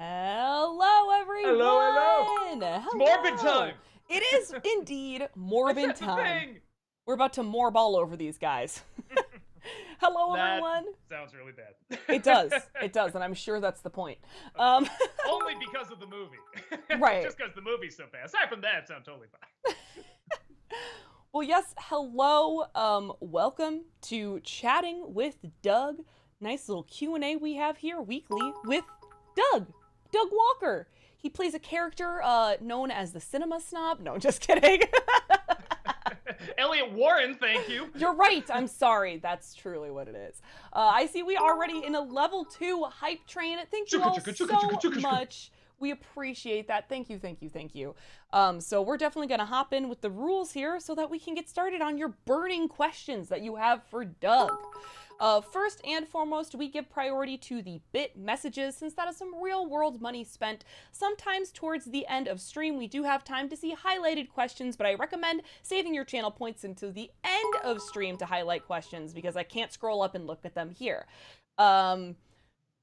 Hello, everyone! Hello, hello. It's Morbid Hello! time. It is indeed I Morbid said the time. thing. We're about to morb all over these guys. Hello, That everyone! sounds really bad. It does, and I'm sure that's the point. Um, Only because of the movie. Right. Just because the movie's so bad. Aside from that, it sounds totally fine. well, yes, hello. Welcome to Chatting with Doug. Nice little Q&A we have here weekly with Doug Walker. He plays a character known as the Cinema Snob. No, just kidding. Elliot Warren, thank you. You're right. I'm sorry. That's truly what it is. I see we already in a level 2 hype train. Thank you all so much. We appreciate that. Thank you, thank you, thank you. So we're definitely going to hop in with the rules here so that we can get started on your burning questions that you have for Doug. First and foremost, we give priority to the bit messages since that is some real world money spent. Sometimes towards the end of stream, we do have time to see highlighted questions, but I recommend saving your channel points until the end of stream to highlight questions because I can't scroll up and look at them here.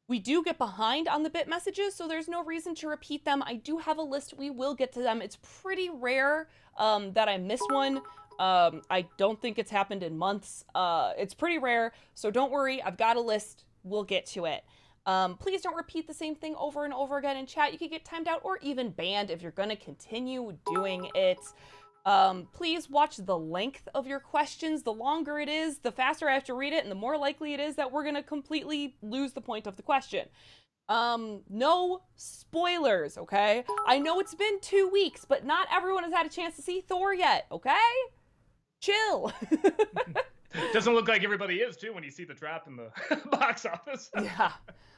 We do get behind on the bit messages, so there's no reason to repeat them. I do have a list. We will get to them. It's pretty rare that I miss one. I don't think it's happened in months. It's pretty rare, so don't worry. I've got a list. We'll get to it. Please don't repeat the same thing over and over again in chat. You could get timed out or even banned if you're going to continue doing it. Please watch the length of your questions. The longer it is, the faster I have to read it, and the more likely it is that we're going to completely lose the point of the question. No spoilers, okay? I know it's been 2 weeks, but not everyone has had a chance to see Thor yet, okay? Chill. Doesn't look like everybody is, too, when you see the drop in the box office. Yeah.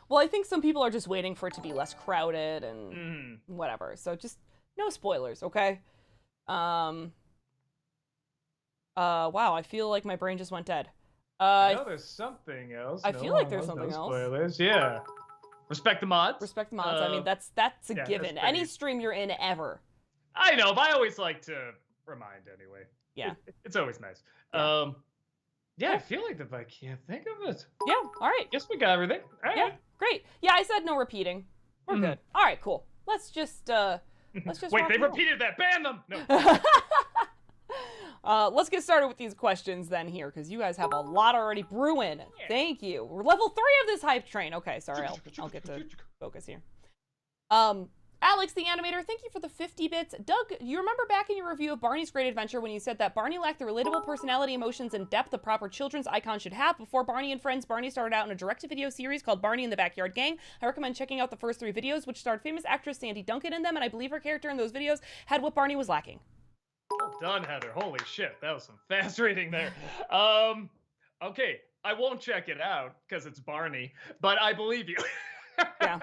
Well, I think some people are just waiting for it to be less crowded and whatever. So just no spoilers, okay? Wow, I feel like my brain just went dead. I know there's something else. I feel like there's something else. Spoilers, yeah. Respect the mods. Respect the mods. I mean, that's a given. Any stream you're in ever. I know, but I always like to remind anyway. Yeah. It's always nice. Yeah. Yeah, I feel like if I can't think of it. Yeah, all right. Guess we got everything. All right. Yeah, great. Yeah, I said no repeating. We're good. All right, cool. Let's just Wait, they repeated that. Ban them. No. Let's get started with these questions then here, because you guys have a lot already brewing. Yeah. Thank you. We're level 3 of this hype train. Okay, sorry, I'll get to focus here. Alex, the animator, thank you for the 50 bits. Doug, you remember back in your review of Barney's Great Adventure when you said that Barney lacked the relatable personality, emotions, and depth a proper children's icon should have? Before Barney and Friends, Barney started out in a direct-to-video series called Barney and the Backyard Gang. I recommend checking out the first 3 videos, which starred famous actress Sandy Duncan in them, and I believe her character in those videos had what Barney was lacking. Well done, Heather. Holy shit, that was some fast reading there. Okay, I won't check it out because it's Barney, but I believe you. Yeah.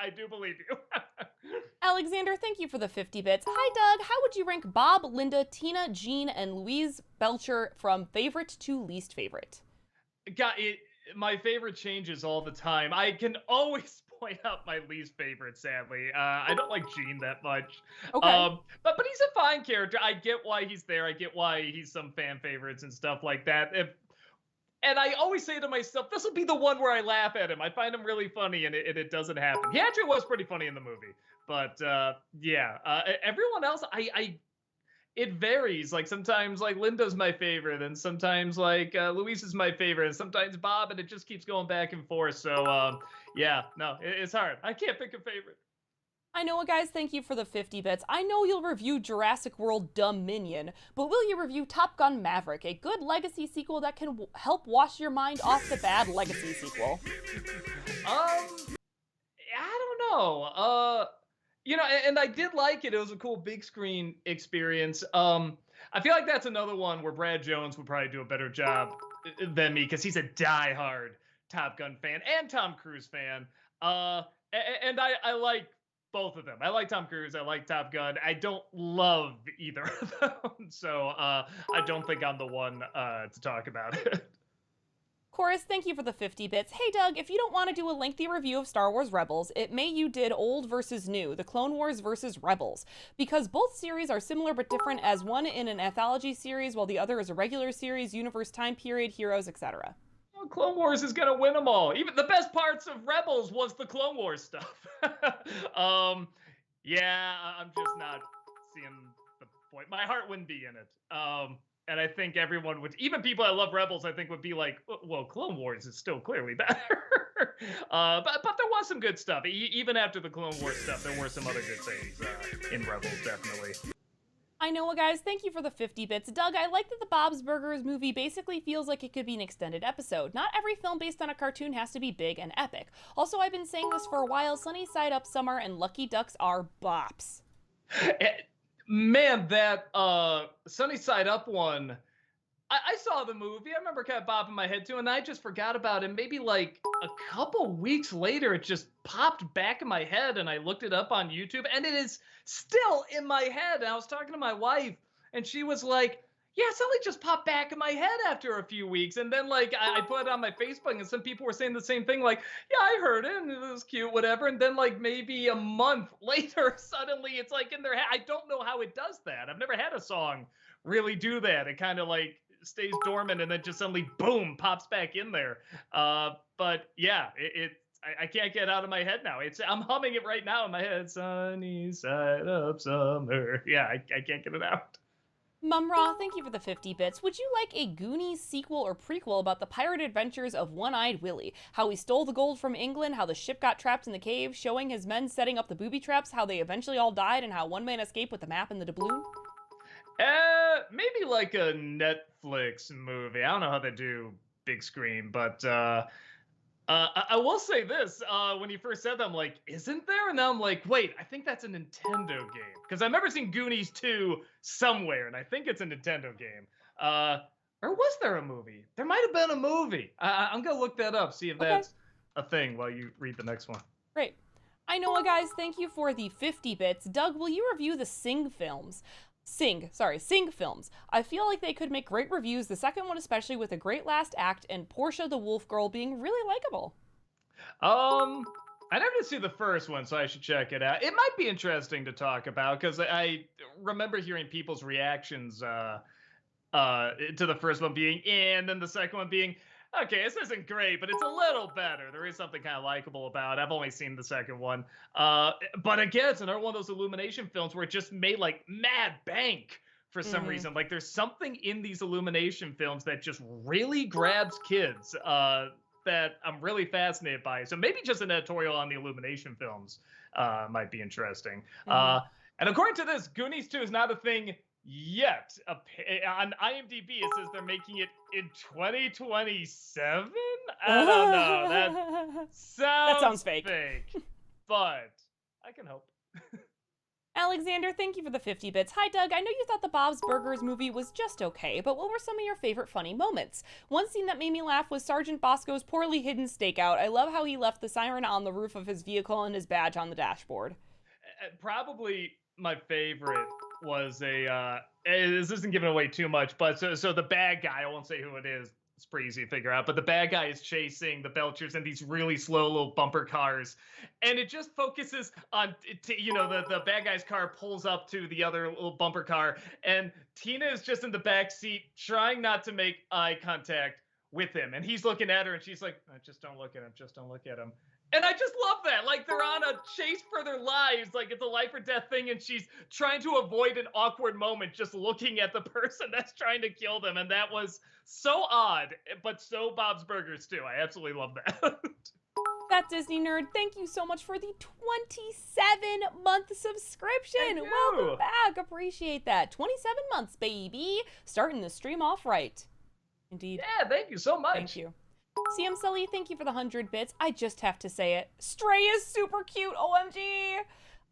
I do believe you. Alexander, thank you for the 50 bits. Hi, Doug. How would you rank Bob, Linda, Tina, Jean, and Louise Belcher from favorite to least favorite? God, my favorite changes all the time. I can always point out my least favorite, sadly. I don't like Jean that much. Okay. But he's a fine character. I get why he's there. I get why he's some fan favorites and stuff like that. And I always say to myself, this will be the one where I laugh at him. I find him really funny, and it doesn't happen. He actually was pretty funny in the movie. But, yeah. Everyone else, it varies. Like, sometimes, like, Linda's my favorite, and sometimes, like, Louise is my favorite, and sometimes Bob, and it just keeps going back and forth. So, yeah. No, it's hard. I can't pick a favorite. I know it, guys. Thank you for the 50 bits. I know you'll review Jurassic World Dominion, but will you review Top Gun Maverick, a good legacy sequel that can help wash your mind off the bad legacy sequel? I don't know. You know, and I did like it. It was a cool big screen experience. I feel like that's another one where Brad Jones would probably do a better job than me because he's a diehard Top Gun fan and Tom Cruise fan. And I like both of them. I like Tom Cruise. I like Top Gun. I don't love either of them. So I don't think I'm the one to talk about it. Chorus, thank you for the 50 bits. Hey, Doug, if you don't want to do a lengthy review of Star Wars Rebels, it may you did old versus new, the Clone Wars versus Rebels, because both series are similar but different, as one in an anthology series while the other is a regular series, universe, time period, heroes, etc. Clone Wars is gonna win them all. Even the best parts of Rebels was the Clone Wars stuff. Yeah, I'm just not seeing the point. My heart wouldn't be in it. And I think everyone would, even people that love Rebels, I think would be like, well, Clone Wars is still clearly better. But there was some good stuff. Even after the Clone Wars stuff, there were some other good things in Rebels, definitely. I know, guys, thank you for the 50 bits. Doug, I like that the Bob's Burgers movie basically feels like it could be an extended episode. Not every film based on a cartoon has to be big and epic. Also, I've been saying this for a while, Sunny Side Up Summer and Lucky Ducks are bops. Man, that Sunny Side Up one, I saw the movie. I remember kind of bopping my head to, and I just forgot about it. Maybe like a couple weeks later, it just popped back in my head, and I looked it up on YouTube, and it is still in my head. And I was talking to my wife, and she was like, yeah, it suddenly just popped back in my head after a few weeks. And then like I put it on my Facebook, and some people were saying the same thing, like, yeah, I heard it, and it was cute, whatever. And then like maybe a month later, suddenly it's like in their head. I don't know how it does that. I've never had a song really do that. It kind of like stays dormant and then just suddenly boom pops back in there. But yeah, I can't get it out of my head now. I'm humming it right now in my head. Sunny side up summer. Yeah, I can't get it out. Mumra, thank you for the 50 bits. Would you like a Goonies sequel or prequel about the pirate adventures of One-Eyed Willie? How he stole the gold from England, how the ship got trapped in the cave, showing his men setting up the booby traps, how they eventually all died, and how one man escaped with the map and the doubloon? Maybe like a Netflix movie. I don't know how they do big screen, but I will say this. When you first said that, I'm like, isn't there? And now I'm like, wait, I think that's a Nintendo game. Because I've never seen Goonies 2 somewhere, and I think it's a Nintendo game. Or was there a movie? There might have been a movie. I'm going to look that up, see if that's a thing while you read the next one. Great. I know, guys, thank you for the 50 bits. Doug, will you review the Sing films? Sing films. I feel like they could make great reviews, the second one especially, with a great last act and Portia the Wolf Girl being really likable. I never did see the first one, so I should check it out. It might be interesting to talk about, because I remember hearing people's reactions to the first one being and then the second one being, okay, this isn't great, but it's a little better. There is something kind of likable about it. I've only seen the second one. But again, it's another one of those Illumination films where it just made like mad bank for some reason. Like there's something in these Illumination films that just really grabs kids that I'm really fascinated by. So maybe just an editorial on the Illumination films might be interesting. And according to this, Goonies 2 is not a thing yet. On IMDb, it says they're making it in 2027? I don't know. That sounds fake. But I can hope. Alexander, thank you for the 50 bits. Hi, Doug. I know you thought the Bob's Burgers movie was just okay, but what were some of your favorite funny moments? One scene that made me laugh was Sergeant Bosco's poorly hidden stakeout. I love how he left the siren on the roof of his vehicle and his badge on the dashboard. Probably my favorite was this isn't giving away too much, but so the bad guy, I won't say who it is, it's pretty easy to figure out, but the bad guy is chasing the Belchers in these really slow little bumper cars, and it just focuses on, the bad guy's car pulls up to the other little bumper car, and Tina is just in the back seat trying not to make eye contact with him, and he's looking at her, and she's like, just don't look at him. And I just love that. Like, they're on a chase for their lives. Like, it's a life or death thing, and she's trying to avoid an awkward moment just looking at the person that's trying to kill them. And that was so odd, but so Bob's Burgers, too. I absolutely love that. That Disney Nerd, thank you so much for the 27-month subscription. Welcome back. Appreciate that. 27 months, baby. Starting the stream off right. Indeed. Yeah, thank you so much. Thank you. CM Sully, thank you for the 100 bits. I just have to say it. Stray is super cute, OMG.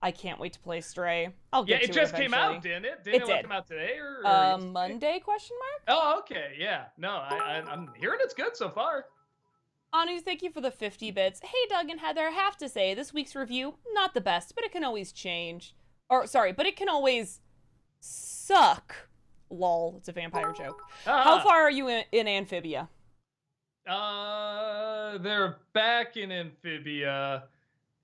I can't wait to play Stray. I'll get to it eventually. Came out, didn't it? Didn't it come out today? Or Monday, question mark? Oh, okay, yeah. No, I'm hearing it's good so far. Anu, thank you for the 50 bits. Hey, Doug and Heather, have to say, this week's review, not the best, but it can always change. But it can always suck. Lol, it's a vampire joke. How far are you in Amphibia? They're back in Amphibia,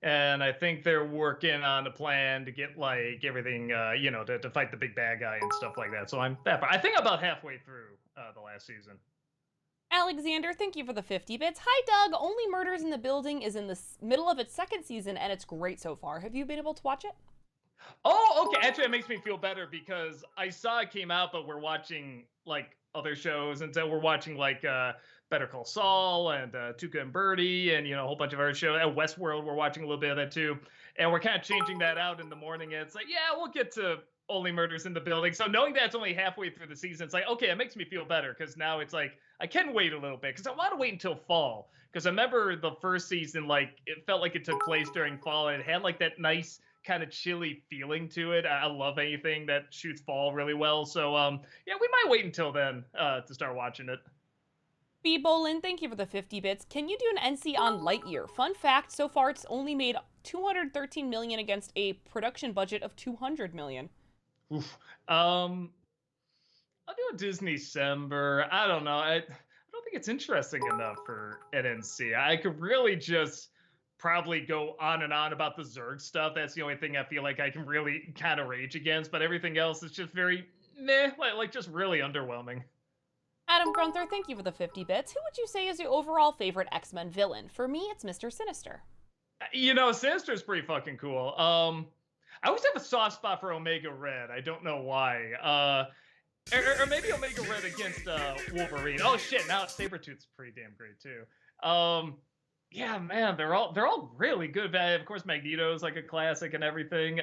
and I think they're working on a plan to get like everything, to fight the big bad guy and stuff like that. So I'm that far. I think I'm about halfway through the last season. Alexander, thank you for the 50 bits. Hi, Doug. Only Murders in the Building is in the middle of its second season, and it's great so far. Have you been able to watch it? Oh, okay. Actually, it makes me feel better because I saw it came out, but we're watching like other shows, and so we're watching like Better Call Saul and Tuca and Birdie, and a whole bunch of other shows. At Westworld, we're watching a little bit of that too, and we're kind of changing that out in the morning. And it's like, yeah, we'll get to Only Murders in the Building. So knowing that's only halfway through the season, it's like, okay, it makes me feel better because now it's like I can wait a little bit because I want to wait until fall. Because I remember the first season, like it felt like it took place during fall, and it had like that nice kind of chilly feeling to it. I love anything that shoots fall really well. So yeah, we might wait until then to start watching it. B. Bolin, thank you for the 50 bits. Can you do an NC on Lightyear? Fun fact, so far it's only made $213 million against a production budget of $200 million. Oof. I'll do a Disney December. I don't know. I don't think it's interesting enough for an NC. I could really just probably go on and on about the Zurg stuff. That's the only thing I feel like I can really kind of rage against. But everything else is just very meh, like just really underwhelming. Adam Grunther, thank you for the 50 bits. Who would you say is your overall favorite X-Men villain? For me, it's Mr. Sinister. Sinister's pretty fucking cool. I always have a soft spot for Omega Red. I don't know why. Or maybe Omega Red against Wolverine. Oh shit! Now Sabretooth's pretty damn great too. Yeah, man, they're all really good. Of course, Magneto's like a classic and everything.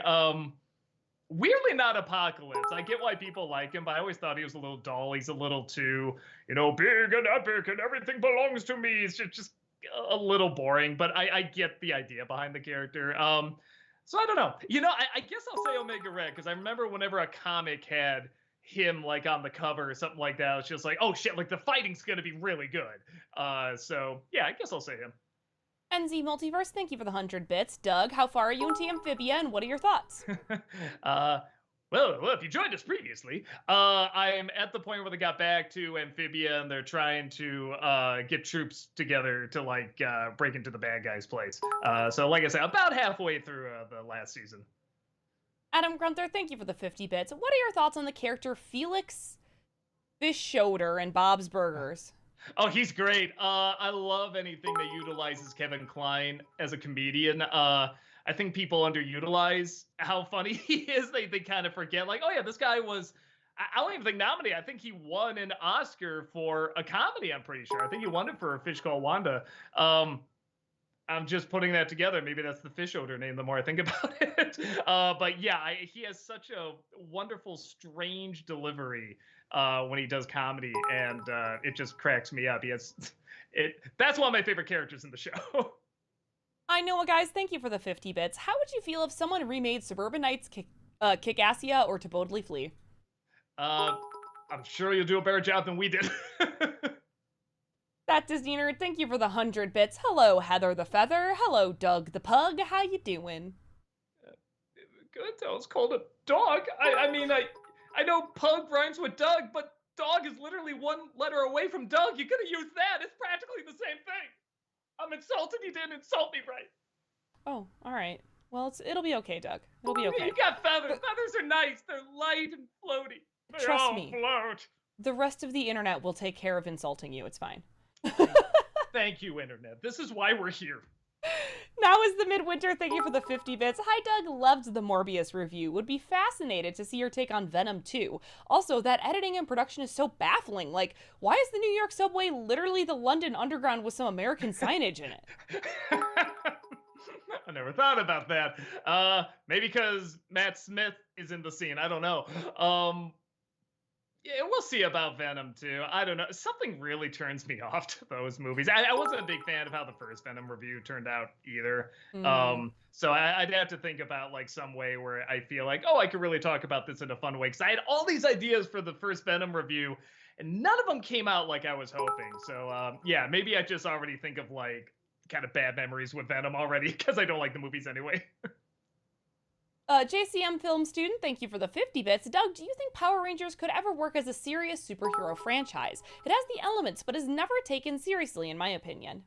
Weirdly not Apocalypse. I get why people like him, but I always thought he was a little dull. He's a little too, big and epic and everything belongs to me. It's just a little boring, but I get the idea behind the character. So I don't know. I guess I'll say Omega Red because I remember whenever a comic had him like on the cover or something like that, it's just like, oh shit, like the fighting's gonna be really good. So yeah, I guess I'll say him. NZ Multiverse, thank you for the 100 bits. Doug, how far are you into Amphibia and what are your thoughts? Well, if you joined us previously, I'm at the point where they got back to Amphibia and they're trying to get troops together to like break into the bad guy's place. So like I said, about halfway through the last season. Adam Grunther, thank you for the 50 bits. What are your thoughts on the character Felix Fischoeder in Bob's Burgers? Oh, he's great. I love anything that utilizes Kevin Kline as a comedian. I think people underutilize how funny he is. They kind of forget, like, oh yeah, this guy was, I don't even think nominated. I think he won an Oscar for a comedy, I'm pretty sure. I think he won it for A Fish Called Wanda. I'm just putting that together. Maybe that's the fish odor name the more I think about it. But yeah, he has such a wonderful, strange delivery when he does comedy, and it just cracks me up. That's one of my favorite characters in the show. I know, guys. Thank you for the 50 bits. How would you feel if someone remade Suburban Nights Kickassia or To Boldly Flee? I'm sure you'll do a better job than we did. That Disney nerd, thank you for the 100 bits. Hello, Heather the Feather. Hello, Doug the Pug. How you doing? Good. I was called a dog. I mean, I know Pug rhymes with Doug, but dog is literally one letter away from Doug. You could have used that. It's practically the same thing. I'm insulted you didn't insult me right. Oh, all right. Well, it'll be okay, Doug. It'll be okay. You got feathers. Feathers are nice. They're light and floaty. Trust me. Float. The rest of the internet will take care of insulting you. It's fine. Thank you, internet. This is why we're here. Now is the midwinter. Thank you for the 50 bits. Hi, Doug. Loved the Morbius review. Would be fascinated to see your take on Venom 2. Also, that editing and production is so baffling. Like, why is the New York subway literally the London Underground with some American signage in it? I never thought about that. Maybe because Matt Smith is in the scene. I don't know. Yeah, we'll see about Venom too. I don't know. Something really turns me off to those movies. I wasn't a big fan of how the first Venom review turned out either. So I'd have to think about like some way where I feel like, oh, I could really talk about this in a fun way. Because I had all these ideas for the first Venom review, and none of them came out like I was hoping. So yeah, maybe I just already think of like kind of bad memories with Venom already because I don't like the movies anyway. JCM film student, thank you for the 50 bits. Doug, do you think Power Rangers could ever work as a serious superhero franchise? It has the elements, but is never taken seriously, in my opinion.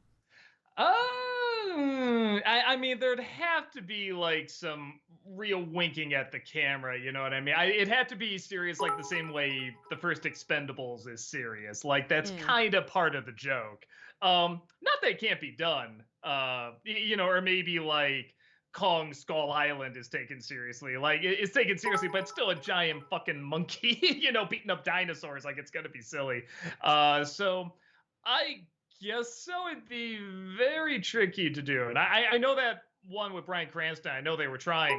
I mean, there'd have to be like some real winking at the camera, you know what I mean? It had to be serious, like the same way the first Expendables is serious. Like that's Mm. kind of part of the joke. Not that it can't be done, you know, or maybe like Kong Skull Island is taken seriously. Like it's taken seriously, but it's still a giant fucking monkey, you know, beating up dinosaurs. Like it's gonna be silly. So I guess so. It'd be very tricky to do. And I know that one with Bryan Cranston, I know they were trying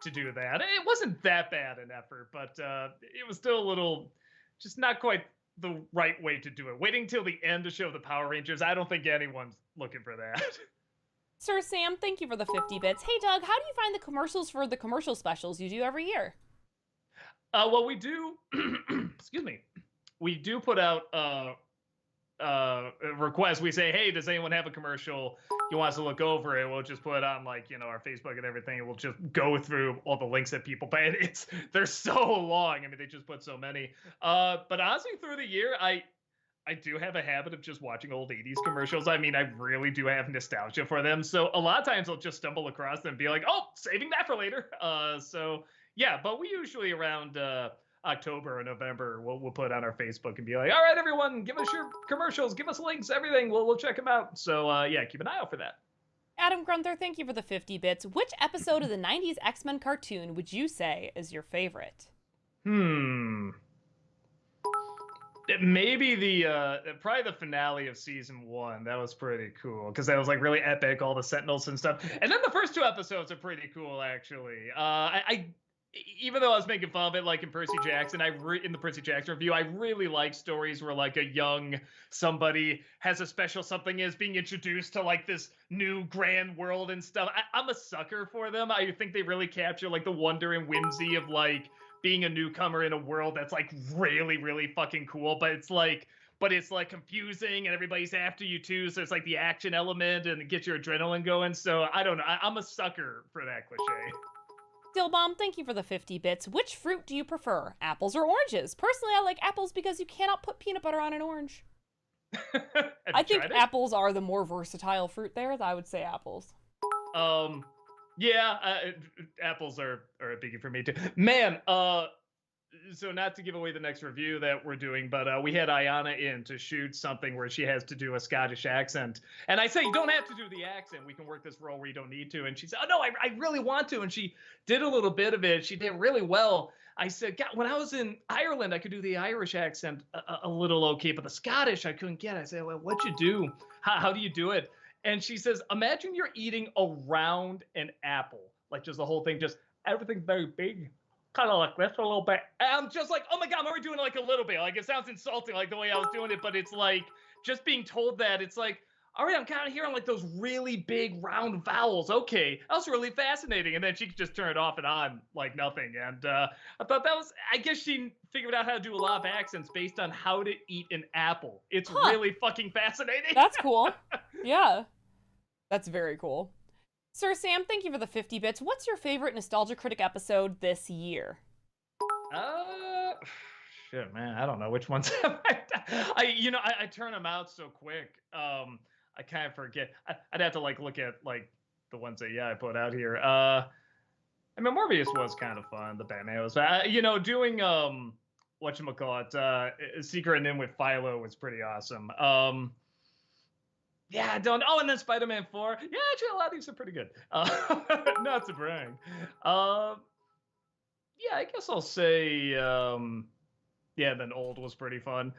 to do that. It wasn't that bad an effort, but it was still a little, just not quite the right way to do it. Waiting till the end to show the Power Rangers, I don't think anyone's looking for that. Sir Sam, thank you for the 50 bits. Hey, Doug, how do you find the commercials for the commercial specials you do every year? Well, we do, excuse me, we do put out requests. We say, hey, does anyone have a commercial you want us to look over it? We'll just put it on like, you know, our Facebook and everything, and we'll just go through all the links that people pay. They're so long. I mean, they just put so many. But honestly, through the year, I do have a habit of just watching old 80s commercials. I mean, I really do have nostalgia for them. So a lot of times I'll just stumble across them and be like, oh, saving that for later. So yeah, but we usually around October or November, we'll put on our Facebook and be like, all right, everyone, give us your commercials, give us links, everything. We'll check them out. So yeah, keep an eye out for that. Adam Grunther, thank you for the 50 bits. Which episode of the 90s X-Men cartoon would you say is your favorite? Maybe probably the finale of season 1. That was pretty cool because that was like really epic, all the Sentinels and stuff. And then the first 2 episodes are pretty cool, actually. I even though I was making fun of it, like in Percy Jackson, in the Percy Jackson review, I really like stories where like a young somebody has a special something, is being introduced to like this new grand world and stuff. I'm a sucker for them. I think they really capture like the wonder and whimsy of like being a newcomer in a world that's like really, really fucking cool, but it's like confusing and everybody's after you too. So it's like the action element and it gets your adrenaline going. So I don't know. I'm a sucker for that cliche. Dillbomb, thank you for the 50 bits. Which fruit do you prefer, apples or oranges? Personally, I like apples because you cannot put peanut butter on an orange. I think apples are the more versatile fruit there. I would say apples. Yeah, apples are a biggie for me too. Man, so not to give away the next review that we're doing, but we had Ayana in to shoot something where she has to do a Scottish accent. And I say, you don't have to do the accent. We can work this role where you don't need to. And she said, oh, no, I really want to. And she did a little bit of it. She did really well. I said, God, when I was in Ireland, I could do the Irish accent a little okay, but the Scottish I couldn't get. I said, well, what'd you do? How do you do it? And she says, imagine you're eating around an apple. Like just the whole thing, just everything's very big. Kind of like this a little bit. And I'm just like, oh my God, I'm already doing it like a little bit. Like it sounds insulting, like the way I was doing it, but it's like just being told that it's like, all right, I'm kind of hearing like those really big round vowels. Okay, that was really fascinating. And then she could just turn it off and on like nothing. And I thought that was, I guess she figured out how to do a lot of accents based on how to eat an apple. It's really fucking fascinating. That's cool. Yeah, that's very cool. Sir Sam, thank you for the 50 bits. What's your favorite Nostalgia Critic episode this year? Shit, man, I don't know which ones. I turn them out so quick. I kind of forget. I'd have to like look at like the ones that I put out here. I mean, Morbius was kind of fun. The Batman was, doing whatchamacallit, Secret and In with Philo was pretty awesome. Yeah, I don't. Oh, and then Spider-Man 4. Yeah, actually, a lot of these are pretty good. Not to brag. Yeah, I guess I'll say. Yeah, then Old was pretty fun.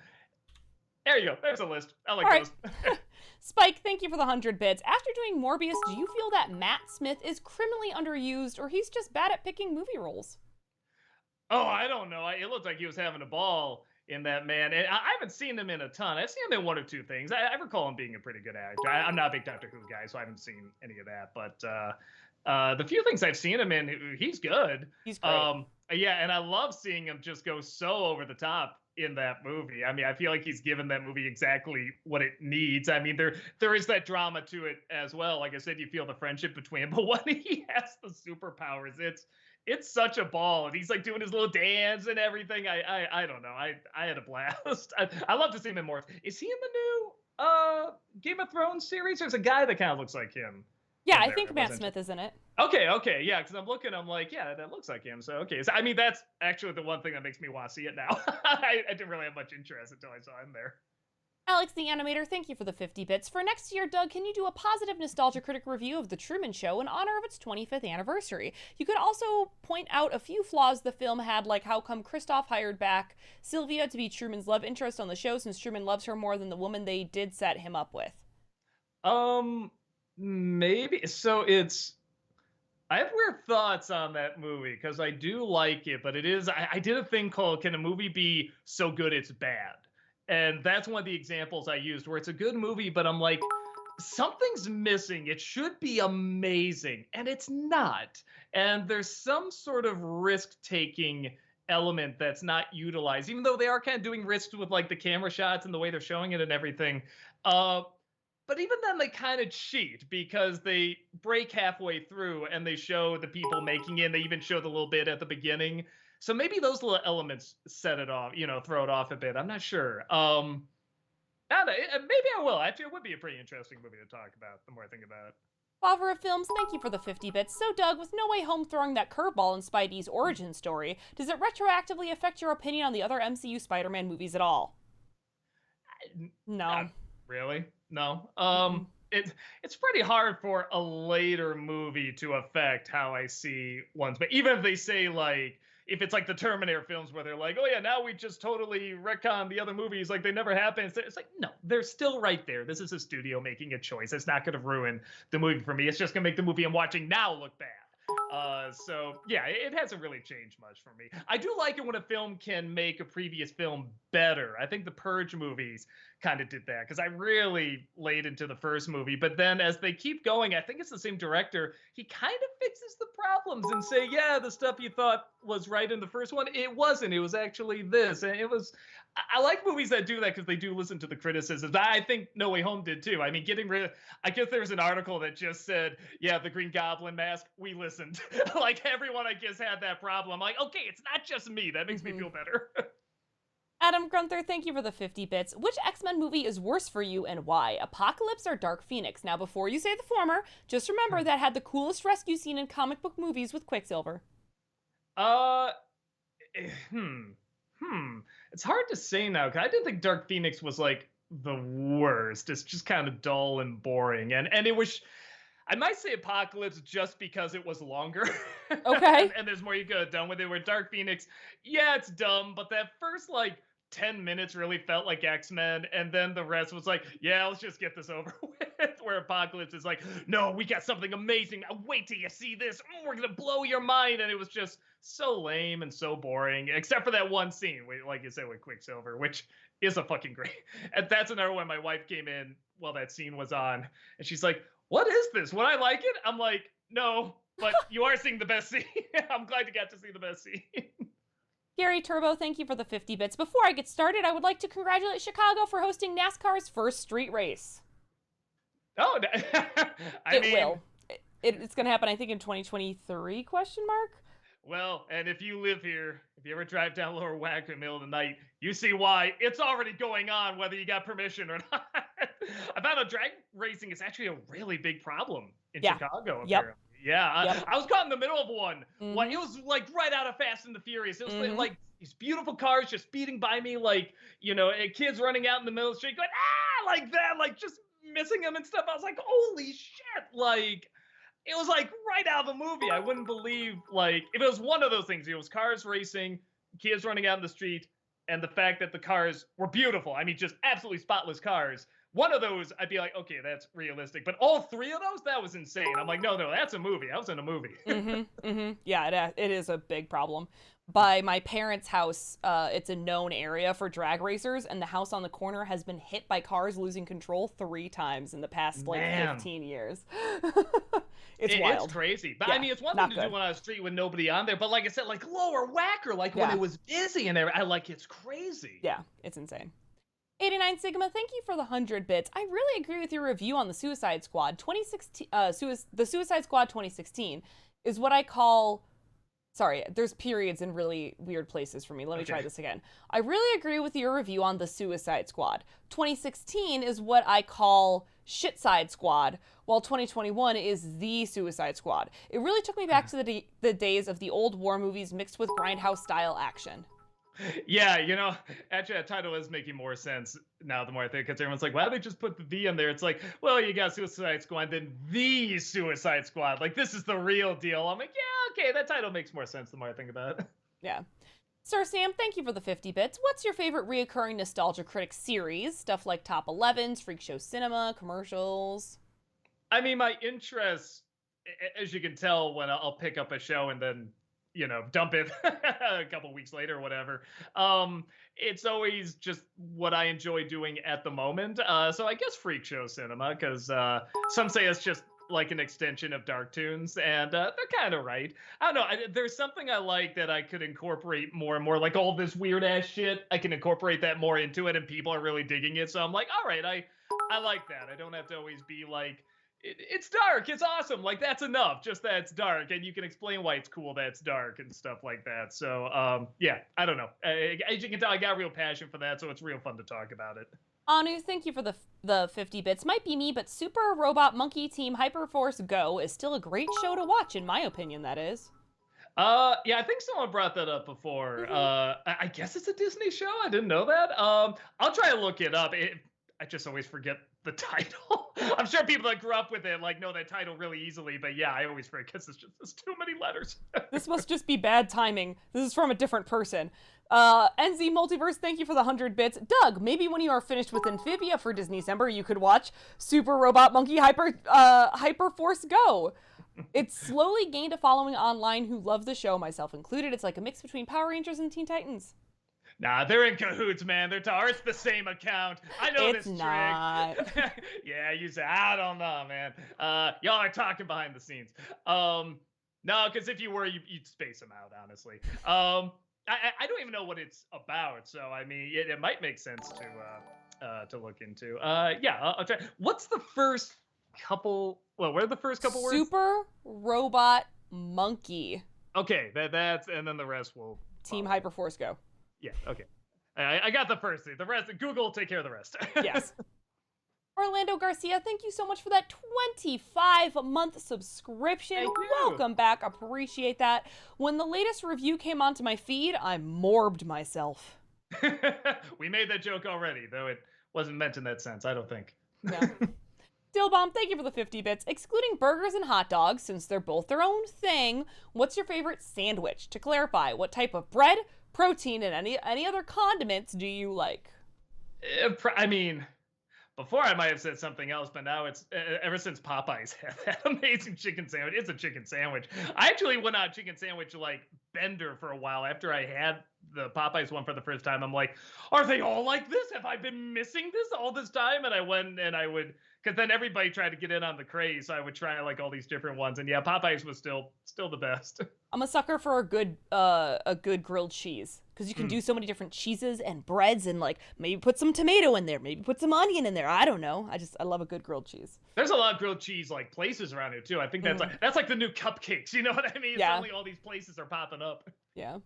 There you go. There's a list. I like those. Spike, thank you for the 100 bits. After doing Morbius, do you feel that Matt Smith is criminally underused, or he's just bad at picking movie roles? Oh, I don't know. It looked like he was having a ball in that, man. And I haven't seen him in a ton. I've seen him in 1 or 2 things. I recall him being a pretty good actor. I'm not a big Doctor Who guy, so I haven't seen any of that. But the few things I've seen him in, he's good. He's great. Yeah, and I love seeing him just go so over the top in that movie. I mean, I feel like he's given that movie exactly what it needs. I mean, there is that drama to it as well. Like I said, you feel the friendship between them. But when he has the superpowers, it's such a ball, and he's like doing his little dance and everything. I don't know. I had a blast. I love to see him in more. Is he in the new Game of Thrones series? There's a guy that kind of looks like him Yeah, in I there. think Matt Smith is in it. Okay, yeah, because I'm looking, I'm like, yeah, that looks like him. So okay, so I mean, that's actually the one thing that makes me want to see it now. I didn't really have much interest until I saw him there. Alex the Animator, thank you for the 50 bits. For next year, Doug, can you do a positive nostalgia critic review of The Truman Show in honor of its 25th anniversary? You could also point out a few flaws the film had, like how come Christof hired back Sylvia to be Truman's love interest on the show since Truman loves her more than the woman they did set him up with. Maybe. So I have weird thoughts on that movie because I do like it, but it is. I did a thing called "Can a movie be so good it's bad?" And that's one of the examples I used where it's a good movie, but I'm like, something's missing. It should be amazing, and it's not. And there's some sort of risk-taking element that's not utilized, even though they are kind of doing risks with like the camera shots and the way they're showing it and everything. But even then, they kind of cheat because they break halfway through and they show the people making it. They even show the little bit at the beginning. So maybe those little elements set it off, throw it off a bit. I'm not sure. I don't know. Maybe I will. Actually, it would be a pretty interesting movie to talk about the more I think about it. Favre of Films, thank you for the 50 bits. So, Doug, with No Way Home throwing that curveball in Spidey's origin story, does it retroactively affect your opinion on the other MCU Spider-Man movies at all? No. Not really? No. It's pretty hard for a later movie to affect how I see ones. But even if they say like, if it's like the Terminator films where they're like, oh yeah, now we just totally retcon the other movies like they never happened. It's like, no, they're still right there. This is a studio making a choice. It's not going to ruin the movie for me. It's just going to make the movie I'm watching now look bad. So yeah, it hasn't really changed much for me. I do like it when a film can make a previous film better. I think the Purge movies kind of did that because I really laid into the first movie, but then as they keep going, I think it's the same director. He kind of fixes the problems and say, yeah, the stuff you thought was right in the first one, it wasn't. It was actually this, and it was. I like movies that do that because they do listen to the criticisms. I think No Way Home did too. I mean, I guess there was an article that just said, yeah, the Green Goblin mask, we listened. Like everyone, I guess, had that problem. I'm like, okay, it's not just me. That makes me feel better. Adam Grunther, thank you for the 50 bits. Which X-Men movie is worse for you and why? Apocalypse or Dark Phoenix? Now, before you say the former, just remember that had the coolest rescue scene in comic book movies with Quicksilver. It's hard to say now because I didn't think Dark Phoenix was like the worst. It's just kind of dull and boring, and it was. I might say Apocalypse just because it was longer. Okay. and there's more you could have done with it. Where Dark Phoenix, yeah, it's dumb, but that first like 10 minutes really felt like X-Men, and then the rest was like, yeah, let's just get this over with. Where Apocalypse is like, no, we got something amazing. Wait till you see this. We're gonna blow your mind. And it was just so lame and so boring, except for that one scene, like you said, with Quicksilver, which is a fucking great. And that's another one. My wife came in while that scene was on, and she's like, what is this? Would I like it? I'm like, no, but you are seeing the best scene. I'm glad you got to see the best scene. Gary Turbo, thank you for the 50 bits. Before I get started, I would like to congratulate Chicago for hosting NASCAR's first street race. Oh, I mean, It's going to happen, I think, in 2023, question mark? Well, and if you live here, if you ever drive down Lower Wacker in the middle of the night, you see why it's already going on, whether you got permission or not. I found out drag racing is actually a really big problem in Chicago, apparently. Yep. Yeah, I was caught in the middle of one. It was like right out of Fast and the Furious. It was like these beautiful cars just speeding by me, like, kids running out in the middle of the street going, like that, like just missing them and stuff. I was like, holy shit, like, it was like right out of the movie. I wouldn't believe, like, if it was one of those things, it was cars racing, kids running out in the street, and the fact that the cars were beautiful. I mean, just absolutely spotless cars. One of those, I'd be like, okay, that's realistic. But all three of those, that was insane. I'm like, no, that's a movie. I was in a movie. Yeah, it is a big problem. By my parents' house, it's a known area for drag racers, and the house on the corner has been hit by cars losing control 3 times in the past, 15 years. It's wild. It's crazy. But I mean, it's one thing to do on a street with nobody on there, but like I said, like Lower Wacker, like when it was busy and it's crazy. Yeah, it's insane. 89 Sigma, thank you for the 100 bits. I really agree with your review on the Suicide Squad. The Suicide Squad 2016 is what I call... Sorry, there's periods in really weird places for me. Let me try this again. I really agree with your review on the Suicide Squad. 2016 is what I call Shit Side Squad, while 2021 is The Suicide Squad. It really took me back to the days of the old war movies mixed with grindhouse style action. Yeah, actually, that title is making more sense now the more I think, because everyone's like, why do they just put the V in there? It's like, well, you got Suicide Squad, then The Suicide Squad. Like, this is the real deal. I'm like, yeah, okay, that title makes more sense the more I think about it. Yeah. Sir Sam, thank you for the 50 bits. What's your favorite reoccurring Nostalgia Critic series? Stuff like Top 11s, Freak Show Cinema, commercials. I mean, my interests, as you can tell, when I'll pick up a show and then dump it a couple weeks later or whatever. It's always just what I enjoy doing at the moment. So I guess Freak Show Cinema, because some say it's just like an extension of Dark Toons, and they're kind of right. I don't know. There's something I like that I could incorporate more and more, like all this weird ass shit. I can incorporate that more into it, and people are really digging it. So I'm like, all right, I like that. I don't have to always be like, it's dark, it's awesome, like that's enough, just that it's dark, and you can explain why it's cool that it's dark and stuff like that. So yeah, I don't know, as you can tell, I got real passion for that, so it's real fun to talk about it. Anu, thank you for the 50 bits. Might be me, but Super Robot Monkey Team Hyperforce Go is still a great show to watch, in my opinion, that is. Yeah, I think someone brought that up before. I guess it's a Disney show, I didn't know that. I'll try to look it up. I just always forget the title. I'm sure people that grew up with it know that title really easily, but yeah, I always forget because there's too many letters. This must just be bad timing. This is from a different person. NZ Multiverse, thank you for the 100 bits. Doug, maybe when you are finished with Amphibia for Disneycember, you could watch Super Robot Monkey Hyperforce Go. It's slowly gained a following online who love the show, myself included. It's like a mix between Power Rangers and Teen Titans. Nah, they're in cahoots, man. It's the same account. I know it's this not. trick. Yeah, you say, I don't know, man. Y'all are talking behind the scenes. No, because if you were, you'd space them out, honestly. I don't even know what it's about, so I mean, it might make sense to look into. Yeah, I'll try. What's the first couple? Well, what are the first couple words? Super Robot Monkey. Okay, that's, and then the rest will Team Hyperforce Go. Yeah, okay. I got the first thing. The rest, Google will take care of the rest. Yes. Orlando Garcia, thank you so much for that 25-month subscription. Thank you. Welcome back. Appreciate that. When the latest review came onto my feed, I morbed myself. We made that joke already, though it wasn't meant in that sense, I don't think. Yeah. Dillbomb, thank you for the 50 bits. Excluding burgers and hot dogs, since they're both their own thing, what's your favorite sandwich? To clarify, what type of bread, protein, and any other condiments do you like? I mean, before I might have said something else, but now it's ever since Popeyes had that amazing chicken sandwich. It's a chicken sandwich. I actually went on chicken sandwich bender for a while after I had the Popeyes one for the first time. I'm like, are they all like this? Have I been missing this all this time? And I went and I would, because then everybody tried to get in on the craze, so I would try all these different ones. And yeah, Popeyes was still the best. I'm a sucker for a good grilled cheese, because you can do so many different cheeses and breads, and maybe put some tomato in there, maybe put some onion in there. I don't know. I love a good grilled cheese. There's a lot of grilled cheese places around here too. I think that's like the new cupcakes. You know what I mean? Yeah. Suddenly all these places are popping up. Yeah.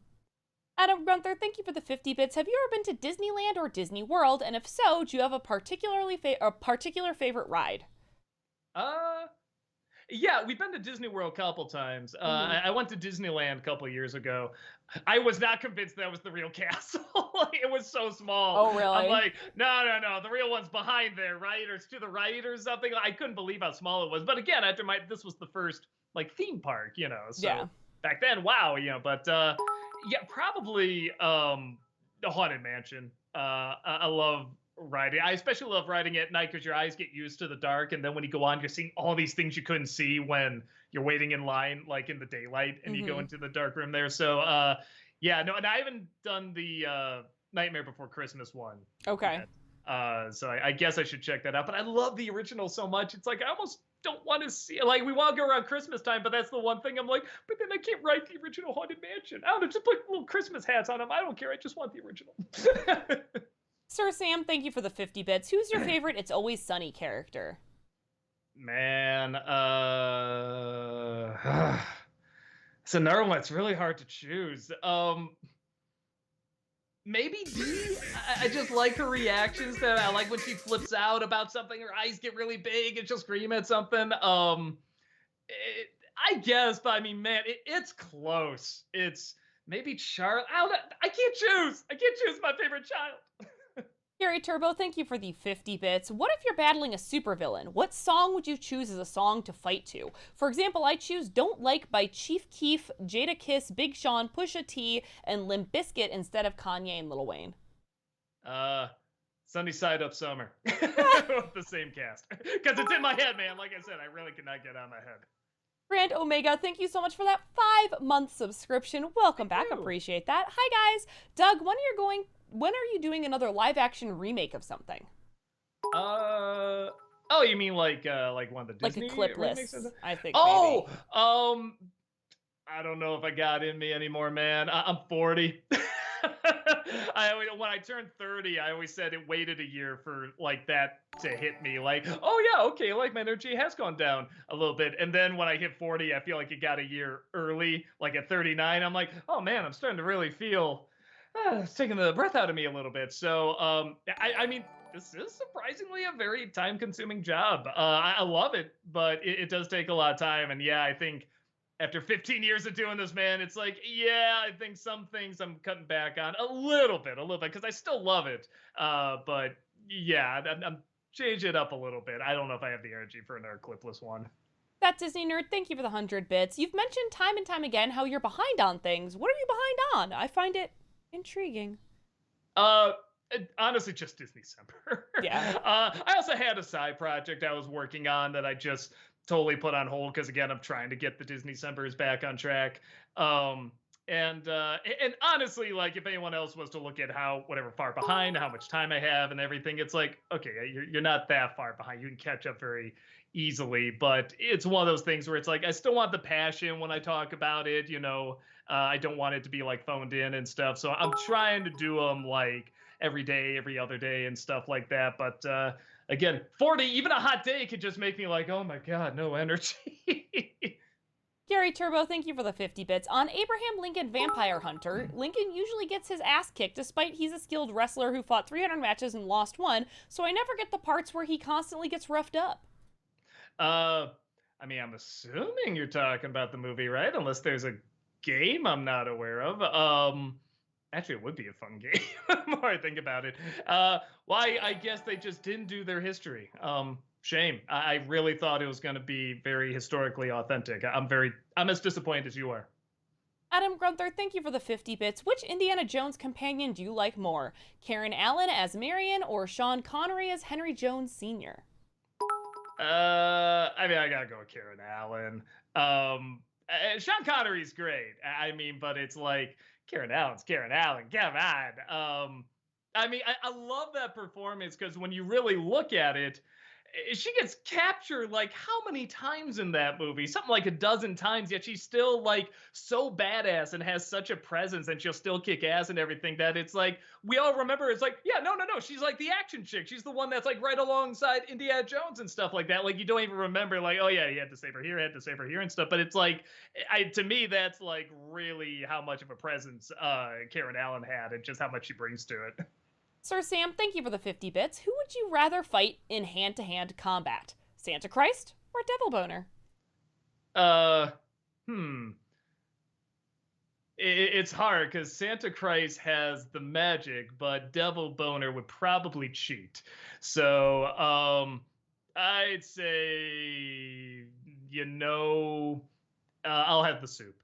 Adam Gunther, thank you for the 50 bits. Have you ever been to Disneyland or Disney World? And if so, do you have a particular favorite ride? Yeah, we've been to Disney World a couple times. I went to Disneyland a couple years ago. I was not convinced that was the real castle. It was so small. Oh, really? I'm like, no, the real one's behind there, right? Or it's to the right or something. I couldn't believe how small it was. But again, this was the first theme park, So yeah. Back then, wow, but yeah, probably the Haunted Mansion. I love riding. I especially love riding at night because your eyes get used to the dark, and then when you go on, you're seeing all these things you couldn't see when you're waiting in line, in the daylight, and you go into the dark room there. So, yeah, no, and I haven't done the Nightmare Before Christmas one. Okay. Yet. So I guess I should check that out. But I love the original so much. It's I almost don't want to see it. We want to go around Christmas time, but that's the one thing I'm like, but then I can't ride the original Haunted Mansion. I don't know, just put little Christmas hats on them. I don't care. I just want the original. Sir Sam, thank you for the 50 bits. Who's your favorite It's Always Sunny character? Man, it's another one. It's really hard to choose. maybe D. I just like her reactions. That I like when she flips out about something. Her eyes get really big and she'll scream at something. It, I guess, but I mean, man, it's close. It's maybe Charlotte. I can't choose. I can't choose my favorite child. Gary Turbo, thank you for the 50 bits. What if you're battling a supervillain? What song would you choose as a song to fight to? For example, I choose Don't Like by Chief Keef, Jada Kiss, Big Sean, Pusha T, and Limp Bizkit instead of Kanye and Lil Wayne. Uh, Sunny Side Up Summer. The same cast. Because it's in my head, man. Like I said, I really cannot get out of my head. Grand Omega, thank you so much for that 5-month subscription. Welcome back, appreciate that. Hi guys, Doug, when are you doing another live action remake of something? Oh, you mean like one of the Disney like a clip list? I think. Oh, maybe. I don't know if I got in me anymore, man. I'm 40. When I turned 30, I always said it waited a year for like that to hit me. Like, oh yeah, okay, like my energy has gone down a little bit. And then when I hit 40, I feel like it got a year early. Like at 39, I'm like, oh man, I'm starting to really feel it's taking the breath out of me a little bit. So, I mean, this is surprisingly a very time-consuming job. I love it, but it does take a lot of time. And yeah, I think after 15 years of doing this, man, it's like, yeah, I think some things I'm cutting back on a little bit, because I still love it. But yeah, I'm changing it up a little bit. I don't know if I have the energy for another clipless one. That Disney Nerd, thank you for the 100 bits. You've mentioned time and time again how you're behind on things. What are you behind on? I find it intriguing. Honestly, just Disney December. Yeah. I also had a side project I was working on that I just totally put on hold because again, I'm trying to get the Disney Decembers back on track. And honestly, like if anyone else was to look at how far behind, how much time I have and everything, it's like, okay, you're not that far behind. You can catch up very easily, but it's one of those things where it's like I still want the passion when I talk about it. I don't want it to be like phoned in and stuff. So I'm trying to do them like every day, every other day, and stuff like that. But again, 40, even a hot day could just make me like, oh my god, no energy. Gary Turbo, thank you for the 50 bits. On Abraham Lincoln Vampire Hunter, Lincoln usually gets his ass kicked despite he's a skilled wrestler who fought 300 matches and lost one, so I never get the parts where he constantly gets roughed up. I mean, I'm assuming you're talking about the movie, right? Unless there's a game I'm not aware of. Actually, it would be a fun game. The more I think about it. I guess they just didn't do their history. Shame. I really thought it was going to be very historically authentic. I'm as disappointed as you are. Adam Grunther, thank you for the 50 bits. Which Indiana Jones companion do you like more? Karen Allen as Marion or Sean Connery as Henry Jones Sr.? I mean, I gotta go with Karen Allen. Sean Connery's great. I mean, but it's like Karen Allen's Karen Allen. Come on. I mean, I love that performance because when you really look at it, she gets captured like how many times in that movie? Something like a dozen times, yet she's still like so badass and has such a presence and she'll still kick ass and everything that it's like we all remember it's like, yeah, no. She's like the action chick. She's the one that's like right alongside Indiana Jones and stuff like that. Like you don't even remember like, oh yeah, he had to save her here, had to save her here and stuff. But it's like to me, that's like really how much of a presence Karen Allen had and just how much she brings to it. Sir Sam, thank you for the 50 bits. Who would you rather fight in hand-to-hand combat? Santa Christ or Devil Boner? It's hard because Santa Christ has the magic, but Devil Boner would probably cheat. So, I'd say, I'll have the soup.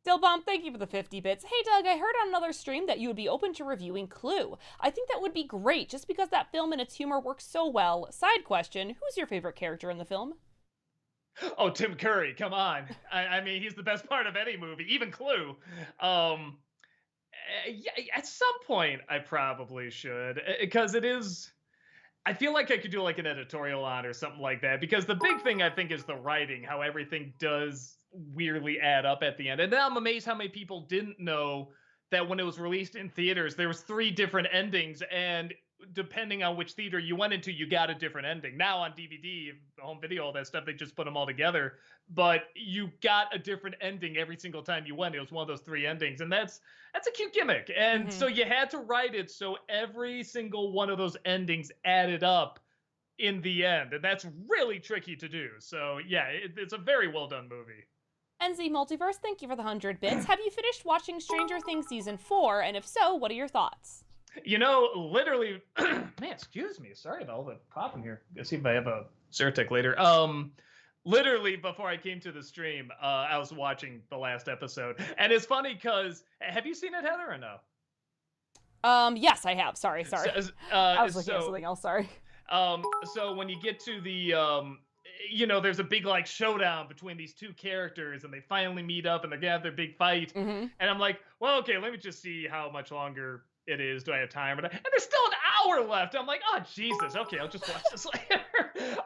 Dillbomb, thank you for the 50 bits. Hey Doug, I heard on another stream that you would be open to reviewing Clue. I think that would be great, just because that film and its humor works so well. Side question, who's your favorite character in the film? Oh, Tim Curry, come on. I mean, he's the best part of any movie, even Clue. Yeah, at some point, I probably should, because it is... I feel like I could do like an editorial on or something like that, because the big thing I think is the writing, how everything does weirdly add up at the end. And then I'm amazed how many people didn't know that when it was released in theaters, there was 3 different endings, and depending on which theater you went into, you got a different ending. Now on DVD, home video, all that stuff, they just put them all together. But you got a different ending every single time you went. It was one of those 3 endings, and that's a cute gimmick. And so you had to write it so every single one of those endings added up in the end, and that's really tricky to do. So yeah, it's a very well done movie. NZ Multiverse, thank you for the 100 bits. Have you finished watching Stranger Things season 4? And if so, what are your thoughts? You know, literally, man, excuse me. Sorry about all the coughing here. Let's see if I have a Zyrtec later. Literally before I came to the stream, I was watching the last episode, and it's funny because have you seen it, Heather, or no? Yes, I have. Sorry. I was looking at something else. Sorry. So when you get to the there's a big like showdown between these 2 characters, and they finally meet up and they have their big fight. And I'm like, well, okay, let me just see how much longer it is. Do I have time? And there's still an hour left. I'm like, oh Jesus, okay, I'll just watch this later.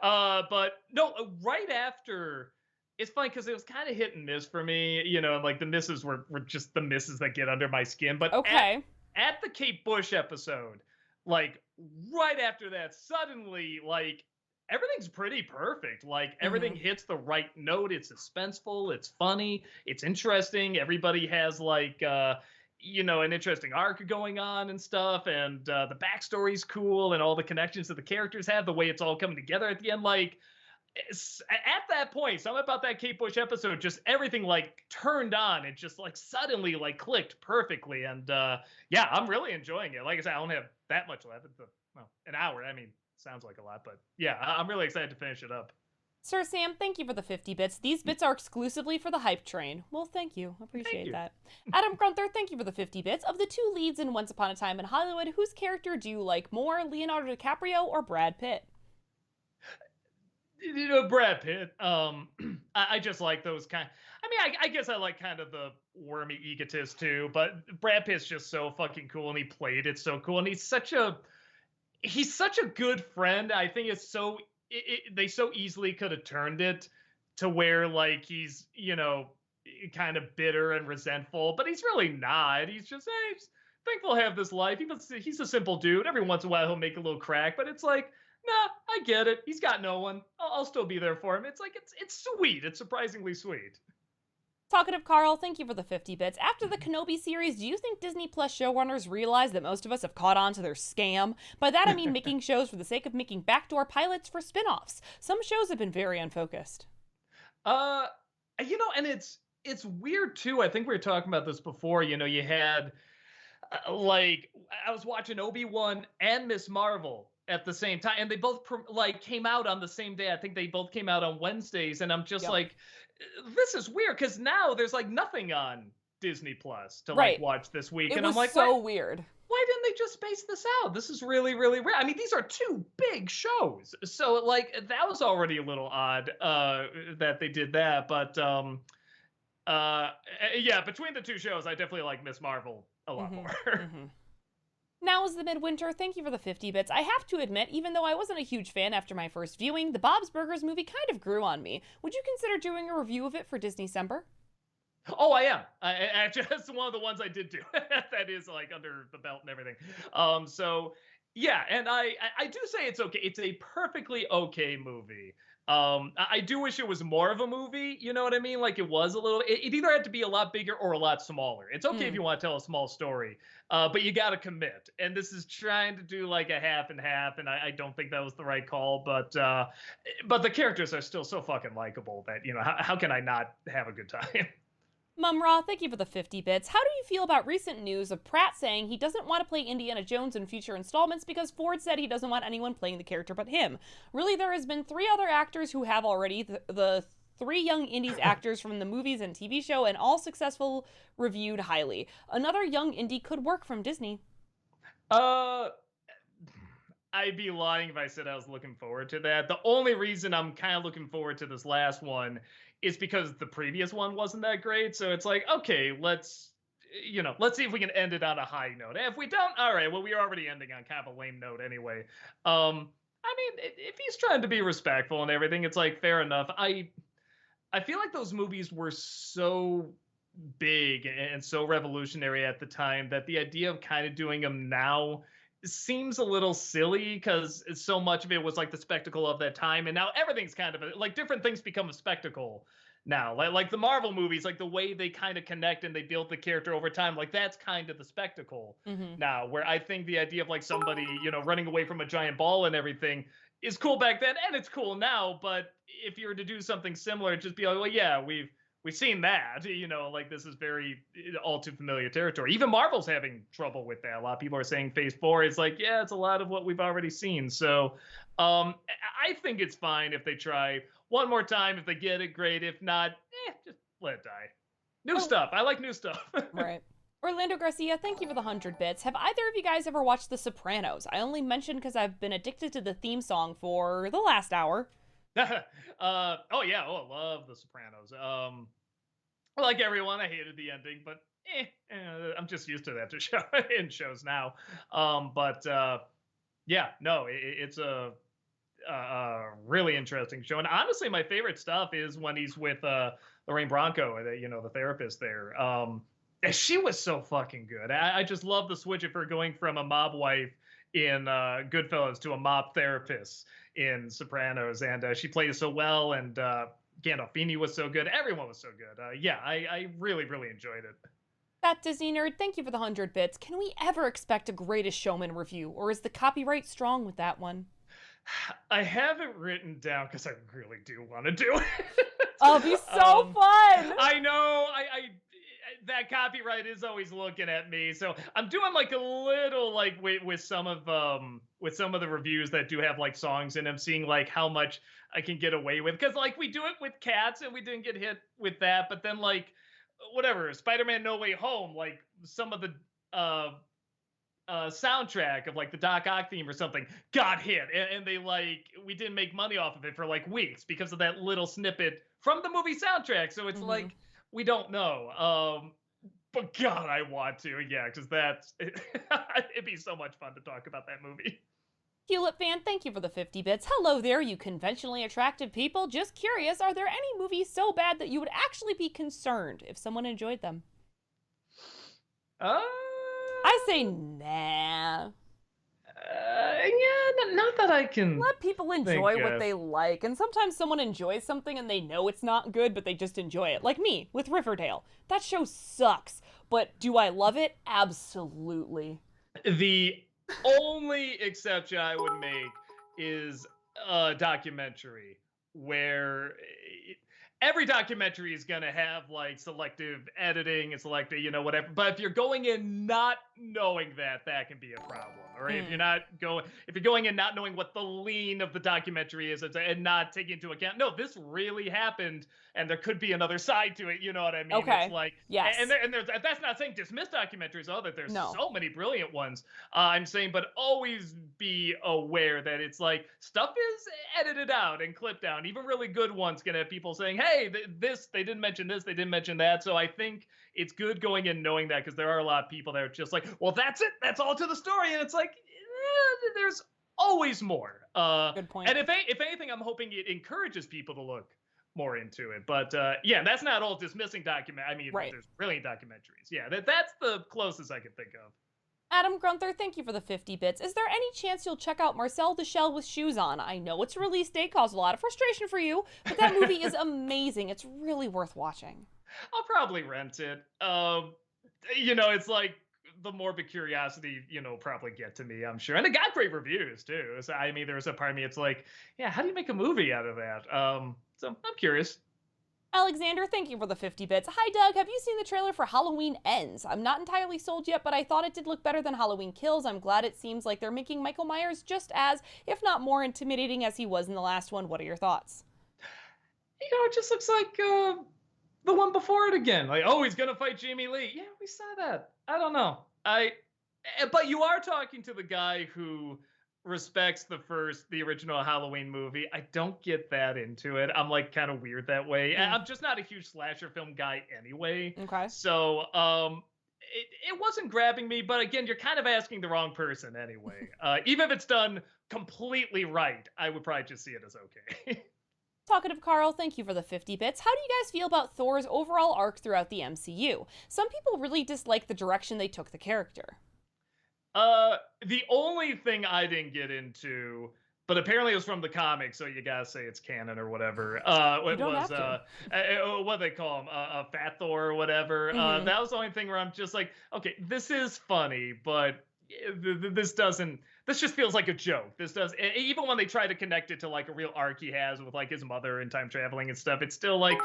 But no, right after, it's funny because it was kind of hit and miss for me, and like the misses were just the misses that get under my skin. But okay, at the Kate Bush episode, like right after that, suddenly like everything's pretty perfect. Like everything hits the right note. It's suspenseful. It's funny. It's interesting. Everybody has like, an interesting arc going on and stuff. And the backstory's cool, and all the connections that the characters have, the way it's all coming together at the end. Like at that point, something about that Kate Bush episode, just everything like turned on. It just like suddenly like clicked perfectly. And yeah, I'm really enjoying it. Like I said, I don't have that much left. It's an hour. I mean, sounds like a lot, but yeah, I'm really excited to finish it up. Sir Sam, thank you for the 50 bits. These bits are exclusively for the hype train. Well, thank you. Appreciate that. Adam Grunther, thank you for the 50 bits. Of the 2 leads in Once Upon a Time in Hollywood, whose character do you like more, Leonardo DiCaprio or Brad Pitt? Brad Pitt. I just like those kind. I mean, I guess I like kind of the wormy egotist too, but Brad Pitt's just so fucking cool, and he played it so cool, and he's such a good friend. I think it's so they so easily could have turned it to where like he's kind of bitter and resentful, but he's really not. He's just he's thankful to have this life. He's a simple dude. Every once in a while he'll make a little crack, but it's like, nah, I get it. He's got no one. I'll still be there for him. It's like it's sweet. It's surprisingly sweet. Talkative Carl, thank you for the 50 bits. After the Kenobi series, do you think Disney Plus showrunners realize that most of us have caught on to their scam? By that I mean making shows for the sake of making backdoor pilots for spin-offs. Some shows have been very unfocused. And it's weird too. I think we were talking about this before. You had like I was watching Obi-Wan and Miss Marvel at the same time, and they both came out on the same day. I think they both came out on Wednesdays, and I'm just like, this is weird because now there's like nothing on Disney Plus to like watch this week, and I'm like, so weird. Why didn't they just space this out? This is really, really rare. I mean, these are 2 big shows, so like that was already a little odd that they did that. But yeah, between the 2 shows, I definitely like Miss Marvel a lot more. Now is the midwinter. Thank you for the 50 bits. I have to admit, even though I wasn't a huge fan after my first viewing, the Bob's Burgers movie kind of grew on me. Would you consider doing a review of it for Disney-cember? Oh, I am. Actually, that's one of the ones I did do. That is like under the belt and everything. So yeah, and I do say it's okay. It's a perfectly okay movie. I do wish it was more of a movie. You know what I mean? Like it was a little. It either had to be a lot bigger or a lot smaller. It's okay if you want to tell a small story, but you got to commit. And this is trying to do like a half and half, and I don't think that was the right call. But the characters are still so fucking likable that how can I not have a good time? Mumra, thank you for the 50 bits. How do you feel about recent news of Pratt saying he doesn't want to play Indiana Jones in future installments because Ford said he doesn't want anyone playing the character but him? Really, there has been 3 other actors who have already, the 3 young indies actors from the movies and TV show, and all successful, reviewed highly. Another young indie could work from Disney. I'd be lying if I said I was looking forward to that. The only reason I'm kind of looking forward to this last one is because the previous one wasn't that great. So it's like, okay, let's see if we can end it on a high note. If we don't, all right, well, we're already ending on kind of a lame note anyway. I mean, if he's trying to be respectful and everything, it's like, fair enough. I feel like those movies were so big and so revolutionary at the time that the idea of kind of doing them now seems a little silly because so much of it was like the spectacle of that time, and now everything's kind of like different things become a spectacle now. Like the Marvel movies, like the way they kind of connect and they build the character over time, like that's kind of the spectacle Hmm. now. Where I think the idea of like somebody running away from a giant ball and everything is cool back then, and it's cool now. But if you were to do something similar, just be like, well, yeah, we've seen that, like this is very all too familiar territory. Even Marvel's having trouble with that. A lot of people are saying Phase 4 is like, yeah, it's a lot of what we've already seen. So I think it's fine if they try one more time. If they get it, great. If not, just let it die. New stuff. I like new stuff. Right. Orlando Garcia, thank you for the 100 bits. Have either of you guys ever watched The Sopranos? I only mentioned because I've been addicted to the theme song for the last hour. Oh yeah, I love The Sopranos. Like everyone, I hated the ending, but I'm just used to that to show in shows now. But yeah, no, it's really interesting show. And honestly, my favorite stuff is when he's with Lorraine Bracco, the therapist there. And she was so fucking good. I just love the switch of her going from a mob wife in Goodfellas to a mob therapist in Sopranos, and she played it so well. And Gandolfini was so good. Everyone was so good. Yeah, I really, really enjoyed it. That Disney nerd, thank you for the 100 bits. Can we ever expect a Greatest Showman review, or is the copyright strong with that one? I have it written down because I really do want to do it. Oh, it'll be so fun. I know. I that copyright is always looking at me, so I'm doing like a little like with some of the reviews that do have like songs in them, seeing like how much I can get away with, because like we do it with Cats and we didn't get hit with that, but then like whatever Spider-Man No Way Home, like some of the soundtrack of like the Doc Ock theme or something got hit, and they like we didn't make money off of it for like weeks because of that little snippet from the movie soundtrack. So it's like we don't know. But God, I want to, yeah, because it'd be so much fun to talk about that movie. Hewlett fan, thank you for the 50 bits. Hello there, you conventionally attractive people. Just curious, are there any movies so bad that you would actually be concerned if someone enjoyed them? I say nah. Yeah, not that I can. Let people enjoy what they like, and sometimes someone enjoys something and they know it's not good, but they just enjoy it. Like me with Riverdale. That show sucks, but do I love it? Absolutely. The only exception I would make is a documentary where every documentary is going to have like selective editing and selective, whatever. But if you're going in not knowing that can be a problem. Or if you're going in not knowing what the lean of the documentary is and not taking into account, no, this really happened and there could be another side to it. You know what I mean? Okay. It's like, yes. And there's, that's not saying dismiss documentaries. Oh, that there's so many brilliant ones. I'm saying, but always be aware that it's like stuff is edited out and clipped down. Even really good ones can have people saying, hey, they didn't mention this, they didn't mention that. So I think it's good going in knowing that, because there are a lot of people that are just like, well, that's it, that's all to the story. And it's like, there's always more. Good point. And if anything, I'm hoping it encourages people to look more into it. But yeah, that's not all dismissing there's brilliant documentaries. Yeah, that's the closest I can think of. Adam Grunther, thank you for the 50 bits. Is there any chance you'll check out Marcel the Shell with Shoes On? I know its release date caused a lot of frustration for you, but that movie is amazing. It's really worth watching. I'll probably rent it. It's like the morbid curiosity, probably get to me, I'm sure. And it got great reviews too. So, there's a part of me, it's like, yeah, how do you make a movie out of that? So I'm curious. Alexander, thank you for the 50 bits. Hi, Doug. Have you seen the trailer for Halloween Ends? I'm not entirely sold yet, but I thought it did look better than Halloween Kills. I'm glad it seems like they're making Michael Myers just as, if not more intimidating as he was in the last one. What are your thoughts? It just looks like the one before it again. Like, oh, he's going to fight Jamie Lee. Yeah, we saw that. I don't know. But you are talking to the guy who respects the original Halloween movie. I don't get that into it. I'm like kind of weird that way. I'm just not a huge slasher film guy anyway. Okay. So it wasn't grabbing me, but again, you're kind of asking the wrong person anyway. Even if it's done completely right, I would probably just see it as okay. Talkative Carl, thank you for the 50 bits. How do you guys feel about Thor's overall arc throughout the MCU? Some people really dislike the direction they took the character. The only thing I didn't get into, but apparently it was from the comics, so you gotta say it's canon or whatever. You It don't was have to. what they call him, Fat Thor or whatever. Hmm. That was the only thing where I'm just like, okay, this is funny, but this doesn't. This just feels like a joke. This does even when they try to connect it to like a real arc he has with like his mother and time traveling and stuff. It's still like,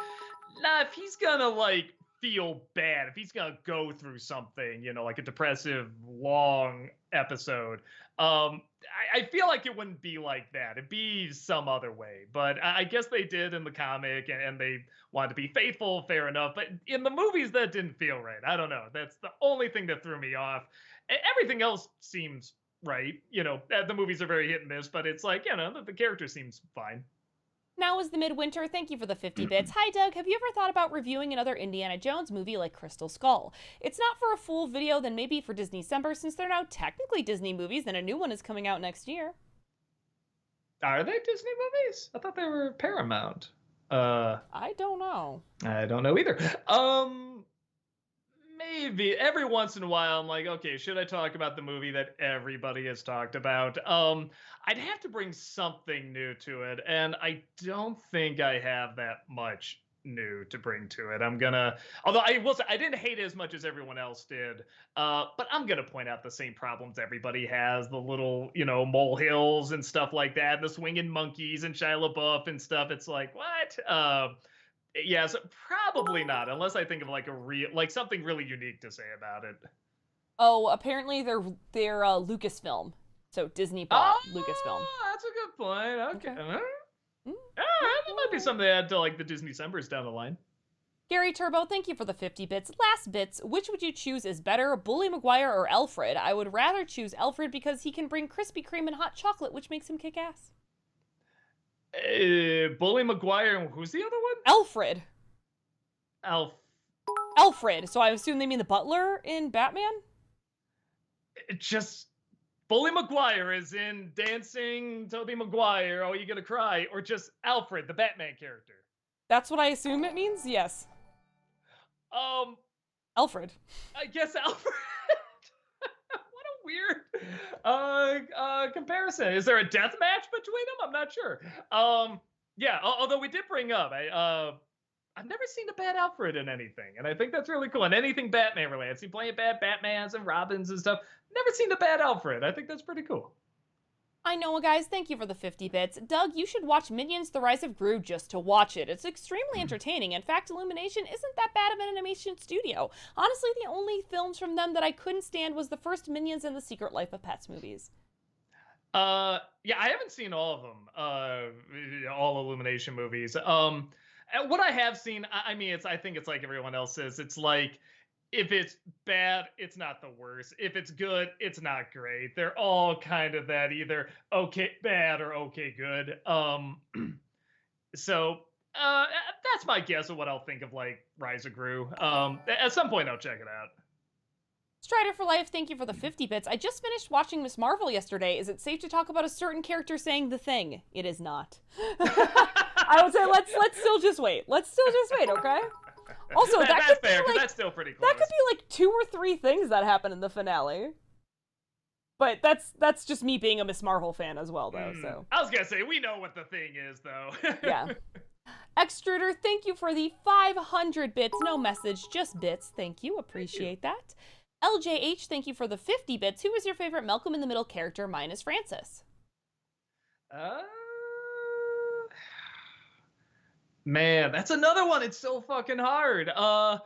nah, if he's gonna like feel bad, if he's gonna go through something, like a depressive, long episode, I feel like it wouldn't be like that. It'd be some other way. But I guess they did in the comic, and they wanted to be faithful, fair enough. But in the movies, that didn't feel right. I don't know. That's the only thing that threw me off. Everything else seems right. The movies are very hit and miss, but it's like, the character seems fine. Now is the midwinter. Thank you for the 50 bits. Hi, Doug. Have you ever thought about reviewing another Indiana Jones movie like Crystal Skull? It's not for a full video, then maybe for Disney December, since they're now technically Disney movies and a new one is coming out next year. Are they Disney movies? I thought they were Paramount. I don't know. I don't know either. Maybe every once in a while I'm like, okay, should I talk about the movie that everybody has talked about? I'd have to bring something new to it, and I don't think I have that much new to bring to it. Although I will say I didn't hate it as much as everyone else did, but I'm gonna point out the same problems everybody has: the little, molehills and stuff like that, the swinging monkeys and Shia LaBeouf and stuff. It's like, what? Yeah, so probably not, unless I think of like something really unique to say about it. Oh, apparently they're Lucasfilm. So Disney bought Lucasfilm. Oh, that's a good point. Okay. Okay. That might be something to add to like the Disney Decembers down the line. Gary Turbo, thank you for the 50 bits. Last bits, which would you choose is better, Bully Maguire or Alfred? I would rather choose Alfred because he can bring Krispy Kreme and hot chocolate, which makes him kick ass. Bully Maguire, and who's the other one? Alfred. Alf. Alfred. So I assume they mean the butler in Batman? Just Bully Maguire is in Dancing Tobey Maguire, Oh You Gonna Cry, or just Alfred, the Batman character? That's what I assume it means? Yes. Alfred. I guess Alfred. What a weird comparison. Is there a death match between them? I'm not sure. Yeah, although we did bring up, I've never seen a bad Alfred in anything, and I think that's really cool. And anything Batman related, I've seen plenty of bad Batmans and Robins and stuff. Never seen a bad Alfred. I think that's pretty cool. I know, guys. Thank you for the 50 bits. Doug, you should watch Minions: The Rise of Gru just to watch it. It's extremely entertaining. In fact, Illumination isn't that bad of an animation studio. Honestly, the only films from them that I couldn't stand was the first Minions and the Secret Life of Pets movies. Yeah, I haven't seen all of them. All Illumination movies. And what I have seen, I mean, I think it's like everyone else says. It's like, if it's bad, it's not the worst. If it's good, it's not great. They're all kind of that, either okay bad or okay good. So that's my guess of what I'll think of like Rise of Gru. At some point I'll check it out. Strider for Life, thank you for the 50 bits. I just finished watching Miss Marvel yesterday. Is it safe to talk about a certain character saying the thing? It is not. I would say let's still just wait. Let's still just wait, okay? Also, that's fair, because that's still pretty close. That could be like 2 or 3 things that happen in the finale. But that's just me being a Miss Marvel fan as well, though. So I was gonna say, we know what the thing is, though. Yeah. Extruder, thank you for the 500 bits. No message, just bits. Thank you. Appreciate that. LJH, thank you for the 50 bits. Who was your favorite Malcolm in the Middle character minus Francis? Man, that's another one. It's so fucking hard. I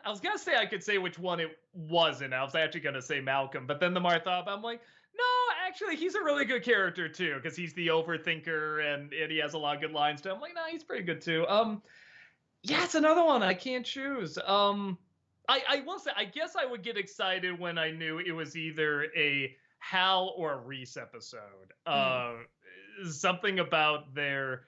was gonna say I could say which one it wasn't. I was actually gonna say Malcolm, but then the more I thought about it, I'm like, no, actually, he's a really good character too, because he's the overthinker and he has a lot of good lines to him. I'm like, no, he's pretty good too. Yeah, it's another one I can't choose. I will say, I guess I would get excited when I knew it was either a Hal or a Reese episode. Something about their,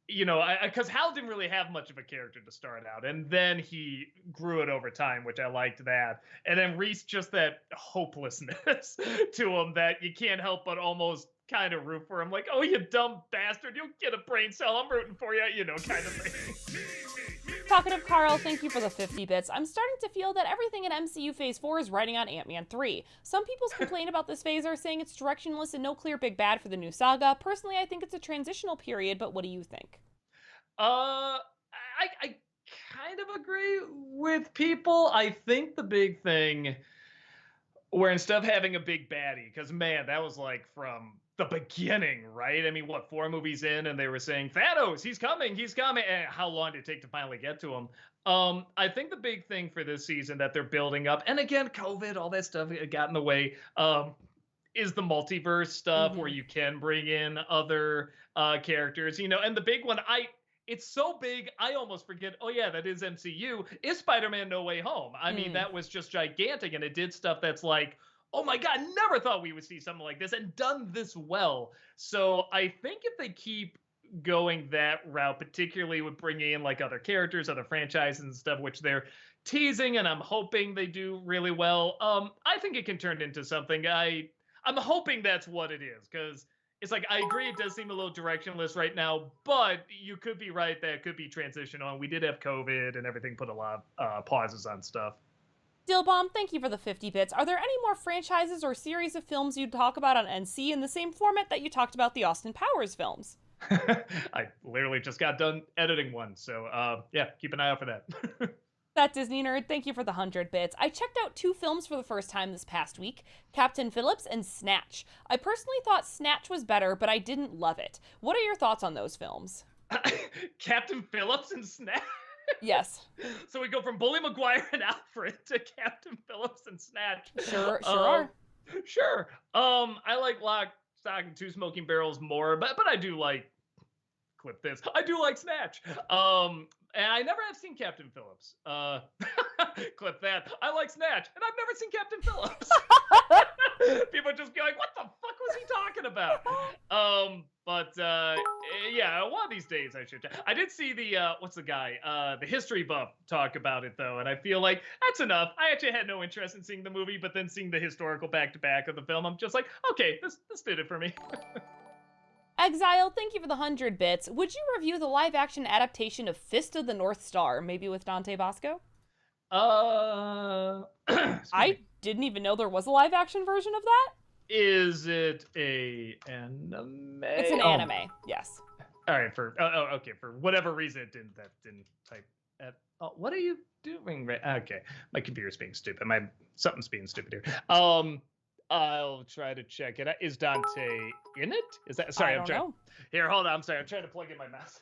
because Hal didn't really have much of a character to start out, and then he grew it over time, which I liked that. And then Reese, just that hopelessness to him that you can't help but almost kind of root for him. Like, oh, you dumb bastard, you'll get a brain cell. I'm rooting for you, kind of thing. Talkative Carl, thank you for the 50 bits. I'm starting to feel that everything in MCU Phase 4 is riding on Ant-Man 3. Some people's complaint about this phase are saying it's directionless and no clear big bad for the new saga. Personally, I think it's a transitional period, but what do you think? I kind of agree with people. I think the big thing where instead of having a big baddie, because man, that was like from the beginning, right? I mean, what, 4 movies in, and they were saying Thanos, he's coming. And how long did it take to finally get to him? I think the big thing for this season that they're building up, and again, COVID, all that stuff got in the way, is the multiverse stuff where you can bring in other characters, and the big one, it's so big, I almost forget, oh yeah, that is MCU, is Spider-Man No Way Home. I mean, that was just gigantic, and it did stuff that's like, oh my God, never thought we would see something like this, and done this well. So I think if they keep going that route, particularly with bringing in like other characters, other franchises and stuff, which they're teasing, and I'm hoping they do really well, I think it can turn into something. I'm hoping that's what it is, because it's like, I agree, it does seem a little directionless right now, but you could be right that it could be transitional. And we did have COVID and everything put a lot of pauses on stuff. Dillbomb, thank you for the 50 bits. Are there any more franchises or series of films you'd talk about on NC in the same format that you talked about the Austin Powers films? I literally just got done editing one, so yeah, keep an eye out for that. That Disney nerd, thank you for the 100 bits. I checked out 2 films for the first time this past week, Captain Phillips and Snatch. I personally thought Snatch was better, but I didn't love it. What are your thoughts on those films? Captain Phillips and Snatch? Yes. So we go from Bully Maguire and Alfred to Captain Phillips and Snatch. Sure are. Sure. I like Lock, Stock, and 2 Smoking Barrels more, but I do like, clip this, I do like Snatch. And I never have seen Captain Phillips. Clip that. I like Snatch, and I've never seen Captain Phillips. People just go like, what the fuck was he talking about? Yeah, one of these days I should. I did see the, what's the guy? The history buff talk about it, though, and I feel like that's enough. I actually had no interest in seeing the movie, but then seeing the historical back-to-back of the film, I'm just like, okay, this did it for me. Exile, thank you for the 100 bits. Would you review the live-action adaptation of Fist of the North Star, maybe with Dante Bosco? I didn't even know there was a live-action version of that. Is it a anime? It's an anime, yes. All right, okay, for whatever reason it didn't type at. Oh, what are you doing? Okay, my computer's being stupid. Something's being stupid here. I'll try to check it out. Is Dante in it? Is that? Sorry, I don't know. Here, hold on. I'm sorry. I'm trying to plug in my mouse.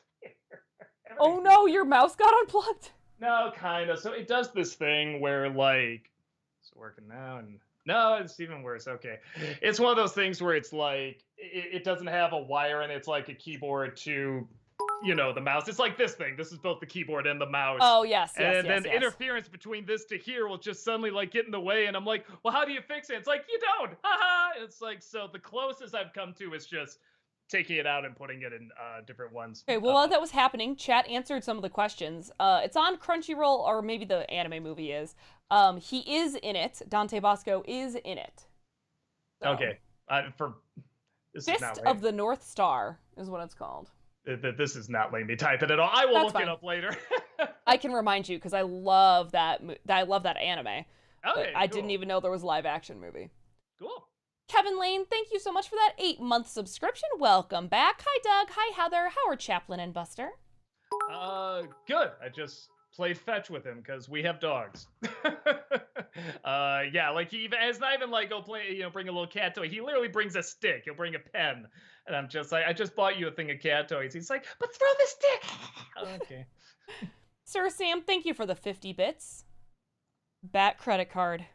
Oh no, your mouse got unplugged. No, kind of. So it does this thing where like it's working now, and no, it's even worse. Okay, it's one of those things where it's like it doesn't have a wire, and it's like a keyboard to, the mouse. It's like this thing. This is both the keyboard and the mouse. Oh, yes. And then interference between this to here will just suddenly like get in the way. And I'm like, well, how do you fix it? It's like, you don't. Haha. It's like, so the closest I've come to is just taking it out and putting it in different ones. Okay, well, while that was happening, chat answered some of the questions. It's on Crunchyroll, or maybe the anime movie is. He is in it. Dante Bosco is in it. So. Okay. Fist of the North Star is what it's called. This is not letting me type it at all. I will look it up later. I can remind you because I love that. I love that anime. Okay, I didn't even know there was a live action movie. Cool. Kevin Lane, thank you so much for that 8-month subscription. Welcome back. Hi, Doug. Hi, Heather. How are Chaplin and Buster? Good. I just played fetch with him because we have dogs. Yeah, like it's not even like go play, bring a little cat toy. He literally brings a stick. He'll bring a pen, and I'm just like, I just bought you a thing of cat toys. He's like, but throw the stick. Okay. Sir Sam, thank you for the 50 bits. Bat credit card.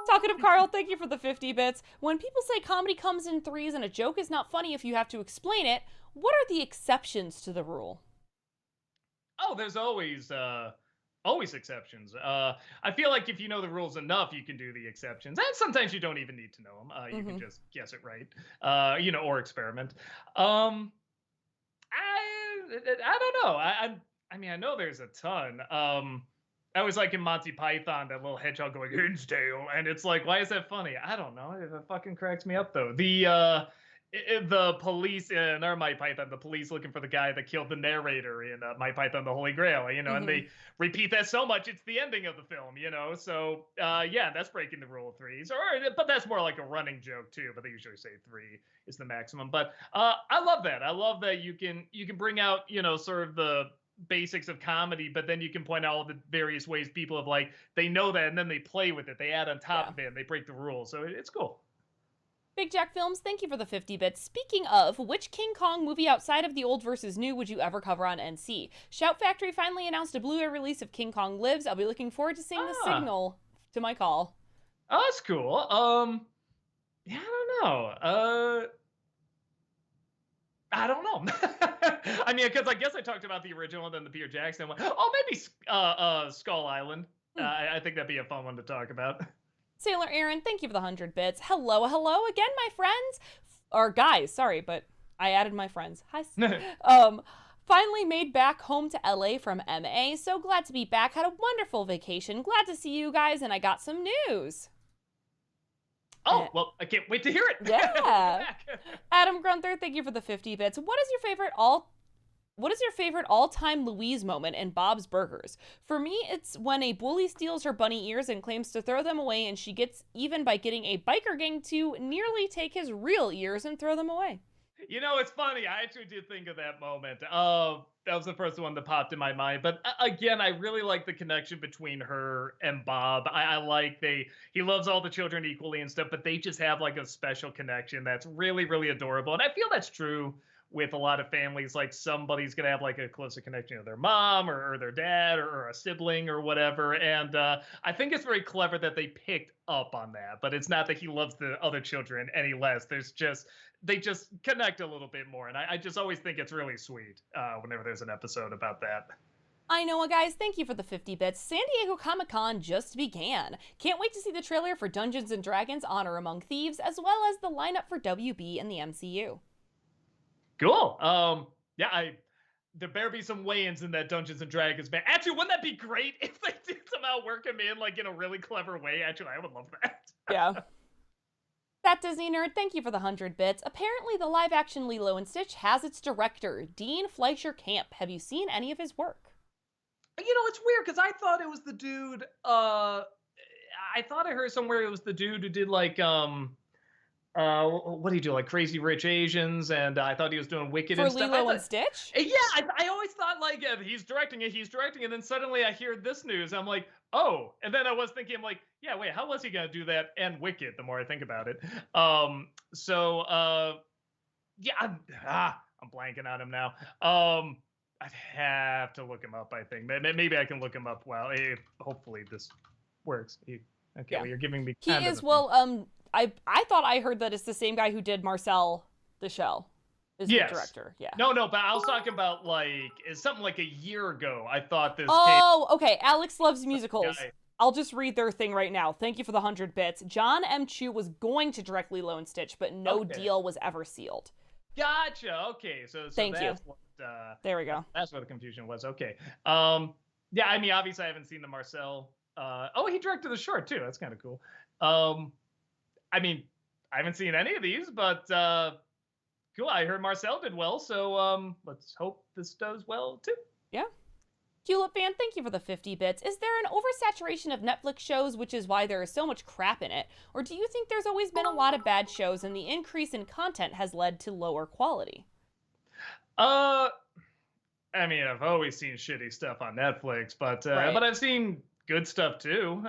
Talkative Carl, thank you for the 50 bits. When people say comedy comes in threes and a joke is not funny if you have to explain it, what are the exceptions to the rule? Oh, there's always exceptions. I feel like if you know the rules enough, you can do the exceptions. And sometimes you don't even need to know them. You can just guess it right, or experiment. I don't know. I mean, I know there's a ton. I was like in Monty Python, that little hedgehog going Hinsdale, and it's like, why is that funny? I don't know. It fucking cracks me up though. The police in our Monty Python, the police looking for the guy that killed the narrator in Monty Python, the Holy Grail, and Hmm. they repeat that so much, it's the ending of the film. So yeah, that's breaking the rule of threes, but that's more like a running joke too. But they usually say three is the maximum. But I love that. I love that you can bring out sort of the basics of comedy, but then you can point out all the various ways people have they know that and then they play with it. They add on top Yeah. of it and they break the rules. So it's cool. Big Jack Films, thank you for the 50 bits. Speaking of, which King Kong movie outside of the old versus new would you ever cover on NC? Shout Factory finally announced a Blu-ray release of King Kong Lives. I'll be looking forward to seeing the signal to my call. Oh, that's cool. Yeah, I don't know. I don't know. I mean, because I guess I talked about the original and then the Peter Jackson one. Oh, maybe Skull Island. I think that'd be a fun one to talk about. Sailor Aaron, thank you for the 100 bits. Hello again, my friends. Or guys, sorry, but I added my friends. Hi. Finally made back home to LA from MA. So glad to be back. Had a wonderful vacation. Glad to see you guys, and I got some news. Oh, well, I can't wait to hear it. Yeah. Adam Grunther, thank you for the 50 bits. What is your favorite all-time Louise moment in Bob's Burgers? For me, it's when a bully steals her bunny ears and claims to throw them away, and she gets even by getting a biker gang to nearly take his real ears and throw them away. It's funny. I actually did think of that moment. That was the first one that popped in my mind. But again, I really like the connection between her and Bob. I like he loves all the children equally and stuff, but they just have like a special connection that's really, really adorable. And I feel that's true with a lot of families. Like somebody's gonna have like a closer connection to their mom or their dad or a sibling or whatever. And I think it's very clever that they picked up on that. But it's not that he loves the other children any less. They just connect a little bit more. And I just always think it's really sweet whenever there's an episode about that. I know, guys. Thank you for the 50 bits. San Diego Comic-Con just began. Can't wait to see the trailer for Dungeons & Dragons Honor Among Thieves, as well as the lineup for WB and the MCU. Cool. Yeah, there better be some weigh-ins in that Dungeons and Dragons man. Actually, wouldn't that be great if they did somehow work him in in a really clever way? Actually, I would love that. Yeah. That Disney nerd, thank you for the 100 bits. Apparently, the live-action Lilo and Stitch has its director, Dean Fleischer Camp. Have you seen any of his work? It's weird because I thought it was the dude. I thought I heard somewhere it was the dude who did what do you do, like Crazy Rich Asians, and I thought he was doing Wicked for and stuff. Lilo and Stitch? Yeah, I always thought he's directing it, and then suddenly I hear this news, I'm like, oh, and then I was thinking, I'm like, yeah, wait, how was he gonna do that and Wicked? The more I think about it, yeah, I'm blanking on him now. I'd have to look him up. I think maybe I can look him up. Well, hopefully this works. Okay, yeah. Well, you're giving me. He is I thought I heard that it's the same guy who did Marcel the Shell. Is the director. Yeah. No, but I was talking about it's something like a year ago. I thought this. Oh, okay. Alex Loves Musicals. I'll just read their thing right now. Thank you for the 100 bits. John M. Chu was going to direct Lilo and Stitch, but no deal was ever sealed. Gotcha. Okay, so thank that's you. What, there we go. That's where the confusion was. Okay. Yeah, I mean, obviously, I haven't seen the Marcel. He directed the short too. That's kind of cool. I mean, I haven't seen any of these, but cool. I heard Marcel did well, so let's hope this does well too. Yeah. Tulip Fan, thank you for the 50 bits. Is there an oversaturation of Netflix shows, which is why there is so much crap in it? Or do you think there's always been a lot of bad shows and the increase in content has led to lower quality? I mean, I've always seen shitty stuff on Netflix, but I've seen good stuff too.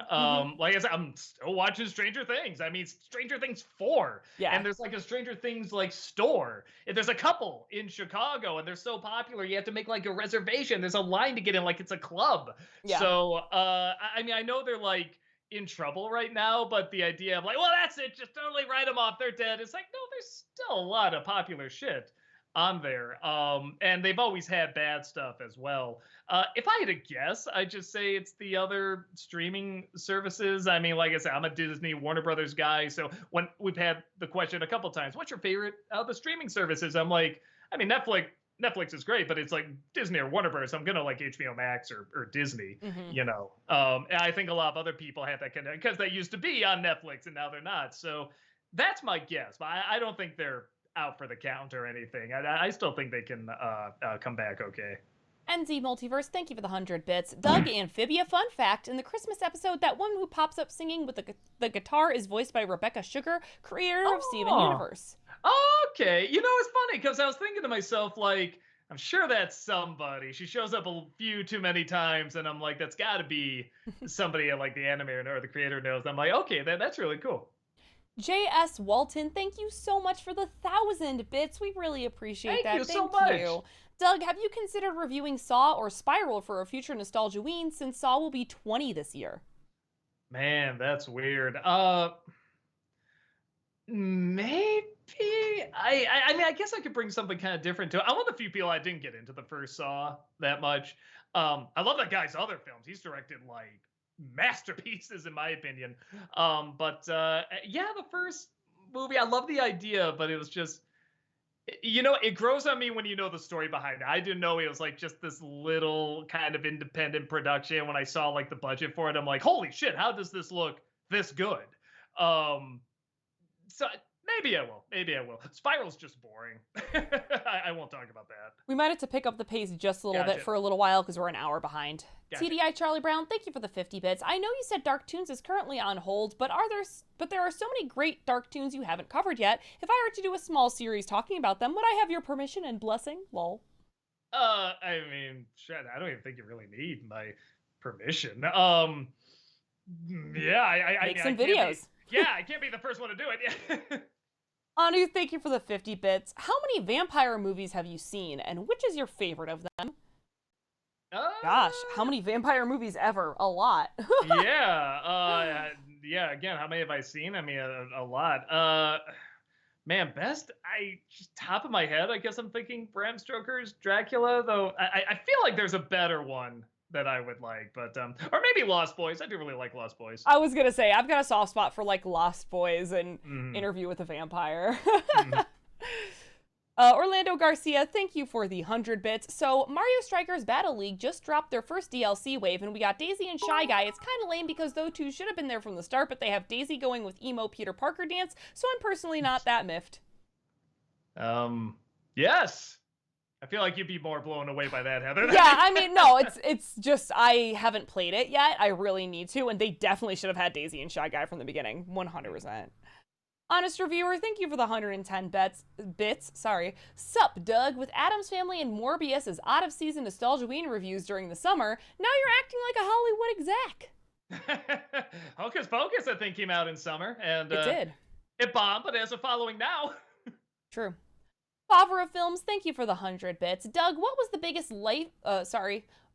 Like I said, I'm still watching Stranger Things. I mean, Stranger Things 4. Yeah. And there's like a Stranger Things store. And there's a couple in Chicago and they're so popular you have to make like a reservation. There's a line to get in, like it's a club. Yeah. So I mean, I know they're like in trouble right now, but the idea of well, that's it, just totally write them off, they're dead. It's like, no, there's still a lot of popular shit on there. And they've always had bad stuff as well. If I had to guess, I'd just say it's the other streaming services. I mean, like I said, I'm a Disney Warner Brothers guy. So when we've had the question a couple times, what's your favorite of the streaming services? I'm like, I mean, Netflix is great, but it's like Disney or Warner Bros. I'm gonna like HBO Max or Disney, Mm-hmm. you know. And I think a lot of other people have that kind of because they used to be on Netflix and now they're not. So that's my guess. But I don't think they're out for the count or anything. I still think they can come back okay. NZ Multiverse, thank you for the 100 bits. Doug Amphibia, fun fact, in the Christmas episode, that woman who pops up singing with the guitar is voiced by Rebecca Sugar, creator of Steven Universe. Okay. You know, it's funny because I was thinking to myself, like, I'm sure that's somebody. She shows up a few too many times, and I'm like, that's got to be somebody like the animator or the creator knows. I'm like, okay, that's really cool. J.S. Walton, thank you so much for the 1,000 bits. We really appreciate that. Thank you so much. Doug, have you considered reviewing Saw or Spiral for a future Nostalgia-ween, since Saw will be 20 this year? Man, that's weird. Maybe I mean, I guess I could bring something kind of different to it. I'm one of the few people I didn't get into the first Saw that much. I love that guy's other films. He's directed like masterpieces in my opinion. But yeah, the first movie, I love the idea, but it was just, you know, it grows on me when you know the story behind it. I didn't know it was like just this little kind of independent production. When I saw like the budget for it, I'm like, holy shit, how does this look this good? So maybe I will. Maybe I will. Spiral's just boring. I won't talk about that. We might have to pick up the pace just a little bit for a little while because we're an hour behind. Gotcha. TDI Charlie Brown, thank you for the 50 bits. I know you said Dark Toons is currently on hold, but there are so many great Dark Toons you haven't covered yet. If I were to do a small series talking about them, would I have your permission and blessing? Lol. I mean, shit, I don't even think you really need my permission. Yeah, I make some videos. I can't be the first one to do it. Anu, thank you for the 50 bits. How many vampire movies have you seen, and which is your favorite of them? Gosh, how many vampire movies ever? A lot. Yeah, again, how many have I seen? I mean, a lot. Man, just top of my head, I guess I'm thinking Bram Stoker's Dracula, though I feel like there's a better one that I would like, but or maybe Lost Boys. I do really like Lost Boys. I was gonna say I've got a soft spot for like Lost Boys and Interview with a Vampire. Orlando Garcia, thank you for the 100 bits. So Mario Strikers Battle League just dropped their first DLC wave, and we got Daisy and Shy Guy. It's kind of lame because those two should have been there from the start, but they have Daisy going with emo Peter Parker dance, so I'm personally not that miffed. Yes. I feel like you'd be more blown away by that, Heather. Yeah, I mean, no, it's just I haven't played it yet. I really need to, and they definitely should have had Daisy and Shy Guy from the beginning, 100%. Honest Reviewer, thank you for the 110 bits. Sup, Doug. With Addams Family and Morbius as out-of-season Nostalgia-ween reviews during the summer, now you're acting like a Hollywood exec. Hocus Pocus, I think, came out in summer, and it did. It bombed, but has a following now. True. Favre Films, thank you for the 100 bits. Doug, what was the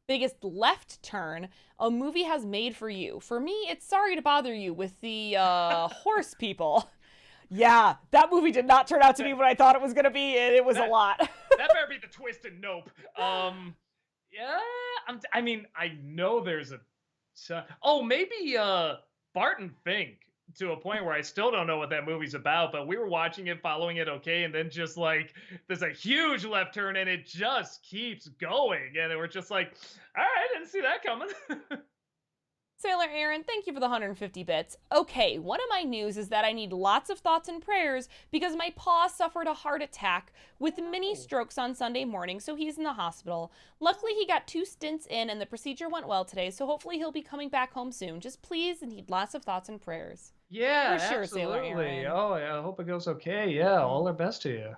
biggest left turn a movie has made for you? For me, it's Sorry to Bother You with the horse people. Yeah, that movie did not turn out to be what I thought it was going to be, and it was a lot. That better be the twist in Nope. Yeah, I mean, I know there's maybe Barton Fink, to a point where I still don't know what that movie's about, but we were watching it, following it okay, and then just like, there's a huge left turn, and it just keeps going, and we're just like, all right, I didn't see that coming. Sailor Aaron, thank you for the 150 bits. Okay, one of my news is that I need lots of thoughts and prayers because my paw suffered a heart attack with mini strokes on Sunday morning, so he's in the hospital. Luckily, he got 2 stints in and the procedure went well today, so hopefully he'll be coming back home soon. Just please need lots of thoughts and prayers. Yeah, for sure, absolutely. Sailor Aaron. Oh, yeah, I hope it goes okay. Yeah, all our best to you.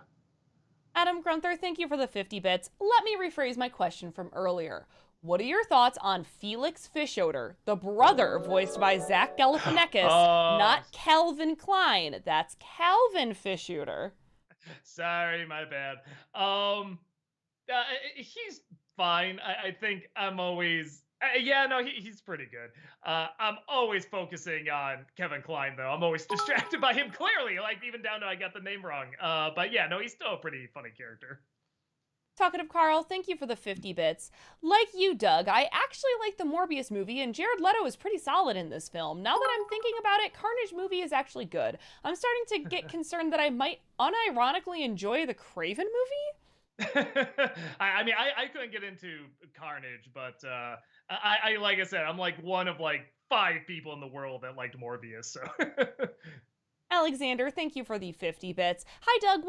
Adam Grunther, thank you for the 50 bits. Let me rephrase my question from earlier. What are your thoughts on Felix Fischoeder, the brother voiced by Zach Galifianakis, not Calvin Klein? That's Calvin Fischoeder. Sorry, my bad. He's fine. I think I'm always... he's pretty good. I'm always focusing on Kevin Kline, though. I'm always distracted by him, clearly, like even down to I got the name wrong. But yeah, no, he's still a pretty funny character. Talkative Carl, thank you for the 50 bits. Like you, Doug, I actually like the Morbius movie, and Jared Leto is pretty solid in this film. Now that I'm thinking about it, Carnage movie is actually good. I'm starting to get concerned that I might unironically enjoy the Craven movie. I couldn't get into Carnage, but I like I said, I'm like one of like 5 people in the world that liked Morbius. So Alexander, thank you for the 50 bits. Hi, Doug.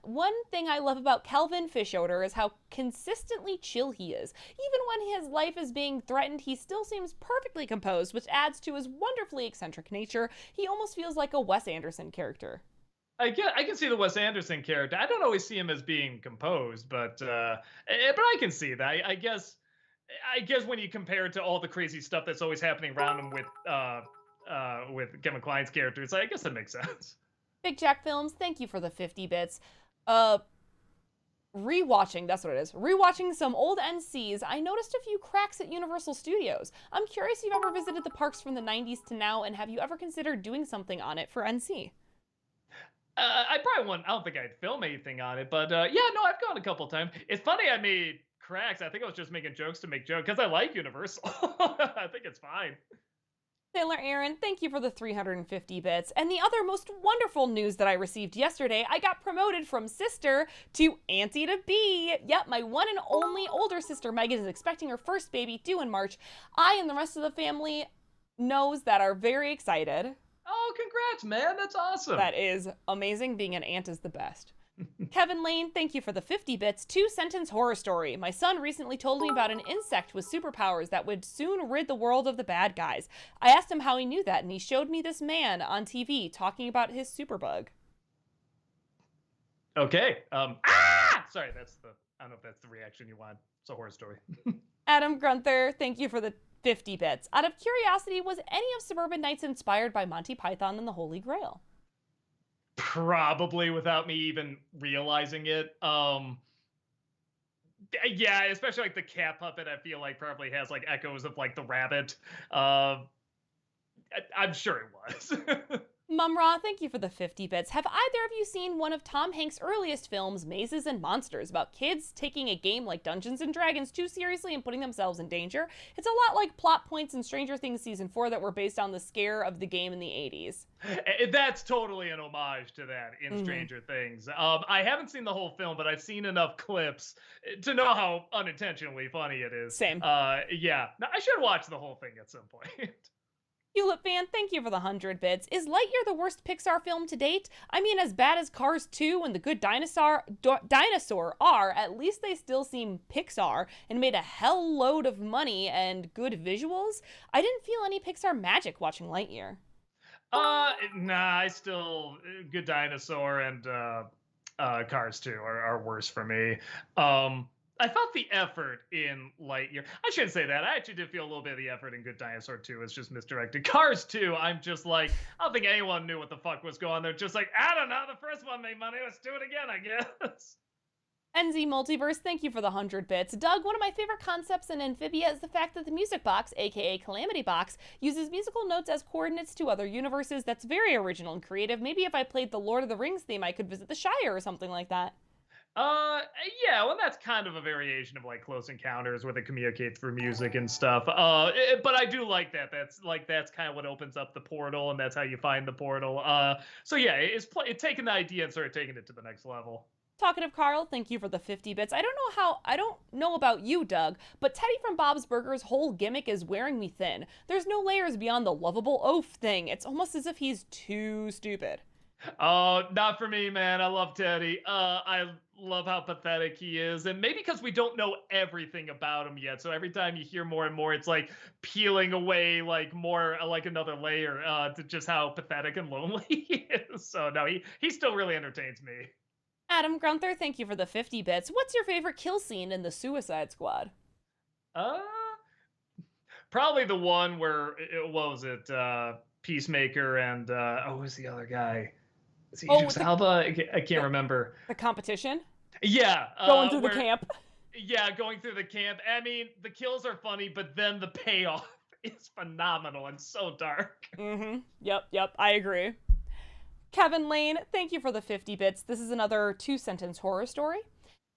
One thing I love about Kelvin Fishoder is how consistently chill he is. Even when his life is being threatened, he still seems perfectly composed, which adds to his wonderfully eccentric nature. He almost feels like a Wes Anderson character. I can see the Wes Anderson character. I don't always see him as being composed, but I can see that. I guess when you compare it to all the crazy stuff that's always happening around him with Kevin Kline's character, I guess that makes sense. Big Jack Films, thank you for the 50 bits. Rewatching, that's what it is. Rewatching some old NCs, I noticed a few cracks at Universal Studios. I'm curious if you've ever visited the parks from the 90s to now, and have you ever considered doing something on it for NC? I probably wouldn't. I don't think I'd film anything on it, but yeah, no, I've gone a couple times. It's funny I made cracks. I think I was just making jokes to make jokes because I like Universal. I think it's fine. Taylor Aaron, thank you for the 350 bits. And the other most wonderful news that I received yesterday, I got promoted from sister to auntie to be. Yep, my one and only older sister Megan is expecting her first baby due in March. I and the rest of the family knows that are very excited. Oh, congrats, man. That's awesome. That is amazing. Being an aunt is the best. Kevin Lane, thank you for the 50 bits. 2-sentence horror story. My son recently told me about an insect with superpowers that would soon rid the world of the bad guys. I asked him how he knew that, and he showed me this man on TV talking about his superbug. Okay. Sorry, I don't know if that's the reaction you want. It's a horror story. Adam Grunther, thank you for the 50 bits. Out of curiosity, was any of Suburban Nights inspired by Monty Python and the Holy Grail? Probably without me even realizing it. Yeah, especially like the cat puppet, I feel like probably has like echoes of like the rabbit. I'm sure it was. Mumra, thank you for the 50 bits. Have either of you seen one of Tom Hanks' earliest films, Mazes and Monsters, about kids taking a game like Dungeons and Dragons too seriously and putting themselves in danger? It's a lot like plot points in Stranger Things Season 4 that were based on the scare of the game in the 80s. That's totally an homage to that in Stranger Things. I haven't seen the whole film, but I've seen enough clips to know how unintentionally funny it is. Same. Yeah, I should watch the whole thing at some point. Tulip Fan, thank you for the 100 bits. Is Lightyear the worst Pixar film to date? I mean, as bad as Cars 2 and The Good Dinosaur are, at least they still seem Pixar and made a hell load of money and good visuals. I didn't feel any Pixar magic watching Lightyear. Nah, I still Good Dinosaur and Cars 2 are worse for me. I felt the effort in Lightyear. I shouldn't say that. I actually did feel a little bit of the effort in Good Dinosaur 2. It's just misdirected. Cars 2, I'm just like, I don't think anyone knew what the fuck was going on there. Just like, I don't know, the first one made money. Let's do it again, I guess. NZ Multiverse, thank you for the 100 bits. Doug, one of my favorite concepts in Amphibia is the fact that the music box, aka Calamity Box, uses musical notes as coordinates to other universes. That's very original and creative. Maybe if I played the Lord of the Rings theme, I could visit the Shire or something like that. Yeah, well, that's kind of a variation of like Close Encounters where they communicate through music and stuff. But I do like that. That's kind of what opens up the portal, and that's how you find the portal. So yeah, it's taking the idea and sort of taking it to the next level. Talkative Carl, thank you for the 50 bits. I don't know about you, Doug, but Teddy from Bob's Burgers' whole gimmick is wearing me thin. There's no layers beyond the lovable oaf thing. It's almost as if he's too stupid. Oh, not for me, man. I love Teddy. I love how pathetic he is. And maybe because we don't know everything about him yet. So every time you hear more and more, it's like peeling away like more like another layer to just how pathetic and lonely he is. So no, he still really entertains me. Adam Grunther, thank you for the 50 bits. What's your favorite kill scene in the Suicide Squad? Probably the one where, what was it? Peacemaker and, who's the other guy? Is it Idris Elba? I can't remember. The competition? Yeah. Going through the camp? Yeah, going through the camp. I mean, the kills are funny, but then the payoff is phenomenal and so dark. Mm-hmm. Yep, I agree. Kevin Lane, thank you for the 50 bits. This is another 2-sentence horror story.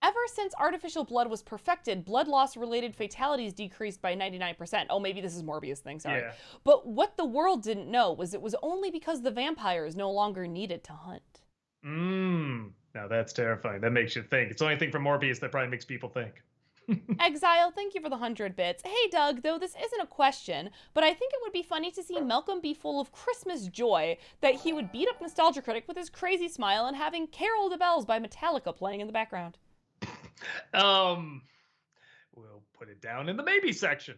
Ever since artificial blood was perfected, blood loss-related fatalities decreased by 99%. Oh, maybe this is Morbius thing, sorry. Yeah. But what the world didn't know was it was only because the vampires no longer needed to hunt. Now that's terrifying. That makes you think. It's the only thing from Morbius that probably makes people think. Exile, thank you for the 100 bits. Hey, Doug, though this isn't a question, but I think it would be funny to see Malcolm be full of Christmas joy, that he would beat up Nostalgia Critic with his crazy smile and having Carol the Bells by Metallica playing in the background. We'll put it down in the maybe section.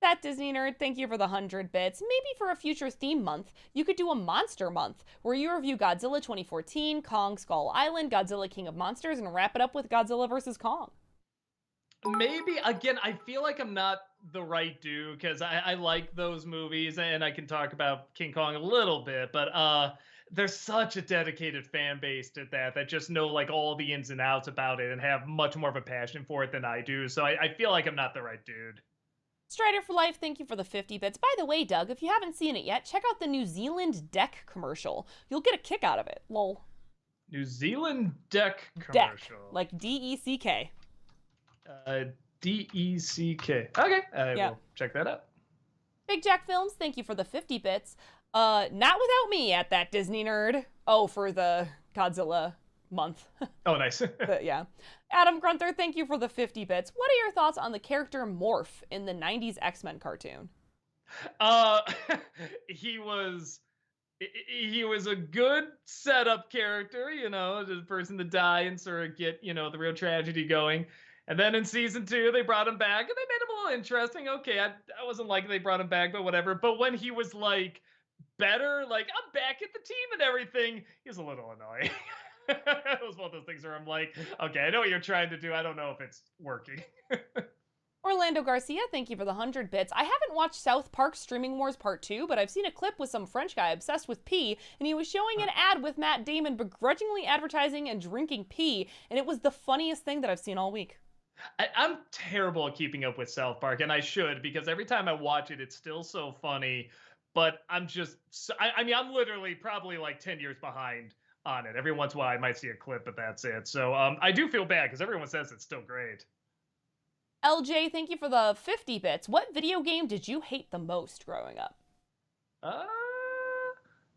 That Disney nerd, thank you for the 100 bits. Maybe for a future theme month, you could do a monster month, where you review Godzilla 2014, Kong Skull Island, Godzilla King of Monsters, and wrap it up with Godzilla vs. Kong. Maybe, again, I feel like I'm not the right dude, because I like those movies, and I can talk about King Kong a little bit, but there's such a dedicated fan base to that just know like all the ins and outs about it and have much more of a passion for it than I do, so I feel like I'm not the right dude. Strider for Life, thank you for the 50 bits. By the way, Doug, if you haven't seen it yet, check out the New Zealand Deck commercial. You'll get a kick out of it. Lol. New Zealand Deck commercial. Deck, like D-E-C-K. D-E-C-K. Okay, I will check that out. Big Jack Films, thank you for the 50 bits. Not without me at that Disney nerd. Oh, for the Godzilla month. Oh, nice. But yeah. Adam Grunther, thank you for the 50 bits. What are your thoughts on the character Morph in the 90s X-Men cartoon? He was a good setup character, the person to die and sort of get, the real tragedy going. And then in season 2, they brought him back and they made him a little interesting. Okay, I wasn't like they brought him back, but whatever. But when he was like better, like I'm back at the team and everything, he was a little annoying. It was one of those things where I'm like, okay, I know what you're trying to do. I don't know if it's working. Orlando Garcia, thank you for the 100 bits. I haven't watched South Park Streaming Wars Part 2, but I've seen a clip with some French guy obsessed with pee, and he was showing an ad with Matt Damon begrudgingly advertising and drinking pee, and it was the funniest thing that I've seen all week. I'm terrible at keeping up with South Park, and I should, because every time I watch it, it's still so funny, but I'm just, I'm literally probably like 10 years behind on it. Every once in a while I might see a clip, but that's it. So I do feel bad because everyone says it's still great. LJ, thank you for the 50 bits. What video game did you hate the most growing up?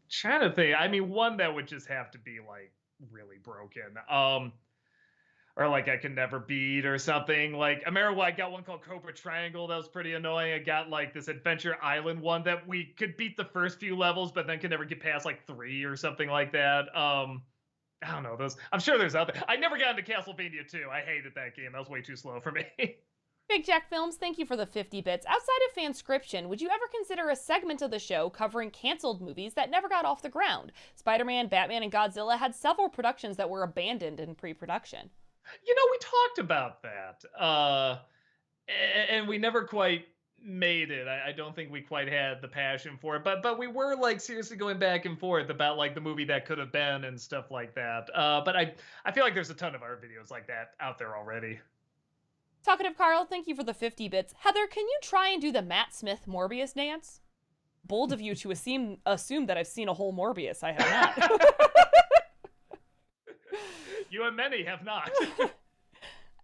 Trying to think. I mean, one that would just have to be like really broken. Or like I Can Never Beat or something. Like I remember I got one called Cobra Triangle that was pretty annoying. I got like this Adventure Island one that we could beat the first few levels, but then could never get past like 3 or something like that. I don't know those. I'm sure there's out there. I never got into Castlevania 2. I hated that game. That was way too slow for me. Big Jack Films, thank you for the 50 bits. Outside of Fanscription, would you ever consider a segment of the show covering canceled movies that never got off the ground? Spider-Man, Batman, and Godzilla had several productions that were abandoned in pre-production. We talked about that, and we never quite made it. I don't think we quite had the passion for it, but we were like seriously going back and forth about like the movie that could have been and stuff like that. But I feel like there's a ton of art videos like that out there already. Talkative Carl, thank you for the 50 bits. Heather, can you try and do the Matt Smith Morbius dance? Bold of you to assume that I've seen a whole Morbius. I have not. You and many have not.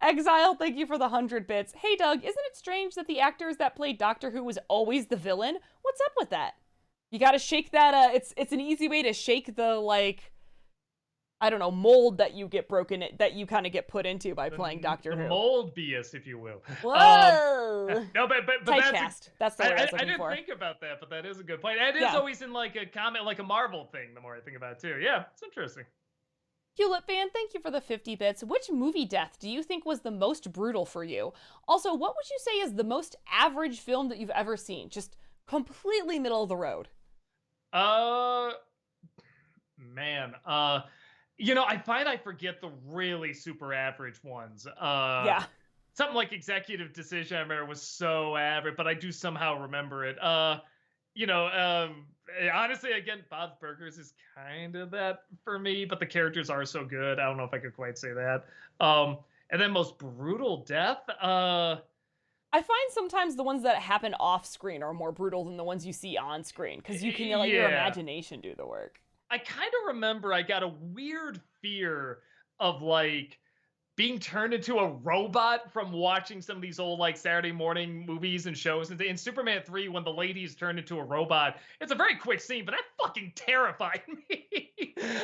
Exile, thank you for the 100 bits. Hey, Doug, isn't it strange that the actors that played Doctor Who was always the villain? What's up with that? You gotta shake that, it's an easy way to shake the, like, I don't know, mold that you get that you kind of get put into by playing Doctor Who. Mold bias, if you will. Whoa! No, but that's the word I was looking for. I didn't think about that, but that is a good point. And it is always in like a comment, like a Marvel thing, the more I think about it too. Yeah, it's interesting. Hewlett fan, thank you for the 50 bits. Which movie death do you think was the most brutal for you? Also, what would you say is the most average film that you've ever seen? Just completely middle of the road. Man, I find I forget the really super average ones. Yeah. Something like Executive Decision, I remember, was so average, but I do somehow remember it. Honestly, again, Bob's Burgers is kind of that for me, but the characters are so good. I don't know if I could quite say that. And then most brutal death. I find sometimes the ones that happen off screen are more brutal than the ones you see on screen, because you can let your imagination do the work. I kind of remember I got a weird fear of like being turned into a robot from watching some of these old like Saturday morning movies and shows. And in Superman 3, when the lady is turned into a robot, it's a very quick scene, but that fucking terrified me.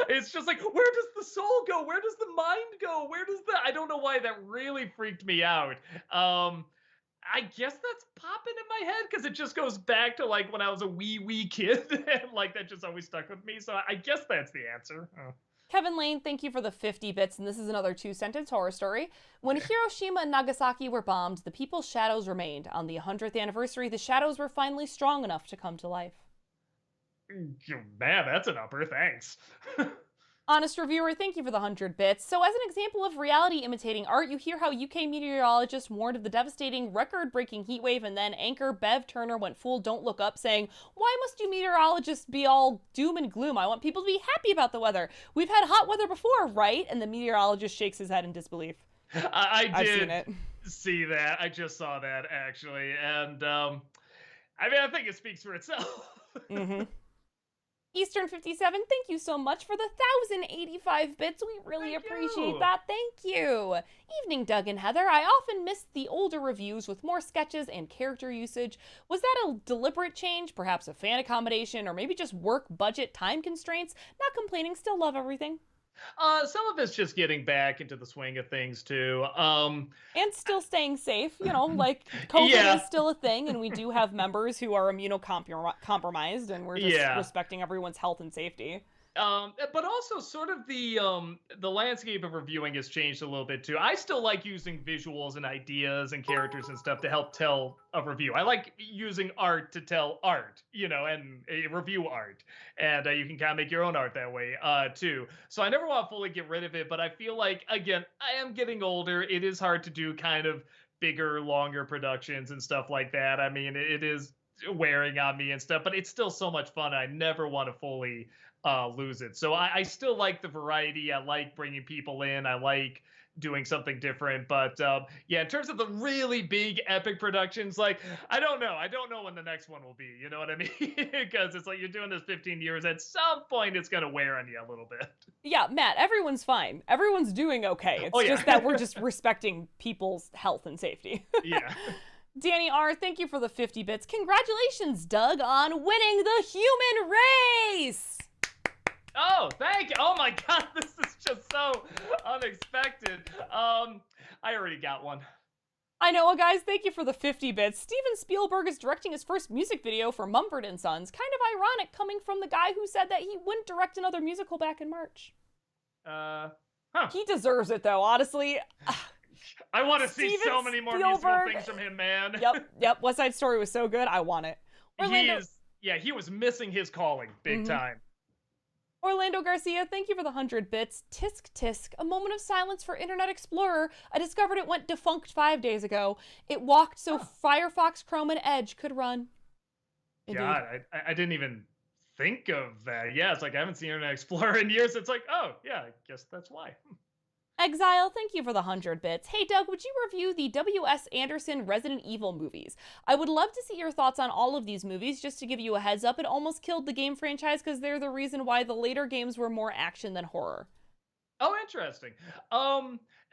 It's just like, where does the soul go? Where does the mind go? Where does the I don't know why that really freaked me out. I guess that's popping in my head because it just goes back to like when I was a wee kid, and like that just always stuck with me. So I guess that's the answer. Kevin Lane, thank you for the 50 bits, and this is another 2-sentence horror story. When Hiroshima and Nagasaki were bombed, the people's shadows remained. On the 100th anniversary, the shadows were finally strong enough to come to life. Man, that's an upper. Thanks. Honest Reviewer, thank you for the 100 bits. So as an example of reality imitating art, you hear how UK meteorologists warned of the devastating record-breaking heat wave, and then anchor Bev Turner went full Don't Look Up, saying, why must you meteorologists be all doom and gloom? I want people to be happy about the weather. We've had hot weather before, right? And the meteorologist shakes his head in disbelief. I I've did seen it. see that. I just saw that, actually. And, I mean, I think it speaks for itself. Mm-hmm. Eastern 57, thank you so much for the 1,085 bits. We really appreciate that. Thank you. Evening, Doug and Heather. I often miss the older reviews with more sketches and character usage. Was that a deliberate change? Perhaps a fan accommodation, or maybe just work, budget, time constraints? Not complaining, still love everything. Some of it's just getting back into the swing of things too. And still staying safe, you know, like COVID is still a thing, and we do have members who are immunocompromised, and we're just respecting everyone's health and safety. But also sort of the landscape of reviewing has changed a little bit too. I still like using visuals and ideas and characters and stuff to help tell a review. I like using art to tell art, you know, and review art. And you can kind of make your own art that way too. So I never want to fully get rid of it, but I feel like, again, I am getting older. It is hard to do kind of bigger, longer productions and stuff like that. I mean, it is wearing on me and stuff, but it's still so much fun. I never want to fully lose it. So I still like the variety. I like bringing people in. I like doing something different. But yeah, in terms of the really big epic productions, like, I don't know. I don't know when the next one will be. You know what I mean? Because it's like you're doing this 15 years. At some point, it's going to wear on you a little bit. Yeah, Matt, everyone's fine. Everyone's doing okay. It's just that we're just respecting people's health and safety. Yeah. Danny R., thank you for the 50 bits. Congratulations, Doug, on winning the human race! Oh, thank you. Oh my God, this is just so unexpected. I already got one. I know, guys, thank you for the 50 bits. Steven Spielberg is directing his first music video for Mumford & Sons. Kind of ironic coming from the guy who said that he wouldn't direct another musical back in March. He deserves it, though, honestly. I want to see so many more musical things from him, man. Yep. West Side Story was so good. I want it. He was missing his calling big time. Orlando Garcia, thank you for the 100 bits. Tisk tisk, a moment of silence for Internet Explorer. I discovered it went defunct 5 days ago. It walked so Firefox, Chrome, and Edge could run. Indeed. God, I didn't even think of that. Yeah, it's like I haven't seen Internet Explorer in years. It's like, oh, yeah, I guess that's why. Exile, thank you for the 100 bits. Hey, Doug, would you review the W.S. Anderson Resident Evil movies? I would love to see your thoughts on all of these movies. Just to give you a heads up, it almost killed the game franchise because they're the reason why the later games were more action than horror. Oh, interesting.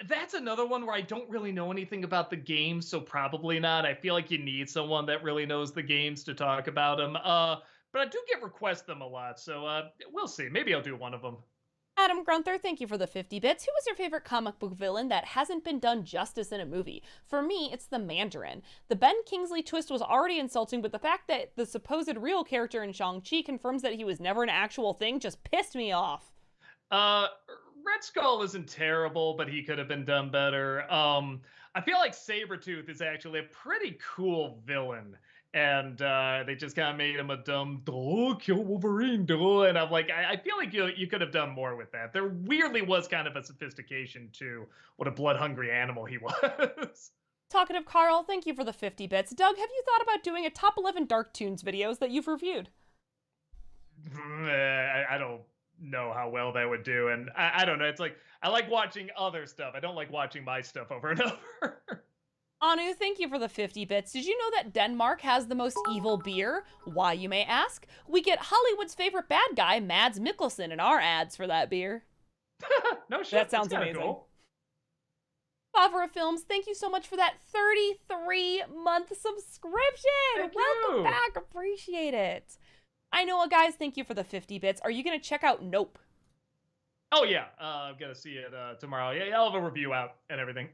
That's another one where I don't really know anything about the games, so probably not. I feel like you need someone that really knows the games to talk about them. But I do get requests them a lot, so we'll see. Maybe I'll do one of them. Adam Grunther, thank you for the 50 bits. Who was your favorite comic book villain that hasn't been done justice in a movie? For me, it's the Mandarin. The Ben Kingsley twist was already insulting, but the fact that the supposed real character in Shang-Chi confirms that he was never an actual thing just pissed me off. Red Skull isn't terrible, but he could have been done better. I feel like Sabretooth is actually a pretty cool villain. And they just kind of made him a dumb, kill Wolverine, and I'm like, I feel like you could have done more with that. There weirdly was kind of a sophistication to what a blood-hungry animal he was. Talkative Carl, thank you for the 50 bits. Doug, have you thought about doing a top 11 Dark Toons videos that you've reviewed? I don't know how well that would do, and I don't know. It's like, I like watching other stuff. I don't like watching my stuff over and over. Anu, thank you for the 50 bits. Did you know that Denmark has the most evil beer? Why, you may ask? We get Hollywood's favorite bad guy, Mads Mikkelsen, in our ads for that beer. No shit. That sounds amazing. Cool. Favre Films, thank you so much for that 33-month subscription. Thank Welcome you. back. Appreciate it. I know, guys, thank you for the 50 bits. Are you going to check out Nope? Oh, yeah. I'm going to see it tomorrow. Yeah, I'll have a review out and everything.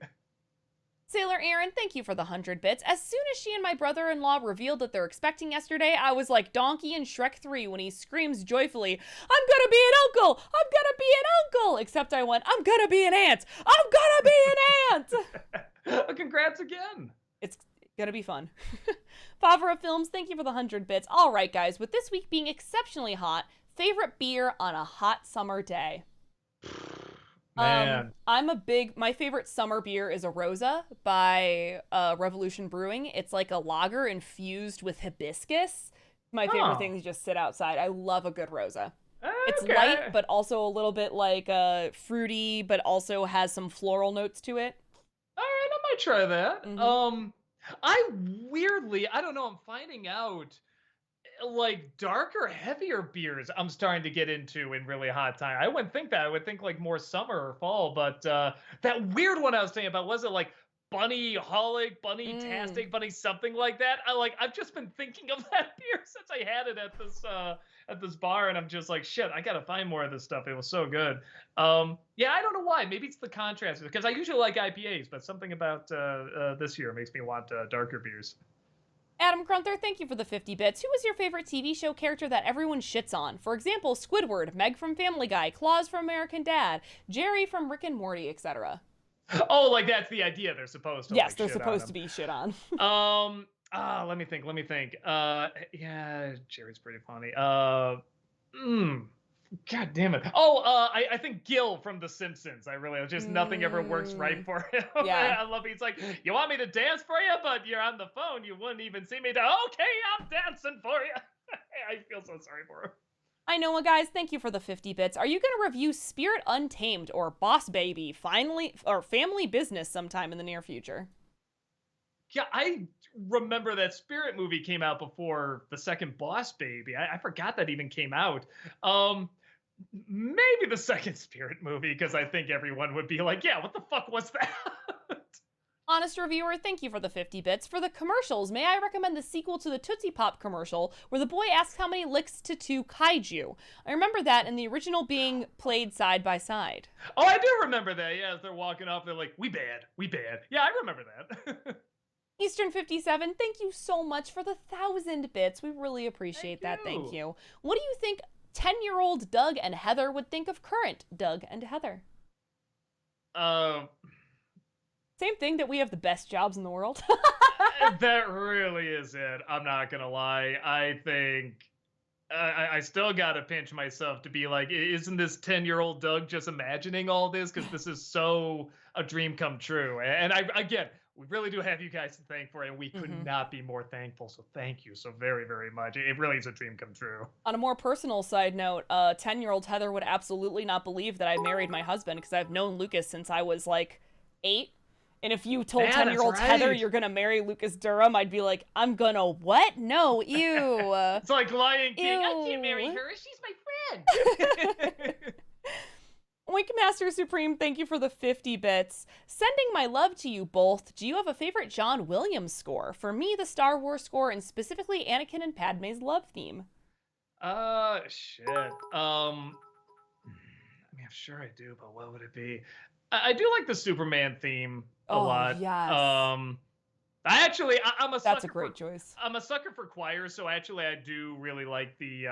Sailor Aaron, thank you for the 100 bits. As soon as she and my brother-in-law revealed that they're expecting yesterday, I was like Donkey in Shrek 3 when he screams joyfully, I'm gonna be an uncle! I'm gonna be an uncle! Except I went, I'm gonna be an aunt! I'm gonna be an aunt! Congrats again. It's gonna be fun. Favre Films, thank you for the 100 bits. All right, guys, with this week being exceptionally hot, favorite beer on a hot summer day? Man. My favorite summer beer is a Rosa by Revolution Brewing. It's like a lager infused with hibiscus. My favorite thing is just sit outside. I love a good Rosa. It's light, but also a little bit like fruity, but also has some floral notes to it. All right, I might try that. Mhm. I don't know, I'm finding out like darker, heavier beers I'm starting to get into in really hot time. I wouldn't think that. I would think like more summer or fall, but that weird one I was thinking about, was it like Bunny Holic, Bunny Tastic, Bunny something like that? I've just been thinking of that beer since I had it at this bar, and I'm just like, shit, I gotta find more of this stuff. It was so good. Yeah, I don't know why. Maybe it's the contrast, because I usually like IPAs, but something about this year makes me want darker beers. Adam Crunther, thank you for the 50 bits. Who was your favorite TV show character that everyone shits on? For example, Squidward, Meg from Family Guy, Claus from American Dad, Jerry from Rick and Morty, etc. Oh, like that's the idea. They're supposed to. Yes, like, they're shit supposed to be shit on. Let me think. Yeah, Jerry's pretty funny. God damn it. I think Gil from The Simpsons. I really, just nothing ever works right for him. Yeah. I love it. He's like, you want me to dance for you, but you're on the phone. You wouldn't even see me. Okay, I'm dancing for you. I feel so sorry for him. I know, guys, thank you for the 50 bits. Are you going to review Spirit Untamed or Boss Baby Family Business sometime in the near future? Yeah, I remember that Spirit movie came out before the second Boss Baby. I forgot that even came out. Maybe the second Spirit movie, because I think everyone would be like, yeah, what the fuck was that? Honest Reviewer, thank you for the 50 bits. For the commercials, may I recommend the sequel to the Tootsie Pop commercial where the boy asks how many licks to kaiju? I remember that, and the original being played side by side. Oh, I do remember that. Yeah, as they're walking off, they're like, we bad. Yeah, I remember that. Eastern 57, thank you so much for the 1,000 bits. We really appreciate that. Thank you. What do you think 10-year-old Doug and Heather would think of current Doug and Heather? Same thing, that we have the best jobs in the world. That really is it. I'm not gonna lie. I think I still gotta pinch myself to be like, isn't this 10-year-old Doug just imagining all this? Because this is so a dream come true. And again, we really do have you guys to thank for it, and we could not be more thankful. So thank you so very, very much. It really is a dream come true. On a more personal side note, 10-year-old Heather would absolutely not believe that I married my husband, because I've known Lucas since I was like 8. And if you told 10-year-old Heather you're gonna marry Lucas Durham, I'd be like, I'm gonna what? No, ew. It's like Lion King. Ew. I can't marry her. She's my friend. Winkmaster Supreme, thank you for the 50 bits. Sending my love to you both. Do you have a favorite John Williams score? For me, the Star Wars score, and specifically Anakin and Padme's love theme. Shit. I mean, I'm sure I do, but what would it be? I do like the Superman theme a lot. Yes. I'm a sucker. That's a great choice. I'm a sucker for choirs, so actually I do really like the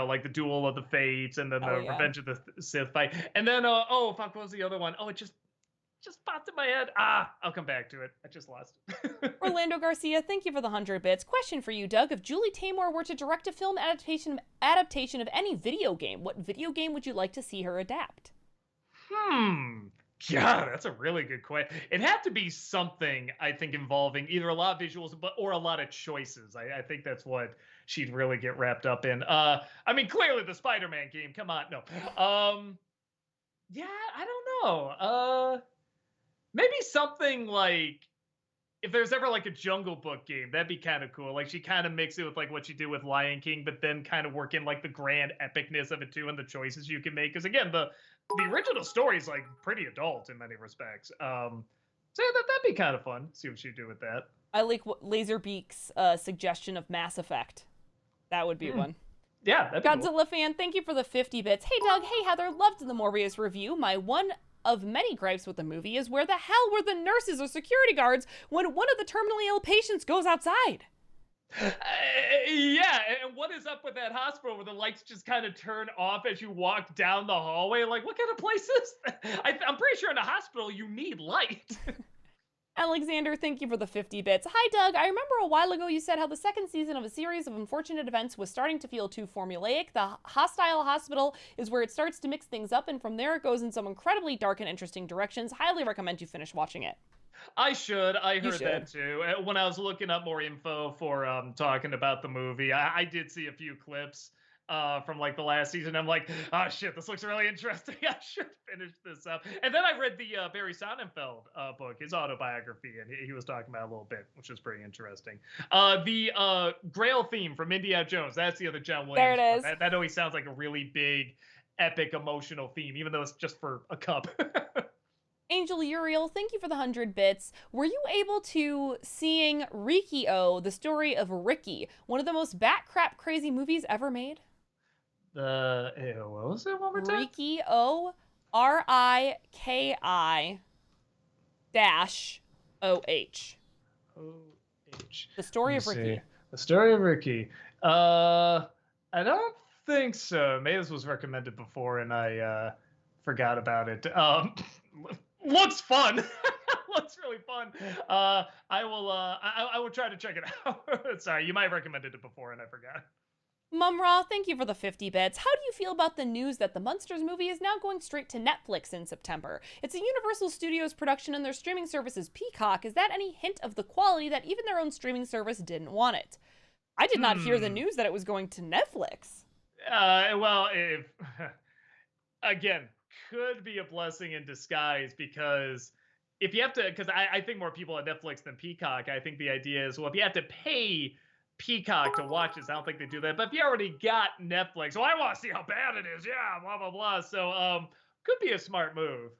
like the Duel of the Fates, and then the Revenge of the Sith fight. And then what was the other one? Oh, it just popped in my head. I'll come back to it. I just lost it. Orlando Garcia, thank you for the 100 bits. Question for you, Doug. If Julie Taymor were to direct a film adaptation of any video game, what video game would you like to see her adapt? Yeah, that's a really good question. It'd have to be something, I think, involving either a lot of visuals or a lot of choices. I think that's what she'd really get wrapped up in. I mean, clearly the Spider-Man game. Come on, no. Yeah, I don't know. Maybe something like, if there's ever like a Jungle Book game, that'd be kind of cool. Like, she kind of mix it with like what you do with Lion King, but then kind of work in like the grand epicness of it too, and the choices you can make. Because again, the original story is like pretty adult in many respects. So yeah, that'd be kind of fun. See what you do with that. I like Laserbeak's suggestion of Mass Effect. That would be one. Yeah, that'd be Godzilla fan, thank you for the 50 bits. Hey Doug, hey Heather, loved the Morbius review. My one of many gripes with the movie is where the hell were the nurses or security guards when one of the terminally ill patients goes outside? Yeah, and what is up with that hospital where the lights just kind of turn off as you walk down the hallway? Like, what kind of place is that? I'm pretty sure in a hospital you need light. Alexander, thank you for the 50 bits. Hi, Doug. I remember a while ago you said how the second season of a series of unfortunate events was starting to feel too formulaic. The Hostile Hospital is where it starts to mix things up, and from there it goes in some incredibly dark and interesting directions. Highly recommend you finish watching it. I should. I heard that too. When I was looking up more info for talking about the movie, I did see a few clips from like the last season. I'm like, oh shit, this looks really interesting. I should finish this up. And then I read the Barry Sonnenfeld book, his autobiography, and he was talking about it a little bit, which was pretty interesting. The Grail theme from Indiana Jones, that's the other John Williams. There it is. That always sounds like a really big, epic, emotional theme, even though it's just for a cup. Angel Uriel, thank you for the 100 bits. Were you able to seeing Riki-Oh, the story of Ricky, one of the most bat crap crazy movies ever made? What was it? One more time? Riki-Oh, RIKI dash OH. OH. The story of Ricky. The story of Ricky. I don't think so. Maybe this was recommended before and I forgot about it. Looks fun. Looks really fun. I will try to check it out. Sorry, you might have recommended it before and I forgot. Mumra, thank you for the 50 bits. How do you feel about the news that the Munsters movie is now going straight to Netflix in September? It's a Universal Studios production and their streaming service is Peacock. Is that any hint of the quality that even their own streaming service didn't want it? I did not hear the news that it was going to Netflix. Well, if again, could be a blessing in disguise because if you have to, because I think more people on Netflix than Peacock. I think the idea is, well, if you have to pay Peacock to watch this, I don't think they do that. But if you already got Netflix, well, I want to see how bad it is. Yeah, blah, blah, blah. So could be a smart move.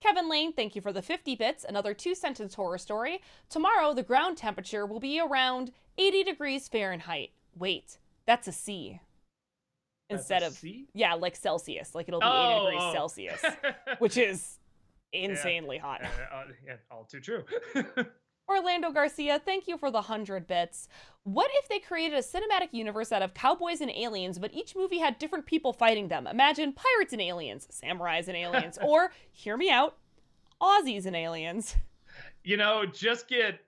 Kevin Lane, thank you for the 50 bits. Another 2-sentence horror story. Tomorrow, the ground temperature will be around 80 degrees Fahrenheit. Wait, that's a C. Instead of C? Yeah, like Celsius. Like it'll be 80 degrees Celsius, which is insanely hot. Yeah, all too true. Orlando Garcia, thank you for the 100 bits. What if they created a cinematic universe out of cowboys and aliens, but each movie had different people fighting them? Imagine pirates and aliens, samurais and aliens, or, hear me out, Aussies and aliens. You know, just get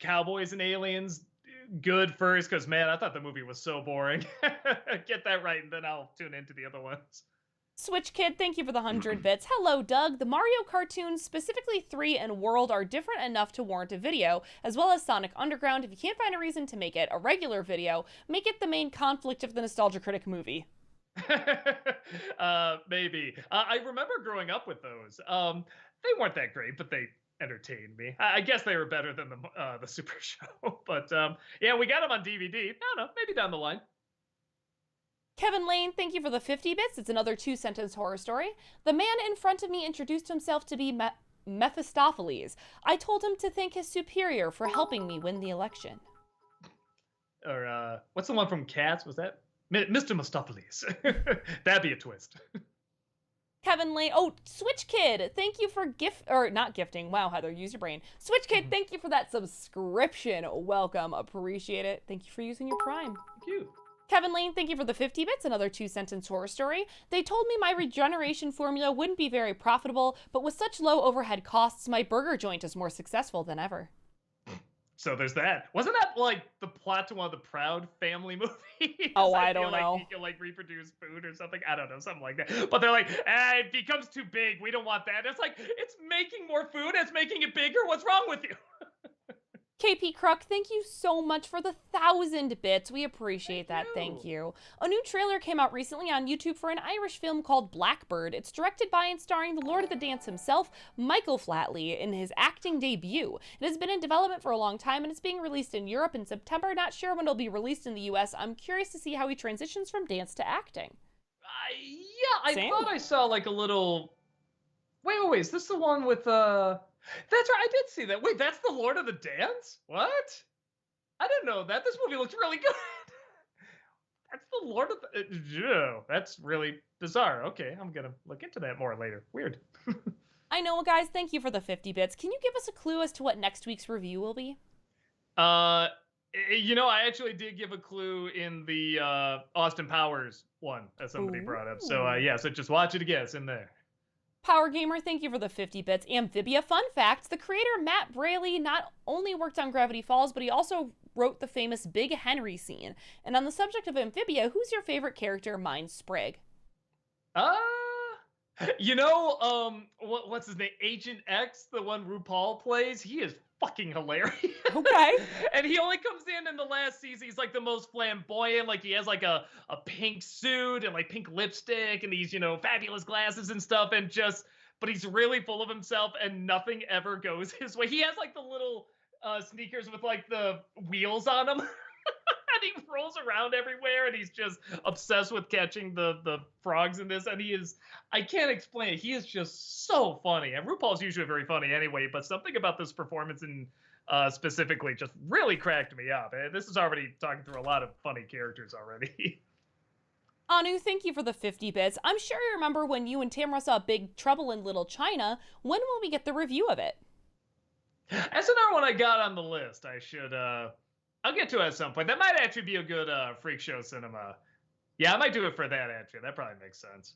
cowboys and aliens good first, because, man, I thought the movie was so boring. Get that right, and then I'll tune into the other ones. Switch Kid, thank you for the 100 bits. Hello, Doug. The Mario cartoons, specifically 3 and World, are different enough to warrant a video, as well as Sonic Underground. If you can't find a reason to make it a regular video, make it the main conflict of the Nostalgia Critic movie. Maybe. I remember growing up with those. They weren't that great, but they entertained me. I guess they were better than the Super Show. But yeah, we got them on DVD. I don't know, maybe down the line. Kevin Lane, thank you for the 50 bits. It's another 2-sentence horror story. The man in front of me introduced himself to be Mephistopheles. I told him to thank his superior for helping me win the election. Or what's the one from Cats? Was that Mr. Mephistopheles? That'd be a twist. Kevin Lane, oh, Switch Kid, thank you for not gifting. Wow, Heather, use your brain. Switch Kid, thank you for that subscription. Welcome, appreciate it. Thank you for using your Prime. Thank you. Kevin Lane, thank you for the 50 bits, another 2-sentence horror story. They told me my regeneration formula wouldn't be very profitable, but with such low overhead costs, my burger joint is more successful than ever. So there's that. Wasn't that like the plot to one of the Proud Family movies? Oh, I don't know. Like you can like reproduce food or something. I don't know, something like that. But they're like, it becomes too big. We don't want that. It's like, it's making more food. It's making it bigger. What's wrong with you? KP Kruk, thank you so much for the 1,000 bits. We appreciate that. Thank you. A new trailer came out recently on YouTube for an Irish film called Blackbird. It's directed by and starring the Lord of the Dance himself, Michael Flatley, in his acting debut. It has been in development for a long time and it's being released in Europe in September. Not sure when it'll be released in the US. I'm curious to see how he transitions from dance to acting. I Same. thought I saw like a little. Wait. Is this the one with That's right. I did see that. Wait, that's the Lord of the Dance? What? I didn't know that. This movie looks really good. That's the Lord of the. That's really bizarre. Okay, I'm gonna look into that more later. Weird. I know, guys. Thank you for the 50 bits. Can you give us a clue as to what next week's review will be? I actually did give a clue in the Austin Powers one that somebody brought up. So so just watch it again. It's in there. Power Gamer, thank you for the 50 bits. Amphibia, fun fact, the creator Matt Braley not only worked on Gravity Falls, but he also wrote the famous Big Henry scene. And on the subject of Amphibia, who's your favorite character, mine Sprig? What's his name? Agent X, the one RuPaul plays. He is fucking hilarious. Okay. And he only comes in the last season. He's like the most flamboyant. Like he has like a pink suit and like pink lipstick and these, fabulous glasses and stuff. And but he's really full of himself and nothing ever goes his way. He has like the little sneakers with like the wheels on them. And he rolls around everywhere and he's just obsessed with catching the frogs in this. And I can't explain it. He is just so funny. And RuPaul's usually very funny anyway, but something about this performance specifically just really cracked me up. And this is already talking through a lot of funny characters already. Anu, thank you for the 50 bits. I'm sure you remember when you and Tamara saw Big Trouble in Little China. When will we get the review of it? That's another one I got on the list. I'll get to it at some point. That might actually be a good freak show cinema. Yeah, I might do it for that, actually. That probably makes sense.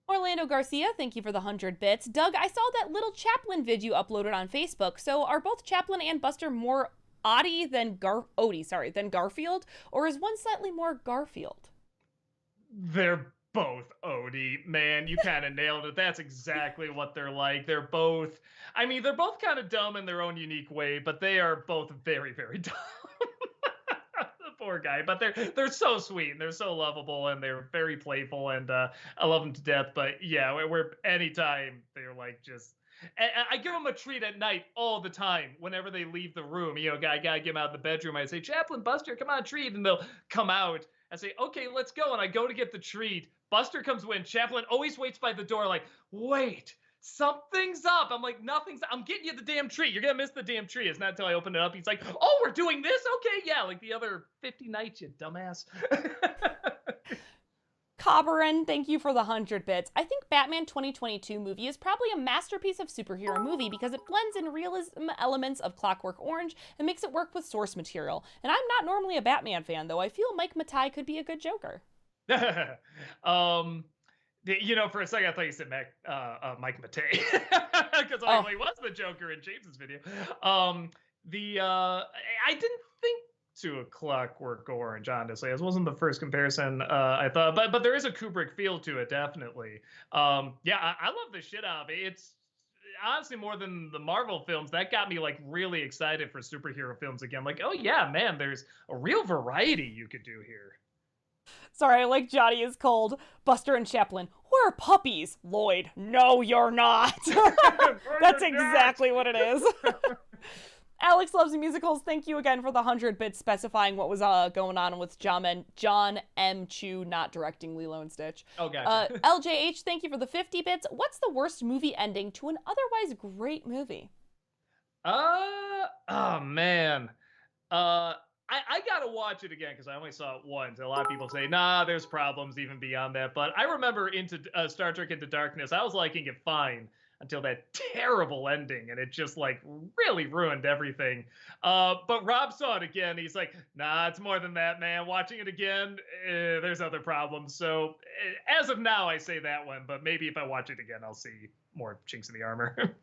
Orlando Garcia, thank you for the 100 bits. Doug, I saw that little Chaplin vid you uploaded on Facebook. So are both Chaplin and Buster more Odie than Garfield? Or is one slightly more Garfield? They're both Odie, man. You kind of nailed it. That's exactly what they're like. They're both kind of dumb in their own unique way, but they are both very, very dumb. The poor guy, but they're so sweet and they're so lovable and they're very playful and I love them to death. But yeah, we're anytime they're like just. I give them a treat at night all the time. Whenever they leave the room, I gotta get them out of the bedroom. I say, Chaplin, Buster, come on, treat, and they'll come out. I say, okay, let's go, and I go to get the treat. Buster comes in. Chaplin always waits by the door, like, wait, something's up. I'm like, nothing's. I'm getting you the damn treat. You're gonna miss the damn treat. It's not until I open it up. He's like, oh, we're doing this? Okay, yeah, like the other 50 nights, you dumbass. Cobberin, thank you for the 100 bits. I think Batman 2022 movie is probably a masterpiece of superhero movie because it blends in realism elements of Clockwork Orange and makes it work with source material. And I'm not normally a Batman fan, though. I feel Mike Matai could be a good Joker. For a second I thought you said Mike Matai because he was the Joker in James's video. I didn't think to a Clockwork Orange, honestly. This wasn't the first comparison I thought, but there is a Kubrick feel to it, definitely. I love the shit out of it. It's honestly more than the Marvel films. That got me like really excited for superhero films again. Like, oh yeah, man, there's a real variety you could do here. Sorry, like Johnny is cold. Buster and Chaplin, we're puppies. Lloyd, no, you're not. That's exactly what it is. Alex Loves Musicals, thank you again for the 100 bits specifying what was going on with John M. Chu not directing Lilo and Stitch. Oh, gotcha. LJH, thank you for the 50 bits. What's the worst movie ending to an otherwise great movie? Oh, man. I gotta watch it again because I only saw it once. A lot of people say, nah, there's problems even beyond that. But I remember into Star Trek Into Darkness, I was liking it fine until that terrible ending, and it just like really ruined everything. But Rob saw it again. He's like, nah, it's more than that, man. Watching it again, there's other problems. So as of now, I say that one. But maybe if I watch it again, I'll see more chinks in the armor.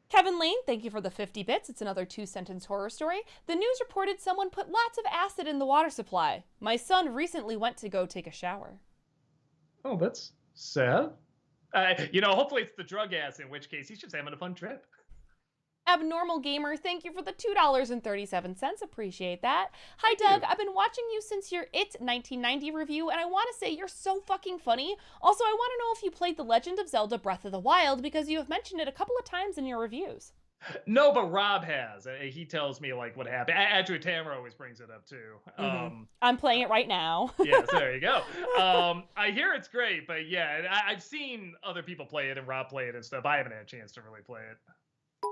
Kevin Lane, thank you for the 50 bits. It's another 2-sentence horror story. The news reported someone put lots of acid in the water supply. My son recently went to go take a shower. Oh, that's sad. Hopefully it's the drug acid, in which case he's just having a fun trip. Abnormal Gamer, thank you for the $2.37. Appreciate that. Hi, Doug. I've been watching you since your It 1990 review, and I want to say you're so fucking funny. Also, I want to know if you played The Legend of Zelda Breath of the Wild, because you have mentioned it a couple of times in your reviews. No, but Rob has. He tells me like what happened. Actually, Tamara always brings it up too. I'm playing it right now. Yeah, so there you go. I hear it's great, but yeah, I've seen other people play it and Rob play it and stuff. I haven't had a chance to really play it.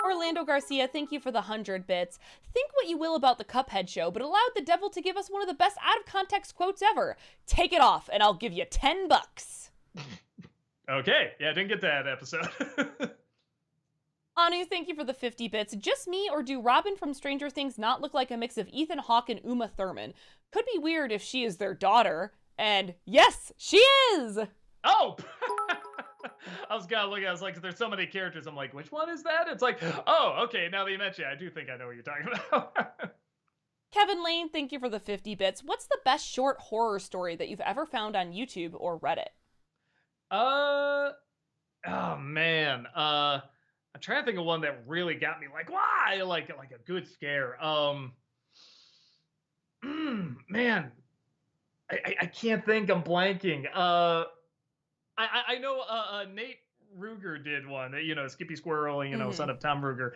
Orlando Garcia, thank you for the 100 bits. Think what you will about the Cuphead show, but allowed the devil to give us one of the best out of context quotes ever. Take it off, and I'll give you $10. Okay, yeah, I didn't get that episode. Anu, thank you for the 50 bits. Just me, or do Robin from Stranger Things not look like a mix of Ethan Hawke and Uma Thurman? Could be weird if she is their daughter. And yes, she is! Oh! I was gonna look. I was like, "There's so many characters." I'm like, "Which one is that?" It's like, "Oh, okay." Now that you mention it, I do think I know what you're talking about. Kevin Lane, thank you for the 50 bits. What's the best short horror story that you've ever found on YouTube or Reddit? Oh man. I'm trying to think of one that really got me like, why? Like a good scare. Man, I can't think. I'm blanking. I know Nate Ruger did one. Skippy Squirrel, son of Tom Ruger,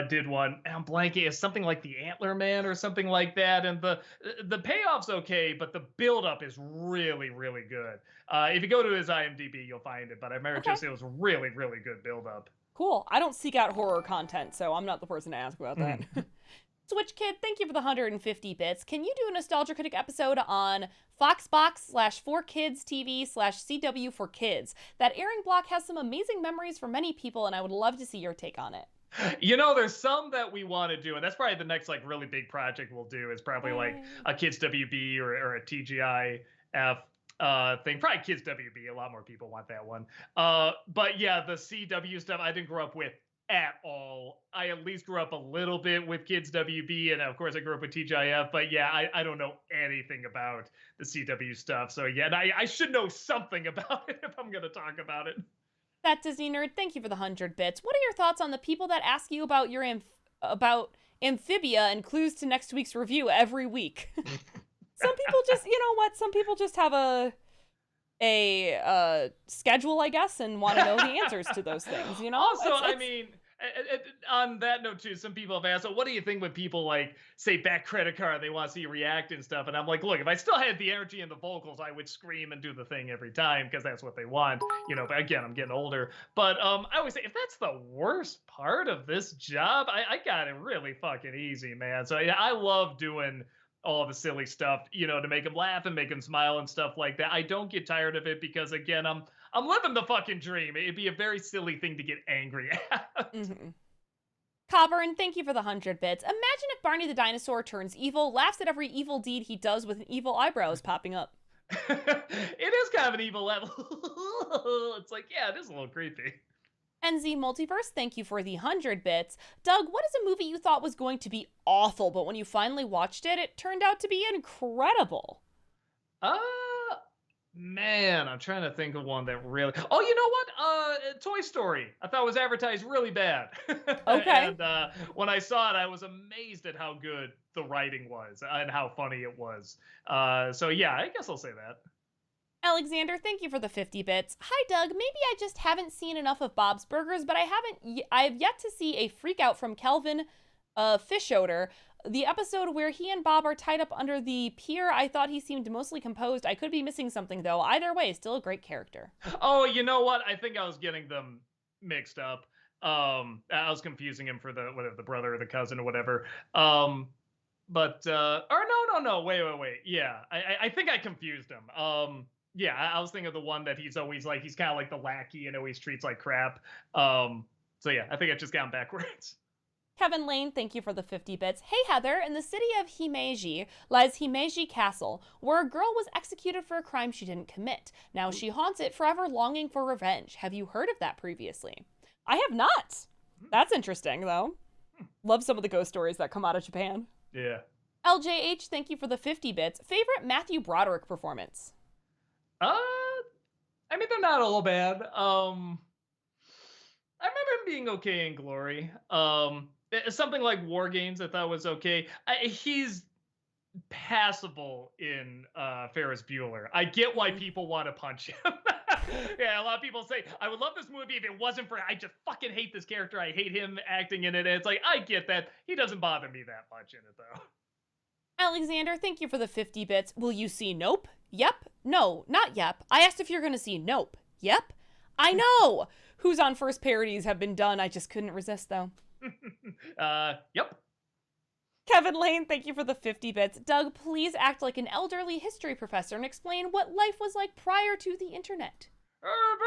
did one. And I'm blanking. It's something like the Antler Man or something like that. And the payoff's okay, but the buildup is really, really good. If you go to his IMDb, you'll find it. But I remember just it was really, really good buildup. Cool. I don't seek out horror content, so I'm not the person to ask about that. Switch Kid, thank you for the 150 bits. Can you do a Nostalgia Critic episode on Foxbox/4Kids TV/CW for Kids? That airing block has some amazing memories for many people, and I would love to see your take on it. There's some that we want to do, and that's probably the next really big project we'll do. Is probably like a Kids WB or a TGIF thing. Probably Kids WB. A lot more people want that one. But yeah, the CW stuff I didn't grow up with at all. I at least grew up a little bit with Kids WB, and of course I grew up with TGIF, but yeah, I don't know anything about the CW stuff. So yeah, and I should know something about it if I'm going to talk about it. That Disney Nerd, thank you for the 100 bits. What are your thoughts on the people that ask you about your about Amphibia and clues to next week's review every week? Some people just, some people just have a schedule, I guess, and want to know the answers to those things, Also, I mean, on that note too, some people have asked, so what do you think when people say back credit card, they want to see you react and stuff? And I'm like, look, if I still had the energy and the vocals, I would scream and do the thing every time because that's what they want, but again, I'm getting older. But I always say, if that's the worst part of this job, I got it really fucking easy, man. So yeah, I love doing all the silly stuff, to make them laugh and make them smile and stuff like that. I don't get tired of it because, again, I'm living the fucking dream. It'd be a very silly thing to get angry at. Coburn, thank you for the 100 bits. Imagine if Barney the dinosaur turns evil, laughs at every evil deed he does with evil eyebrows popping up. It is kind of an evil level. It's like, yeah, it is a little creepy. NZ Multiverse, thank you for the 100 bits. Doug, what is a movie you thought was going to be awful, but when you finally watched it, it turned out to be incredible? Man, I'm trying to think of one that really... Oh, you know what? Toy Story. I thought it was advertised really bad. Okay. And when I saw it, I was amazed at how good the writing was and how funny it was. So yeah, I guess I'll say that. Alexander, thank you for the 50 bits. Hi, Doug. Maybe I just haven't seen enough of Bob's Burgers, but I have yet to see a freak out from Kelvin Fischoeder. The episode where he and Bob are tied up under the pier, I thought he seemed mostly composed. I could be missing something, though. Either way, still a great character. Oh, you know what? I think I was getting them mixed up. I was confusing him for the brother or the cousin or whatever. Or no. Wait. Yeah, I think I confused him. Yeah, I was thinking of the one that he's always he's kind of like the lackey and always treats like crap. So yeah, I think I just got him backwards. Kevin Lane, thank you for the 50 bits. Hey Heather, in the city of Himeji lies Himeji Castle, where a girl was executed for a crime she didn't commit. Now she haunts it forever, longing for revenge. Have you heard of that previously? I have not. That's interesting, though. Love some of the ghost stories that come out of Japan. Yeah. LJH, thank you for the 50 bits. Favorite Matthew Broderick performance? I mean, they're not all bad. I remember him being okay in Glory. Something like War Games I thought was okay. He's passable in Ferris Bueller. I get why people want to punch him. Yeah, a lot of people say, I would love this movie if it wasn't for, I just fucking hate this character. I hate him acting in it. And it's like, I get that. He doesn't bother me that much in it, though. Alexander, thank you for the 50 bits. Will you see Nope? Yep. No, not yep. I asked if you're going to see Nope. Yep. I know. Who's on First parodies have been done. I just couldn't resist, though. Yep. Kevin Lane, thank you for the 50 bits. Doug, please act like an elderly history professor and explain what life was like prior to the internet.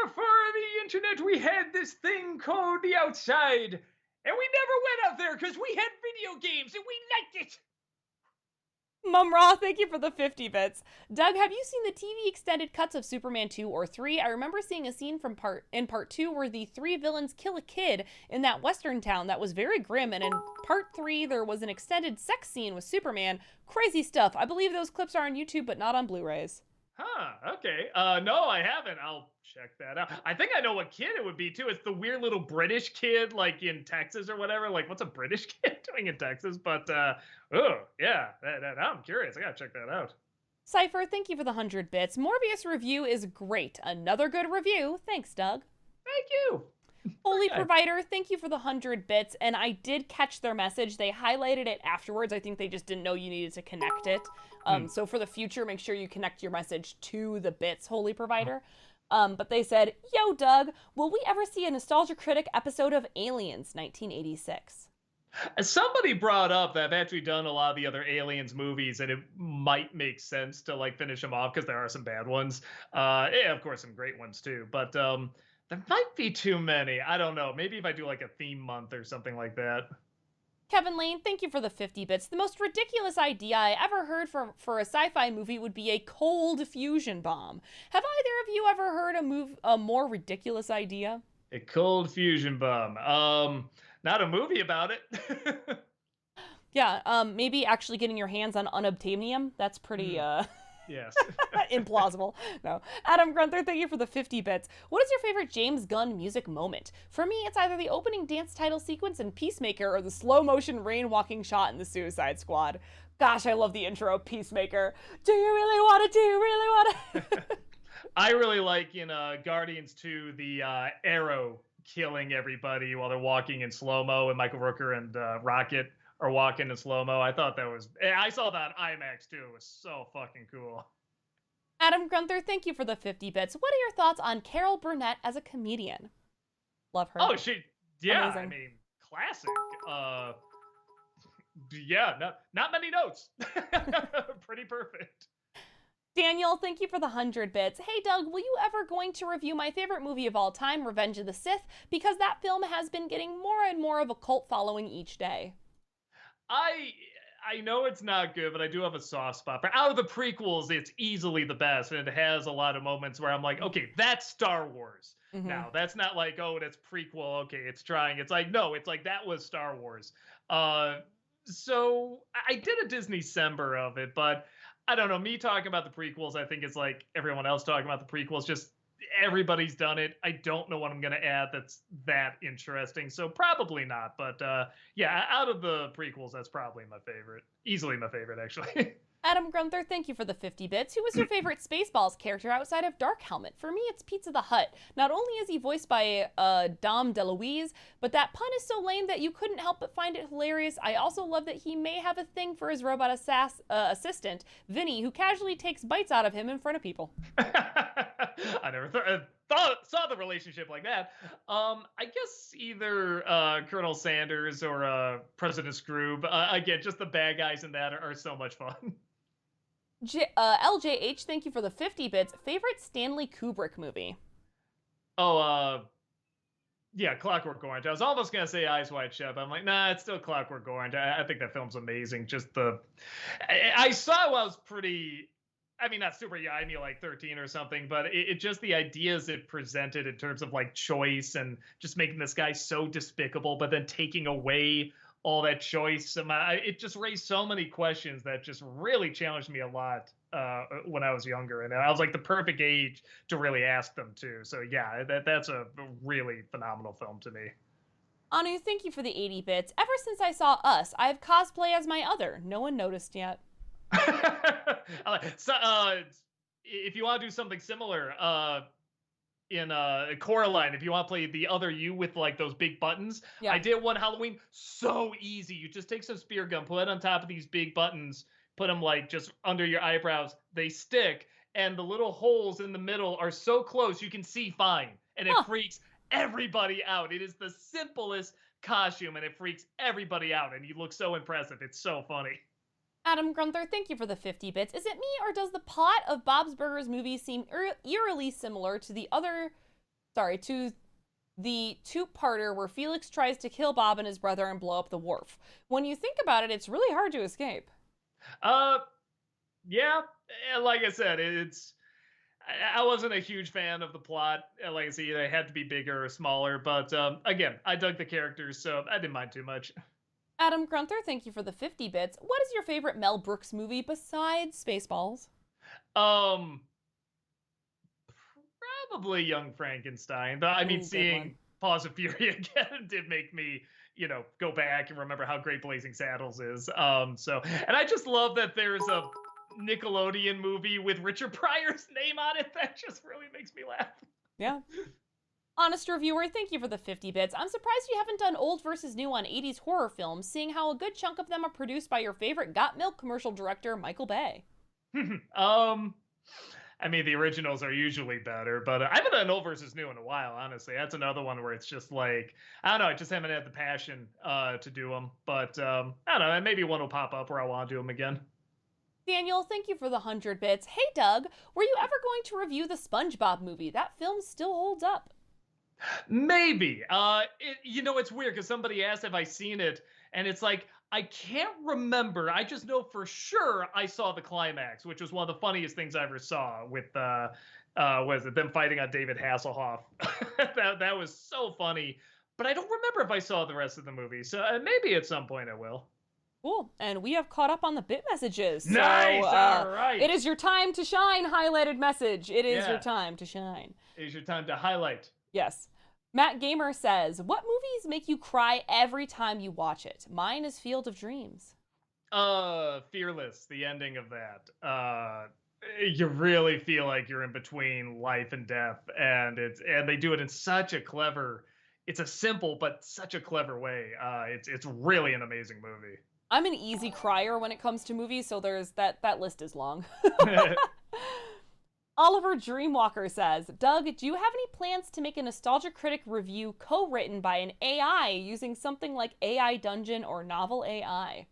Before the internet, we had this thing called the outside. And we never went out there because we had video games and we liked it. Mum Raw, thank you for the 50 bits. Doug, have you seen the TV extended cuts of Superman 2 or 3? I remember seeing a scene from part 2 where the 3 villains kill a kid in that western town that was very grim, and in part 3 there was an extended sex scene with Superman. Crazy stuff. I believe those clips are on YouTube but not on Blu-rays. Huh, okay. No, I haven't. I'll check that out. I think I know what kid it would be, too. It's the weird little British kid, like, in Texas or whatever. Like, what's a British kid doing in Texas? But, oh, yeah, I'm curious. I gotta check that out. Cypher, thank you for the 100 bits. Morbius review is great. Another good review. Thanks, Doug. Thank you. Holy Provider, thank you for the 100 bits, and I did catch their message. They highlighted it afterwards. I think they just didn't know you needed to connect it. So for the future, make sure you connect your message to the bits, Holy Provider. But they said, yo, Doug, will we ever see a Nostalgia Critic episode of Aliens 1986? Somebody brought up that I've actually done a lot of the other Aliens movies, and it might make sense to, like, finish them off because there are some bad ones. Yeah, of course, some great ones, too. But there might be too many. I don't know. Maybe if I do, like, a theme month or something like that. Kevin Lane, thank you for the 50 bits. The most ridiculous idea I ever heard for a sci-fi movie would be a cold fusion bomb. Have either of you ever heard a more ridiculous idea? A cold fusion bomb. Not a movie about it. Yeah, maybe actually getting your hands on unobtainium. That's pretty, Yes. implausible. No. Adam Grunther, thank you for the 50 bits. What is your favorite James Gunn music moment? For me, it's either the opening dance title sequence in Peacemaker or the slow motion rain walking shot in the Suicide Squad. Gosh, I love the intro of Peacemaker. Do you really want it? Do you really want it? I really like in Guardians 2 the arrow killing everybody while they're walking in slow-mo, and Michael Rooker and Rocket are walking in slow-mo. I thought that was... I saw that on IMAX, too. It was so fucking cool. Adam Grunther, thank you for the 50 bits. What are your thoughts on Carol Burnett as a comedian? Love her. Oh, yeah, Amazing. I mean, classic. Yeah, not many notes. Pretty perfect. Daniel, thank you for the 100 bits. Hey, Doug, will you ever going to review my favorite movie of all time, Revenge of the Sith? Because that film has been getting more and more of a cult following each day. I know it's not good, but I do have a soft spot for. Out of the prequels, it's easily the best, and it has a lot of moments where I'm like, okay, that's Star Wars. Mhm. Now that's not like, oh, that's prequel. Okay, it's trying. It's like, no, it's like that was Star Wars. So I did a Disney December of it, but I don't know. Me talking about the prequels, I think it's like everyone else talking about the prequels. Just everybody's done it. I don't know what I'm going to add that's that interesting. So probably not. But yeah, out of the prequels, that's probably my favorite. Easily my favorite, actually. Adam Grunther, thank you for the 50 bits. Who was your favorite Spaceballs character outside of Dark Helmet? For me, it's Pizza the Hut. Not only is he voiced by Dom DeLuise, but that pun is so lame that you couldn't help but find it hilarious. I also love that he may have a thing for his robot assistant, Vinny, who casually takes bites out of him in front of people. I never saw the relationship like that. I guess either Colonel Sanders or President Scroob. Again, just the bad guys in that are so much fun. LJH, thank you for the 50 bits. Favorite Stanley Kubrick movie? Oh, yeah, Clockwork Orange. I was almost going to say Eyes Wide Shut, but I'm like, nah, it's still Clockwork Orange. I think that film's amazing. Just I saw it while I was pretty... I mean, not super young, I mean, like 13 or something, but it just the ideas it presented in terms of like choice and just making this guy so despicable, but then taking away all that choice. It just raised so many questions that just really challenged me a lot when I was younger. And I was like the perfect age to really ask them too. So yeah, that's a really phenomenal film to me. Anu, thank you for the 80 bits. Ever since I saw Us, I have cosplay as my other. No one noticed yet. So, if you want to do something similar, in Coraline, if you want to play the other you with like those big buttons. Yeah. I did one Halloween, so easy. You just take some spear gum, put it on top of these big buttons, put them like just under your eyebrows. They stick, and the little holes in the middle are so close you can see fine, and it Huh. freaks everybody out. It is the simplest costume, and it freaks everybody out, and you look so impressive. It's so funny. Adam Grunther, thank you for the 50 bits. Is it me, or does the plot of Bob's Burgers movie seem eerily similar to to the two-parter where Felix tries to kill Bob and his brother and blow up the wharf? When you think about it, it's really hard to escape. Yeah, like I said, I wasn't a huge fan of the plot. Like I said, they had to be bigger or smaller, but again, I dug the characters, so I didn't mind too much. Adam Grunther, thank you for the 50 bits. What is your favorite Mel Brooks movie besides Spaceballs? Um, Probably Young Frankenstein. But I mean, seeing Paws of Fury again did make me, go back and remember how great Blazing Saddles is. And I just love that there's a Nickelodeon movie with Richard Pryor's name on it. That just really makes me laugh. Yeah. Honest Reviewer, thank you for the 50 bits. I'm surprised you haven't done old versus new on 80s horror films, seeing how a good chunk of them are produced by your favorite Got Milk commercial director, Michael Bay. I mean, the originals are usually better, but I haven't done old versus new in a while, honestly. That's another one where it's just like, I don't know, I just haven't had the passion to do them. But I don't know, maybe one will pop up where I want to do them again. Daniel, thank you for the 100 bits. Hey, Doug, were you ever going to review the SpongeBob movie? That film still holds up. Maybe. It's weird because somebody asked if I seen it, and it's like I can't remember. I just know for sure I saw the climax, which was one of the funniest things I ever saw. With was it them fighting on David Hasselhoff? that was so funny. But I don't remember if I saw the rest of the movie. So maybe at some point I will. Cool. And we have caught up on the bit messages. Nice. So, all right. It is your time to shine, highlighted message. It is your time to shine. It is your time to highlight. Yes. Matt Gamer says, what movies make you cry every time you watch it? Mine is Field of Dreams. Fearless, the ending of that. You really feel like you're in between life and death, and they do it in such a clever, it's a simple but such a clever way. It's really an amazing movie. I'm an easy crier when it comes to movies, so there's that list is long. Oliver Dreamwalker says, Doug, do you have any plans to make a Nostalgia Critic review co-written by an AI using something like AI Dungeon or Novel AI?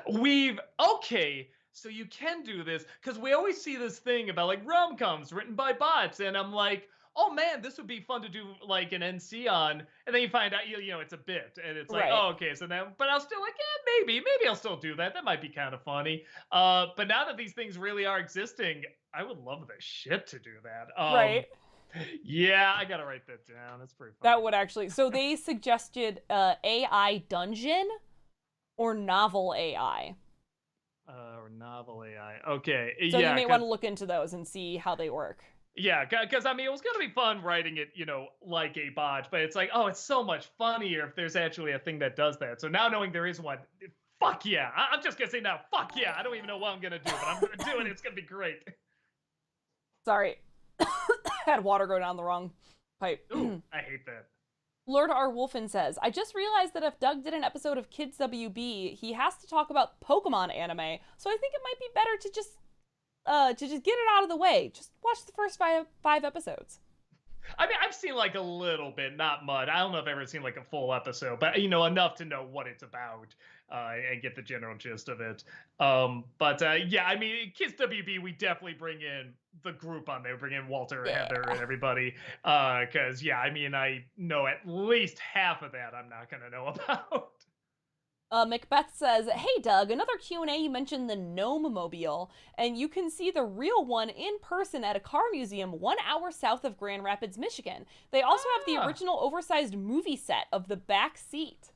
Okay, so you can do this, because we always see this thing about like rom-coms written by bots, and I'm like, oh man, this would be fun to do like an NC on, and then you find out, it's a bit, and it's like, right. Oh, okay, so then, but I'll still like, yeah, maybe I'll still do that. That might be kind of funny. But now that these things really are existing, I would love the shit to do that. Right. Yeah, I gotta write that down. That's pretty fun. That would actually, so they suggested AI Dungeon or Novel AI. Or Novel AI. Okay. So you may want to look into those and see how they work. Yeah, because I mean, it was going to be fun writing it, like a bot, but it's like, oh, it's so much funnier if there's actually a thing that does that. So now knowing there is one, fuck yeah. I'm just going to say now, fuck yeah. I don't even know what I'm going to do, but I'm going to do it. It's going to be great. Sorry. Had water go down the wrong pipe. Ooh, I hate that. Lord R. Wolfen says, I just realized that if Doug did an episode of Kids WB, he has to talk about Pokemon anime, so I think it might be better to just get it out of the way. Just watch the first five episodes. I mean, I've seen like a little bit, not much. I don't know if I've ever seen like a full episode, but enough to know what it's about and get the general gist of it. Yeah, I mean, Kids WB, we definitely bring in the group on there, bring in Walter, Heather, and everybody. Because yeah, I mean, I know at least half of that I'm not gonna know about. Macbeth says, hey Doug, another Q&A, you mentioned the Gnome Mobile, and you can see the real one in person at a car museum 1 hour south of Grand Rapids, Michigan. They also have the original oversized movie set of the back seat.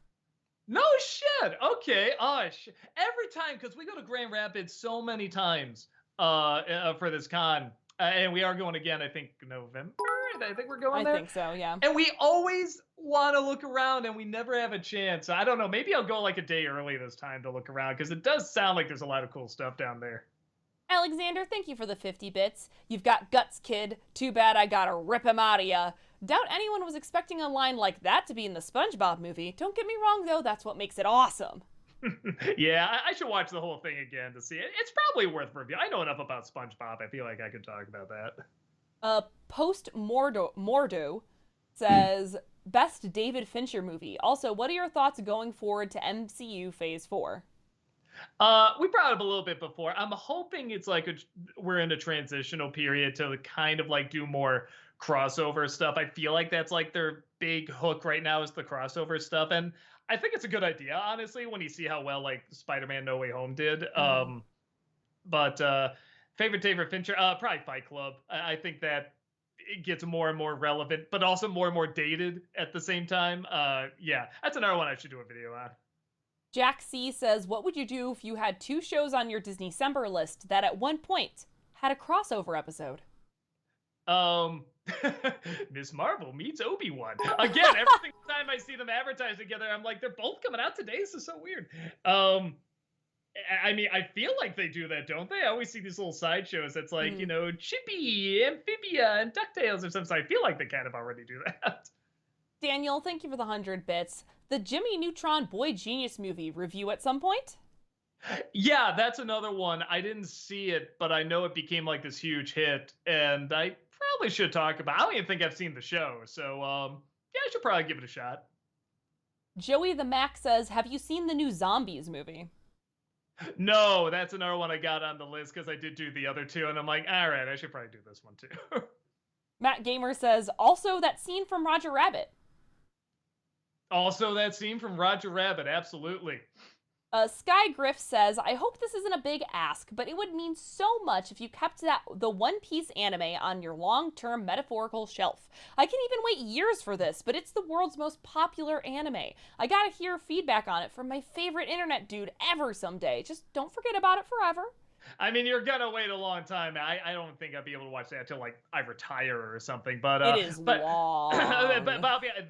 No shit. Okay. Every time, because we go to Grand Rapids so many times for this con, and we are going again, I think November. I think we're going there. I think so, yeah. And we always want to look around, and we never have a chance. I don't know. Maybe I'll go like a day early this time to look around, because it does sound like there's a lot of cool stuff down there. Alexander, thank you for the 50 bits. You've got guts, kid. Too bad I gotta rip him out of ya. Doubt anyone was expecting a line like that to be in the SpongeBob movie. Don't get me wrong, though, that's what makes it awesome. Yeah, I should watch the whole thing again to see it. It's probably worth review. I know enough about SpongeBob. I feel like I could talk about that. Post Mordo says, best David Fincher movie. Also, what are your thoughts going forward to MCU Phase 4? We brought it up a little bit before. I'm hoping it's like we're in a transitional period to kind of like do more crossover stuff. I feel like that's like their big hook right now is the crossover stuff, and I think it's a good idea, honestly, when you see how well like Spider-Man No Way Home did. But favorite David Fincher, probably Fight Club. I think that it gets more and more relevant, but also more and more dated at the same time. Yeah, that's another one I should do a video on. Jack C says, what would you do if you had 2 shows on your Disney-cember list that at one point had a crossover episode? Miss Marvel meets Obi-Wan. Again, every single time I see them advertised together, I'm like, they're both coming out today. This is so weird. I mean, I feel like they do that, don't they? I always see these little sideshows that's like, you know, Chippy, Amphibia, and DuckTales or something. So I feel like they kind of already do that. Daniel, thank you for the 100 bits. The Jimmy Neutron Boy Genius movie review at some point? Yeah, that's another one. I didn't see it, but I know it became like this huge hit, and I probably should talk about it. I don't even think I've seen the show, so yeah, I should probably give it a shot. Joey the Mac says, have you seen the new Zombies movie? No, that's another one I got on the list because I did do the other 2, and I'm like, all right, I should probably do this one too. Matt Gamer says, also that scene from Roger Rabbit. Also that scene from Roger Rabbit, absolutely. Sky Griff says, I hope this isn't a big ask, but it would mean so much if you kept the One Piece anime on your long-term metaphorical shelf. I can even wait years for this, but it's the world's most popular anime. I gotta hear feedback on it from my favorite internet dude ever someday. Just don't forget about it forever. I mean, you're gonna wait a long time. I don't think I'd be able to watch that until like I retire or something. But it is long. but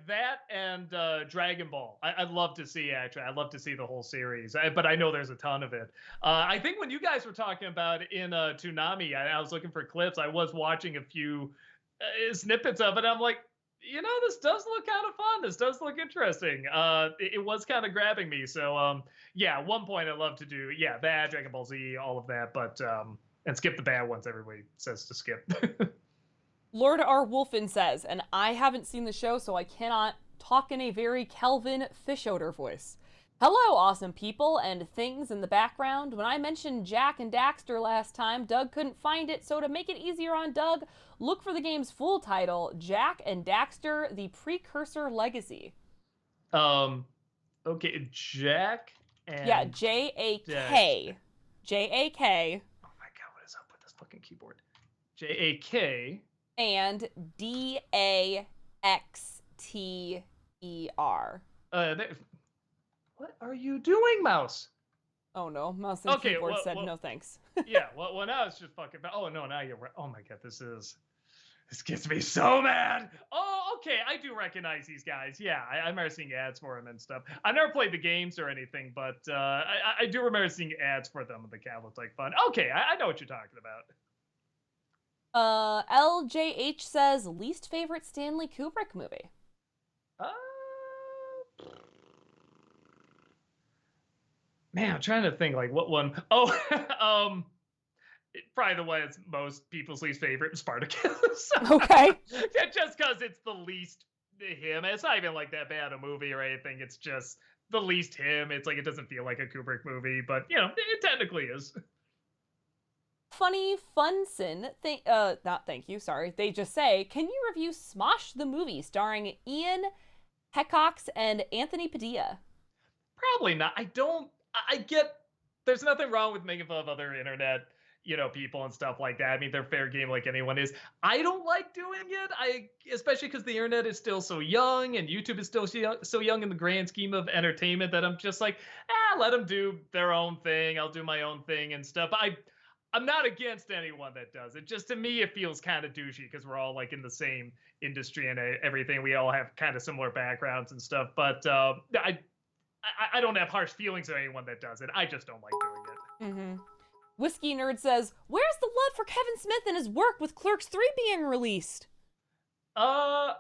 that and Dragon Ball, I'd love to see. Actually, I'd love to see the whole series. But I know there's a ton of it. I think when you guys were talking about it in Toonami, I was looking for clips. I was watching a few snippets of it. I'm like, you know, this does look kind of fun. This does look interesting. It was kind of grabbing me. So, yeah, one point I'd love to do, yeah, that, Dragon Ball Z, all of that, but, and skip the bad ones everybody says to skip. Lord R. Wolfen says, and I haven't seen the show, so I cannot talk in a very Kelvin Fishoder voice. Hello, awesome people and things in the background. When I mentioned Jak and Daxter last time, Doug couldn't find it, so to make it easier on Doug, look for the game's full title, Jak and Daxter, The Precursor Legacy. Okay, Jak and... Yeah, J-A-K. J-A-K. Oh my god, what is up with this fucking keyboard? J-A-K. And D-A-X-T-E-R. What are you doing, mouse? Oh no, mouse and keyboard said no thanks. Yeah, well now it's just fucking. Oh no, now you're right. Oh my god, this gets me so mad. Oh, okay, I do recognize these guys. Yeah, I remember seeing ads for them and stuff. I never played the games or anything, but I do remember seeing ads for them. The cat looked like fun. Okay, I know what you're talking about. LJH says least favorite Stanley Kubrick movie. Man, I'm trying to think like what one. Oh, probably the one that's most people's least favorite, Spartacus. Okay. Just because it's the least him. It's not even like that bad a movie or anything. It's just the least him. It's like it doesn't feel like a Kubrick movie, but you know, it technically is. Funny Funson, not thank you, sorry. They just say, can you review Smosh the movie starring Ian Heckox and Anthony Padilla? Probably not. I get there's nothing wrong with making fun of other internet, you know, people and stuff like that. I mean, they're fair game like anyone is. I don't like doing it. Especially because the internet is still so young and YouTube is still so young in the grand scheme of entertainment that I'm just like, let them do their own thing. I'll do my own thing and stuff. I'm not against anyone that does it. Just to me, it feels kind of douchey because we're all like in the same industry and everything. We all have kind of similar backgrounds and stuff. But I don't have harsh feelings of anyone that does it. I just don't like doing it. Whiskey Nerd says, where's the love for Kevin Smith and his work with Clerks 3 being released? I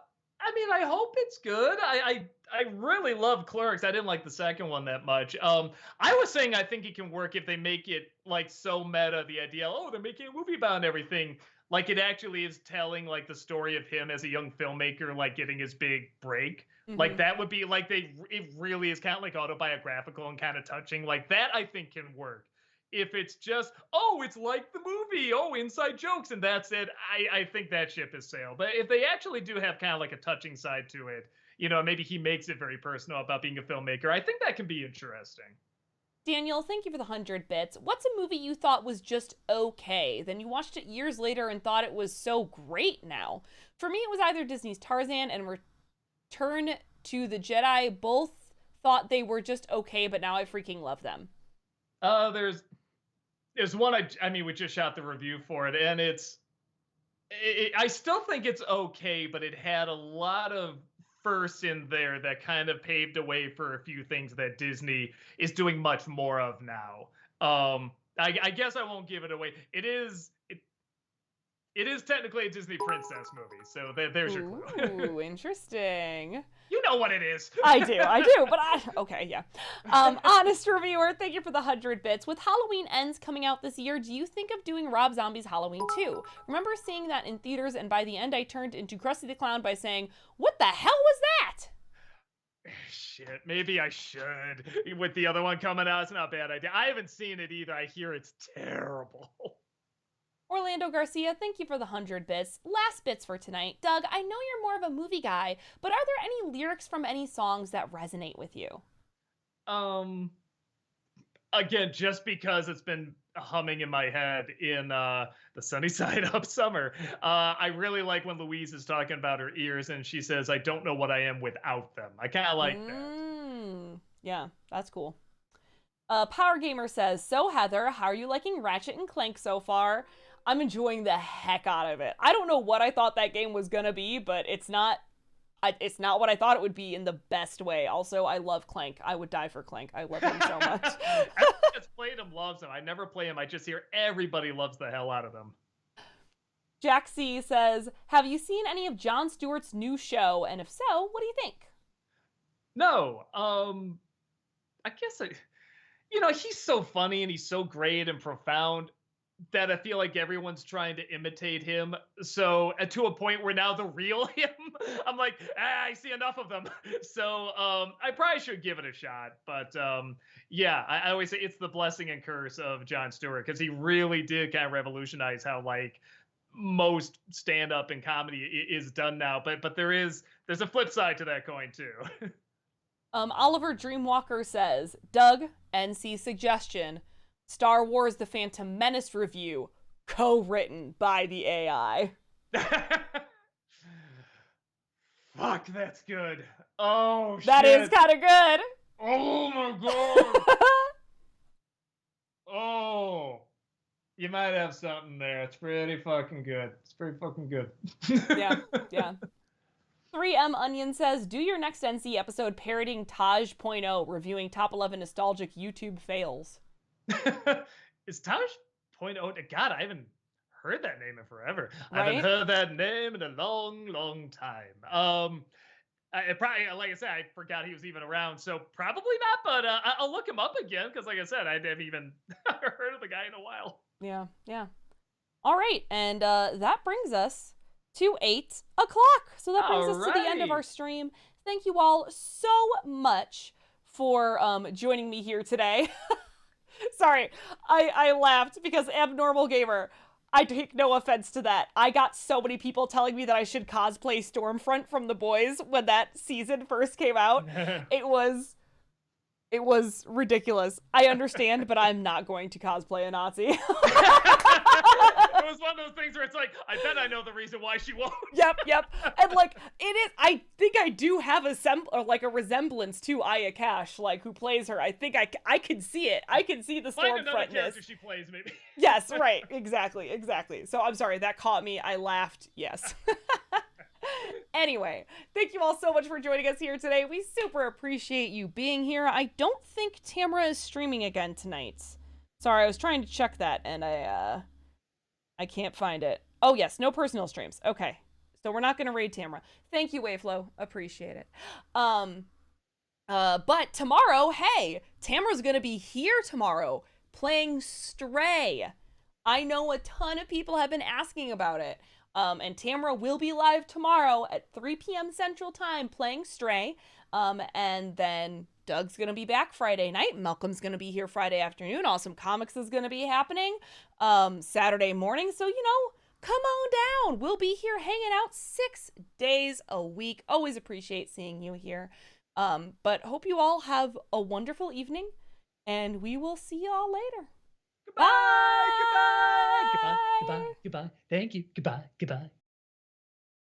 mean, I hope it's good. I really love Clerks. I didn't like the second one that much. I was saying I think it can work if they make it like so meta, the idea, oh, they're making a movie about everything. Like it actually is telling like the story of him as a young filmmaker, like getting his big break. Like that would be like it really is kind of like autobiographical and kind of touching. Like that I think can work. If it's just, oh, it's like the movie, oh, inside jokes, and that's it, I think that ship has sailed. But if they actually do have kind of like a touching side to it, you know, maybe he makes it very personal about being a filmmaker, I think that can be interesting. Daniel, thank you for the 100 bits. What's a movie you thought was just okay, then you watched it years later and thought it was so great now? For me, it was either Disney's Tarzan and Return to the Jedi. Both thought they were just okay, but now I freaking love them. There's one, I mean, we just shot the review for it, and I still think it's okay, but it had a lot of firsts in there that kind of paved a way for a few things that Disney is doing much more of now. I guess I won't give it away. It is technically a Disney princess movie, so there's your clue. Ooh, interesting. You know what it is. I do, but okay, yeah. Honest Reviewer, thank you for the 100 bits. With Halloween Ends coming out this year, do you think of doing Rob Zombie's Halloween 2? Remember seeing that in theaters, and by the end I turned into Krusty the Clown by saying, what the hell was that? Shit, maybe I should. With the other one coming out, it's not a bad idea. I haven't seen it either. I hear it's terrible. Orlando Garcia, thank you for the 100 bits. Last bits for tonight. Doug, I know you're more of a movie guy, but are there any lyrics from any songs that resonate with you? Again, just because it's been humming in my head in the Sunny Side Up Summer. I really like when Louise is talking about her ears and she says, I don't know what I am without them. I kind of like that. Yeah, that's cool. Power Gamer says, so Heather, how are you liking Ratchet and Clank so far? I'm enjoying the heck out of it. I don't know what I thought that game was gonna be, but it's not what I thought it would be in the best way. Also, I love Clank. I would die for Clank. I love him so much. Everyone that's played him loves him. I never play him. I just hear everybody loves the hell out of him. Jack C says, have you seen any of Jon Stewart's new show? And if so, what do you think? No. I guess he's so funny and he's so great and profound that I feel like everyone's trying to imitate him. So to a point where now the real him, I'm like, I see enough of them. So I probably should give it a shot. But yeah, I always say it's the blessing and curse of Jon Stewart, because he really did kind of revolutionize how like most stand-up and comedy is done now. But there's a flip side to that coin too. Oliver Dreamwalker says, Doug, NC suggestion, Star Wars The Phantom Menace review, co-written by the AI. Fuck, that's good. Oh, that shit. Is kind of good. Oh, my God. Oh. You might have something there. It's pretty fucking good. It's pretty fucking good. Yeah. 3M Onion says, do your next NC episode parodying Taj.0, reviewing top 11 nostalgic YouTube fails. Is Taj.0? God, I haven't heard that name in forever. Right? I haven't heard that name in a long, long time. I probably, like I said, I forgot he was even around, so probably not, but I'll look him up again, because like I said, I haven't even heard of the guy in a while. Yeah. All right, and that brings us to 8 o'clock. So that brings us to the end of our stream. Thank you all so much for joining me here today. Sorry, I laughed because Abnormal Gamer, I take no offense to that. I got so many people telling me that I should cosplay Stormfront from The Boys when that season first came out. It was ridiculous. I understand, but I'm not going to cosplay a Nazi. It was one of those things where it's like, I bet I know the reason why she won't. Yep. And like, it is, I think I do have a resemblance to Aya Cash, like, who plays her. I think I can see it. I can see the Stormfrontness. Find another character she plays, maybe. Yes, right. Exactly. So I'm sorry, that caught me. I laughed. Yes. Anyway, thank you all so much for joining us here today. We super appreciate you being here. I don't think Tamara is streaming again tonight. Sorry, I was trying to check that and I can't find it. Oh yes, no personal streams. Okay. So we're not gonna raid Tamara. Thank you, Waveflow. Appreciate it. But tomorrow, hey, Tamara's gonna be here tomorrow playing Stray. I know a ton of people have been asking about it. And Tamara will be live tomorrow at 3 p.m. Central Time playing Stray. And then Doug's gonna be back Friday night. Malcolm's gonna be here Friday afternoon. Awesome Comics is gonna be happening Saturday morning. So, come on down. We'll be here hanging out 6 days a week. Always appreciate seeing you here. But hope you all have a wonderful evening, and we will see y'all later. Goodbye. Goodbye. Goodbye. Goodbye. Goodbye. Thank you. Goodbye. Goodbye.